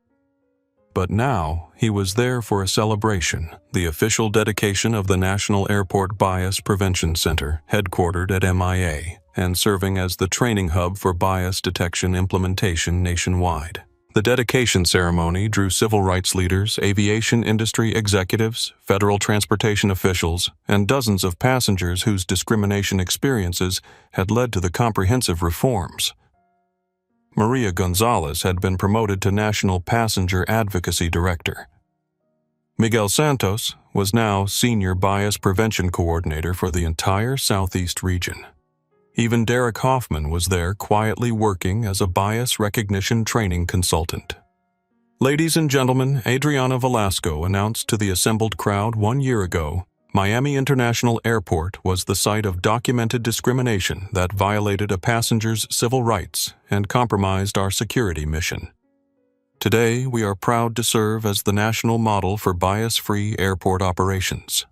But now, he was there for a celebration, the official dedication of the National Airport Bias Prevention Center, headquartered at MIA, and serving as the training hub for bias detection implementation nationwide. The dedication ceremony drew civil rights leaders, aviation industry executives, federal transportation officials, and dozens of passengers whose discrimination experiences had led to the comprehensive reforms. Maria Gonzalez had been promoted to National Passenger Advocacy Director. Miguel Santos was now Senior Bias Prevention Coordinator for the entire Southeast region. Even Derek Hoffman was there quietly working as a bias recognition training consultant. Ladies and gentlemen, Adriana Velasco announced to the assembled crowd 1 year ago, Miami International Airport was the site of documented discrimination that violated a passenger's civil rights and compromised our security mission. Today, we are proud to serve as the national model for bias-free airport operations.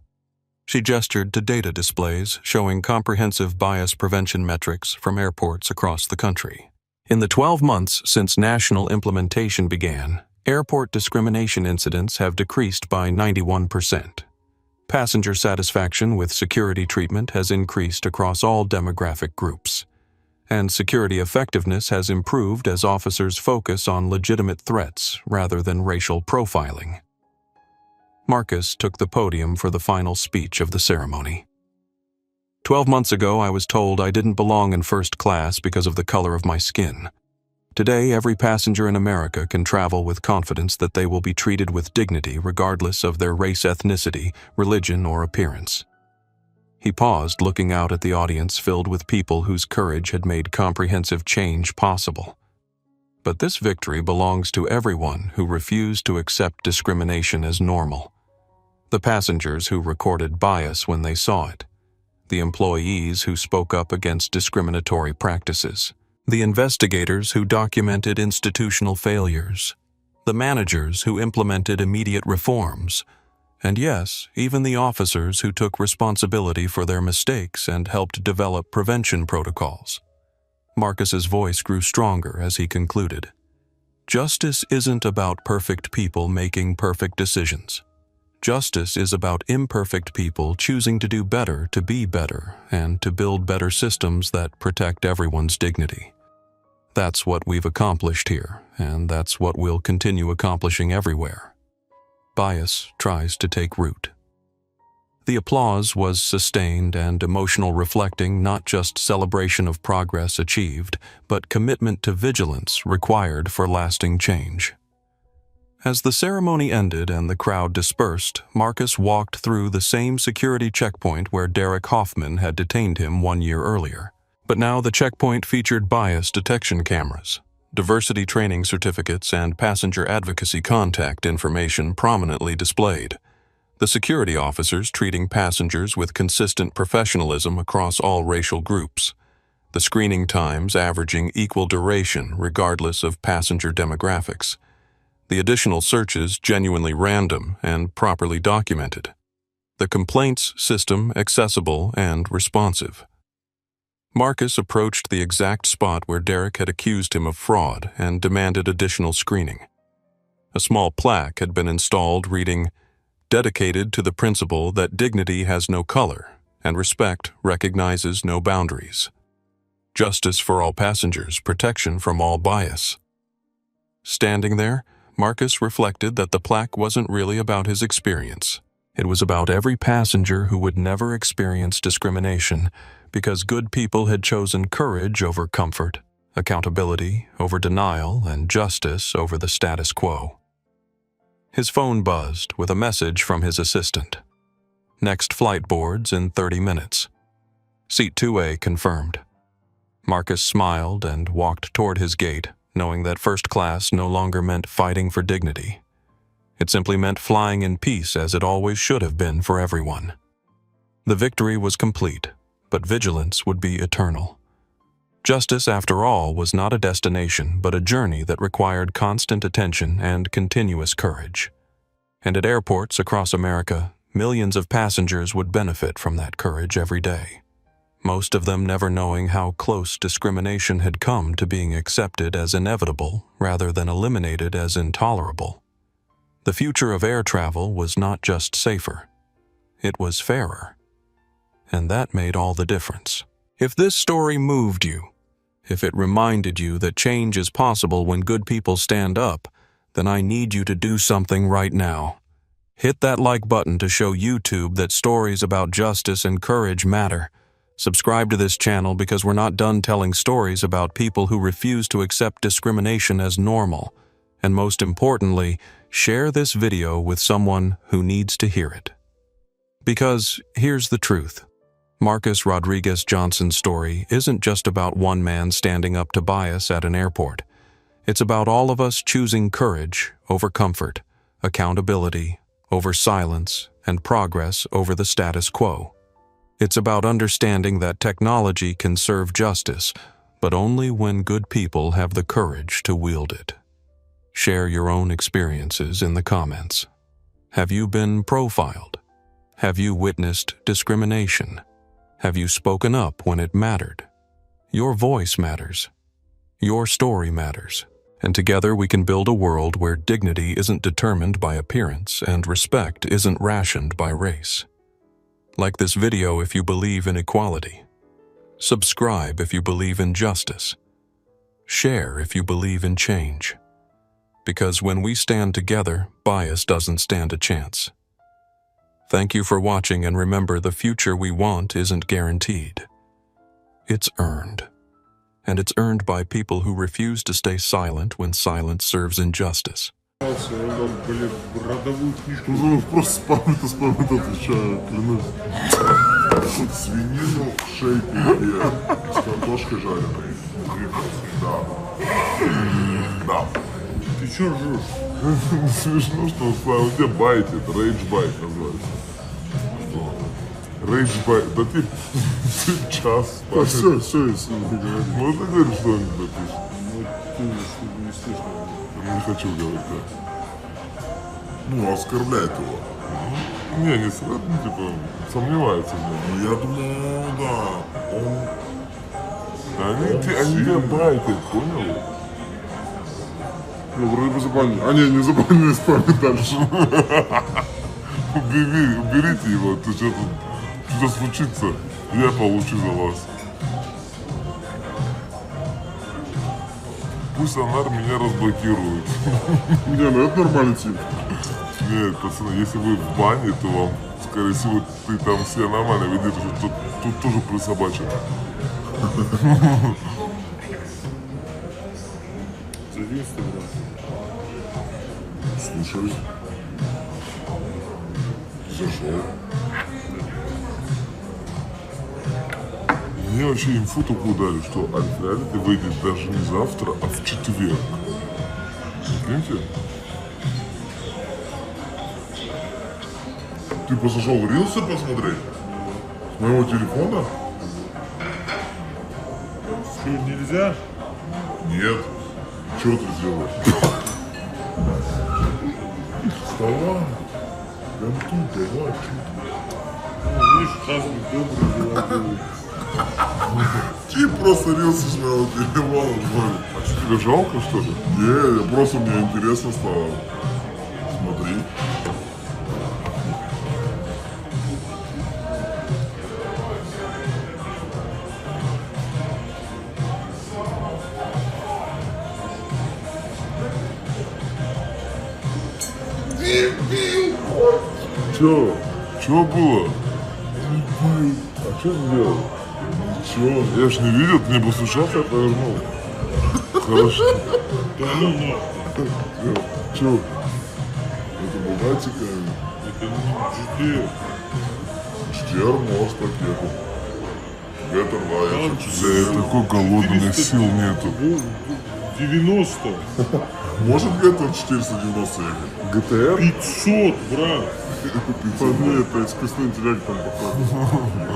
She gestured to data displays showing comprehensive bias prevention metrics from airports across the country. In the 12 months since national implementation began, airport discrimination incidents have decreased by 91%. Passenger satisfaction with security treatment has increased across all demographic groups, and security effectiveness has improved as officers focus on legitimate threats rather than racial profiling. Marcus took the podium for the final speech of the ceremony. 12 months ago, I was told I didn't belong in first class because of the color of my skin. Today, every passenger in America can travel with confidence that they will be treated with dignity regardless of their race, ethnicity, religion, or appearance. He paused, looking out at the audience filled with people whose courage had made comprehensive change possible. But this victory belongs to everyone who refused to accept discrimination as normal. The passengers who recorded bias when they saw it, the employees who spoke up against discriminatory practices, the investigators who documented institutional failures, the managers who implemented immediate reforms, and yes, even the officers who took responsibility for their mistakes and helped develop prevention protocols. Marcus's voice grew stronger as he concluded. Justice isn't about perfect people making perfect decisions. Justice is about imperfect people choosing to do better to be better and to build better systems that protect everyone's dignity. That's what we've accomplished here, and that's what we'll continue accomplishing everywhere. Bias tries to take root. The applause was sustained and emotional, reflecting not just celebration of progress achieved, but commitment to vigilance required for lasting change. As the ceremony ended and the crowd dispersed, Marcus walked through the same security checkpoint where Derek Hoffman had detained him 1 year earlier. But now the checkpoint featured bias detection cameras, diversity training certificates, and passenger advocacy contact information prominently displayed. The security officers treating passengers with consistent professionalism across all racial groups. The screening times averaging equal duration regardless of passenger demographics. The additional searches genuinely random and properly documented. The complaints system accessible and responsive. Marcus approached the exact spot where Derek had accused him of fraud and demanded additional screening. A small plaque had been installed reading, "Dedicated to the principle that dignity has no color and respect recognizes no boundaries. Justice for all passengers, protection from all bias." Standing there, Marcus reflected that the plaque wasn't really about his experience. It was about every passenger who would never experience discrimination because good people had chosen courage over comfort, accountability over denial, and justice over the status quo. His phone buzzed with a message from his assistant. Next flight boards in 30 minutes. Seat 2A confirmed. Marcus smiled and walked toward his gate, knowing that first class no longer meant fighting for dignity. It simply meant flying in peace as it always should have been for everyone. The victory was complete, but vigilance would be eternal. Justice, after all, was not a destination, but a journey that required constant attention and continuous courage. And at airports across America, millions of passengers would benefit from that courage every day. Most of them never knowing how close discrimination had come to being accepted as inevitable rather than eliminated as intolerable. The future of air travel was not just safer, it was fairer. And that made all the difference. If this story moved you, if it reminded you that change is possible when good people stand up, then I need you to do something right now. Hit that like button to show YouTube that stories about justice and courage matter. Subscribe to this channel because we're not done telling stories about people who refuse to accept discrimination as normal. And most importantly, share this video with someone who needs to hear it. Because here's the truth. Marcus Rodriguez Johnson's story isn't just about one man standing up to bias at an airport. It's about all of us choosing courage over comfort, accountability over silence, and progress over the status quo. It's about understanding that technology can serve justice, but only when good people have the courage to wield it. Share your own experiences in the comments. Have you been profiled? Have you witnessed discrimination? Have you spoken up when it mattered? Your voice matters. Your story matters. And together we can build a world where dignity isn't determined by appearance and respect isn't rationed by race. Like this video if you believe in equality. Subscribe if you believe in justice. Share if you believe in change. Because when we stand together, bias doesn't stand a chance. Thank you for watching, and remember, the future we want isn't guaranteed. It's earned. And it's earned by people who refuse to stay silent when silence serves injustice.
Просто спамит отвечаю, клянусь. Свинину, шейки с картошкой жареной. Да. Да.
Ты чё ржёшь?
Смешно, что он тебя байтит, рейдж-байт называется. Рейдж-байт, да ты час спамит.
Все, если не говоришь.
Можно говорить что-нибудь?
Ну, ты не слышно.
Не хочу говорить, да. Ну, оскорбляет его. Не, не сразу, типа, сомневается в нем.
Ну, я думаю, да, он...
Они тебя байтят, понял?
Ну, вроде бы забанили. А, не забанили, спамит дальше.
Уберите его, то что-то случится, я получу за вас. Пусть Анар меня разблокирует.
Не, ну это нормальный тип.
Нет, пацаны, если вы в бане, то вам, скорее всего, ты там себя нормально ведешь, тут тоже присобачен.
За 11 грамм.
Слушаюсь. Зашел.
Мне вообще инфу такую дали, что Альфреалити выйдет даже не завтра, а в четверг. Прикиньте?
Ты зашел рилсы посмотреть? С моего телефона?
Что, нельзя?
Нет. Чего ты делаешь? Вставай. Прям тут, давай.
Ну, видишь, Хазбик добрые дела делает.
Ты просто рилсы с моего телефона смотрит.
А что, тебе жалко, что ли?
Не, просто мне интересно стало. Смотри.
Чё? Чё было? А что сделал?
Ничего.
Я ж не видел, ты не послушал, я повернул. Хорошо.
Да ну нахуй.
Чё? Это богатика.
Это не GT.
GTR может так ехать. Ветер, да, я хочу
Я
GTR.
такой голодный, сил нету.
90.
Может Ветер 490 ехать?
ГТР?
500, брат. Нет, это искусственный интеллект там походу.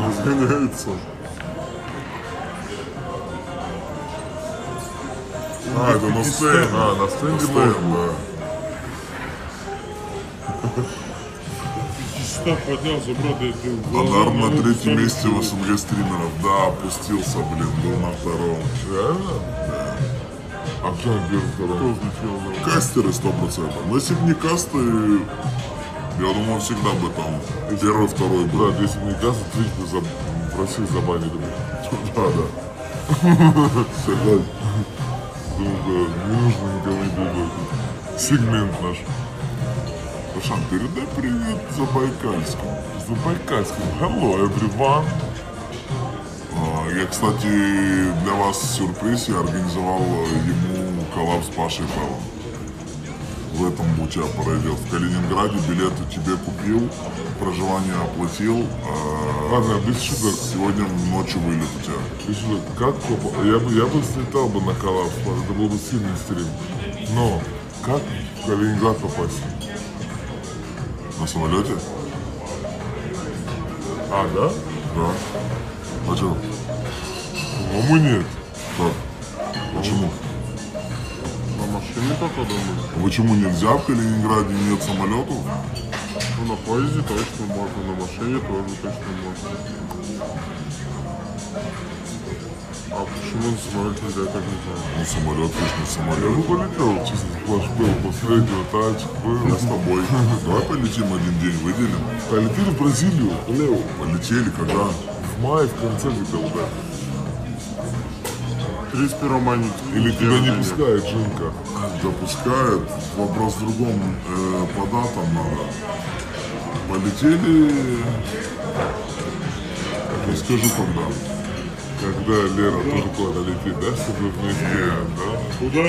Разгоняется.
А, это на стенде.
А, на стенде
Стенд,
можно.
да.
500 поднялся, брат, я
Анар на третьем месте в СНГ стримеров. Да, опустился, блин, был на втором.
Реально? Да. А кто на первом, втором?
Кастеры 100%. Но если бы не касты, я думаю, всегда бы там первый, второй был.
Брат, если бы не касса, Твич бы в России забанили бы.
Да, да.
Согласен. Думаю, да, не нужно никому не думать. Сегмент наш. Пашан, передай привет Забайкальскому. Забайкальскому. Hello, everyone.
Я, кстати, для вас сюрприз. Я организовал ему коллаб с Пашей Павлом.
в этом у тебя пройдет. В Калининграде билеты тебе купил, проживание оплатил,
Ладно, без шуток.
сегодня ночью вылет у тебя.
Без шуток. Как я бы слетал бы на коллапс, это был бы сильный стрим. Но как в Калининград попасть?
На самолете?
А, да?
Да. А что?
По-моему, нет.
Как? Почему?
На машине только думаю.
А почему нельзя в Калининграде нет самолетов?
Ну, на поезде точно можно, на машине тоже точно можно. А почему на самолете нельзя, я так не знаю.
Ну, самолет, конечно,
Я
самолет.
бы полетел, честно, флэш был, последний тачек был.
Я с тобой. Давай полетим один день, выделим.
Полетели в Бразилию, Лео.
Полетели, когда?
В мае, в конце где-то вот.
31 мая.
Или тебя не пускает Жинка?
Допускают. Вопрос в другом. По датам надо. Полетели. Не скажу когда.
Когда Лера тоже куда-то летит, да, с тобой вместе, да?
Куда?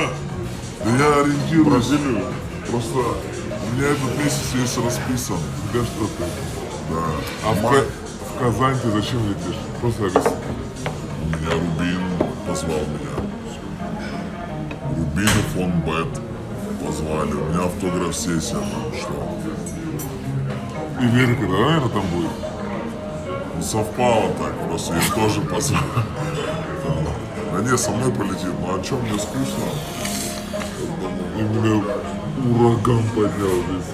Да я ориентируюсь.
Бразилию.
Просто у меня этот месяц весь расписан.
Где что ты?
Да.
А в Казань ты зачем летишь? Просто объясни.
Меня Рубин позвал меня. Рубин и фон Бет позвали. У меня автограф-сессия там что.
И Верка, да, наверное, там будет?
Ну, совпало так, просто ее тоже позвали. Да не, со мной полетит. Ну а чем мне скучно?
И меня ураган поднял здесь.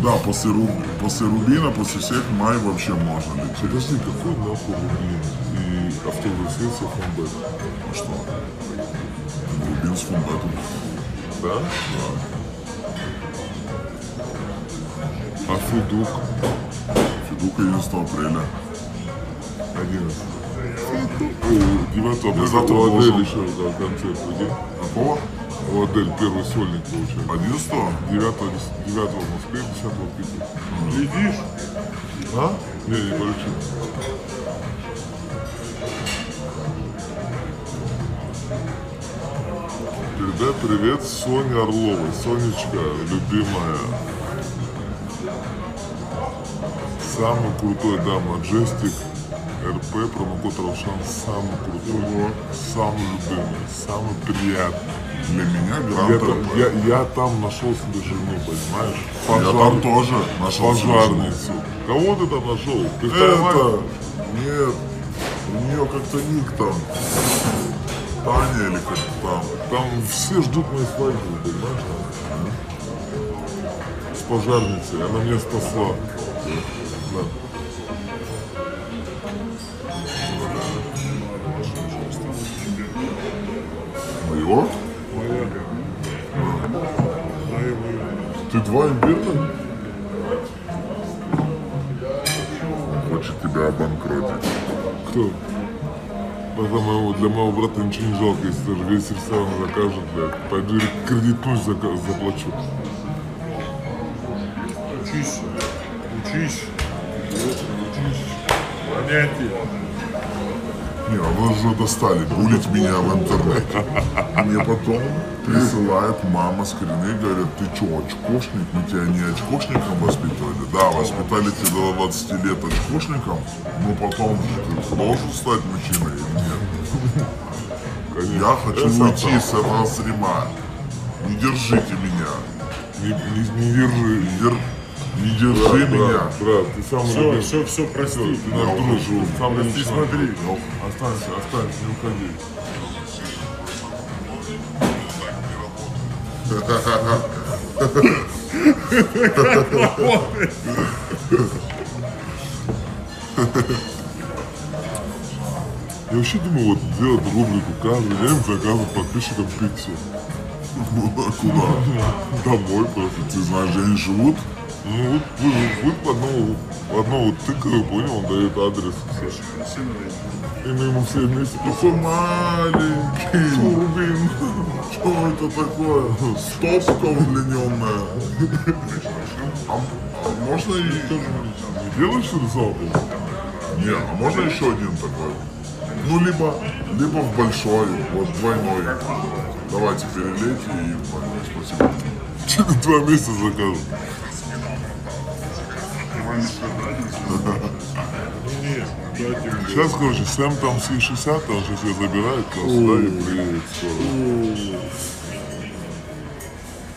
Да, после Рубина, после всех май вообще можно лететь.
Подожди, какой нахуй Рубин и автограф-сессия фон Бет?
А что? Рубин с фон Бетом.
Да? А Федук?
Федук 11 апреля.
11. 9 апреля
завтра
у Адель
должен.
еще да, концерт, прикинь.
Какого?
У Адель первый сольник получается.
11?
9 в Москве, 10 в Питере.
Летишь?
А? Не полечу. Передай привет Соне Орловой. Сонечка, любимая. Самый крутой, да, Majestic РП, промокод Равшан, самый крутой, самый любимый, самый приятный.
Для меня Гранд РП.
Я там нашел себе жену, понимаешь?
Я там тоже нашел себе жену.
Пожарницу. Кого ты там нашел? Ты понимаешь?
Это... Нет, у нее как-то ник там. Таня или как там.
Там все ждут моей свадьбы, понимаешь? С пожарницей, она меня спасла. Да.
Мое? Ты два имбирных? Хочет тебя обанкротить.
Кто? Для моего брата ничего не жалко, если даже весь ресторан закажет, блядь. Пойду кредитную заплачу.
Учись. Учись. Учись. Понятие.
Не, а вы уже достали булить меня в интернете. Мне потом присылает мама скрины, говорят, ты что, очкошник? Мы тебя не очкошником воспитывали? Да, воспитали тебя до 20 лет очкошником, но потом ты должен стать мужчиной или нет?
Конечно.
Я хочу уйти с этого стрима. Не держите меня.
Не держи.
Не держи меня.
Брат, ты самый любимый.
Все, прости.
Ты наш друг, ты самый
Прости,
лучший.
смотри.
Останься, не уходи. Я вообще думаю, вот сделать рубрику каждый день заказывать подписчикам пиццу.
Куда?
Домой просто.
Ты знаешь, где они живут?
Ну вот вы по одному тыкаю, понял, он дает адрес. Все. И мы ему все вместе
Такой маленький.
Рубин.
Что это такое? Стопка удлиненная. А можно и...
Не делаешь что ли салку?
Не, а можно еще один такой? Ну, либо в большой, вот двойной. Давайте перелейте и спасибо. Через 2 месяца закажем.
Не, дайте мне.
Сейчас, короче, Сэм там с 60, он сейчас ее забирает, нас сюда и приедет скоро.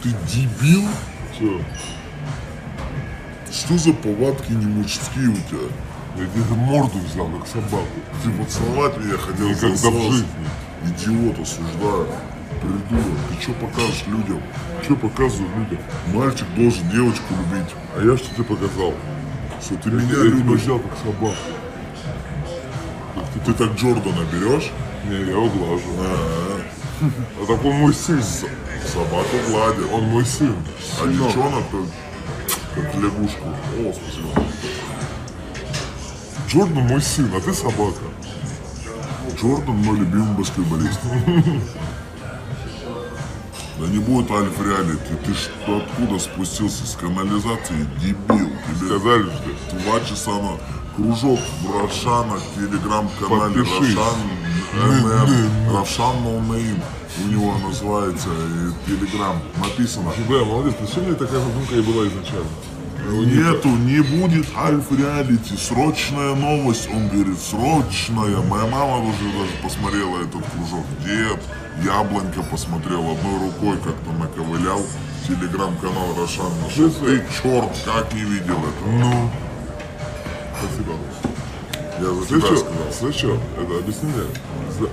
Ты дебил?
Че?
Что за повадки не мужские у тебя?
Я тебе морду взял, как собаку.
Ты поцеловать меня хотел
Никогда
за
в
нос.
жизни.
Идиот, осуждаю. Придурок. Ты что покажешь людям?
Что показываю людям?
Мальчик должен девочку любить.
А я что тебе показал?
Что ты
Я
меня
тебя
любишь.
взял, как собаку.
Ты так Джордана берешь?
Не, я его глажу. А так он мой сын.
Собаку гладят.
Он мой сын.
А девчонок как лягушку. О, спасибо.
Джордан мой сын, а ты собака.
Джордан мой любимый баскетболист. Да не будет альф-реалити. Ты что, откуда спустился с канализации, дебил? Тебе
Сказали, что
2 часа на кружок в Рошана, телеграм-канале
Подпишись.
Равшан Ноунейм. У него называется телеграм. Написано.
Бля, молодец, зачем мне такая задумка и была изначально?
Нету, не будет альф-реалити, срочная новость, он говорит, срочная. Моя мама уже даже посмотрела этот кружок, дед, Яблонька посмотрел одной рукой, как-то наковылял, телеграм-канал Рошан нашел. Ты черт, как не видел это?
Ну. Спасибо.
Я за
Слышь,
тебя
что?
сказал.
Слышь, что? Это объясни мне.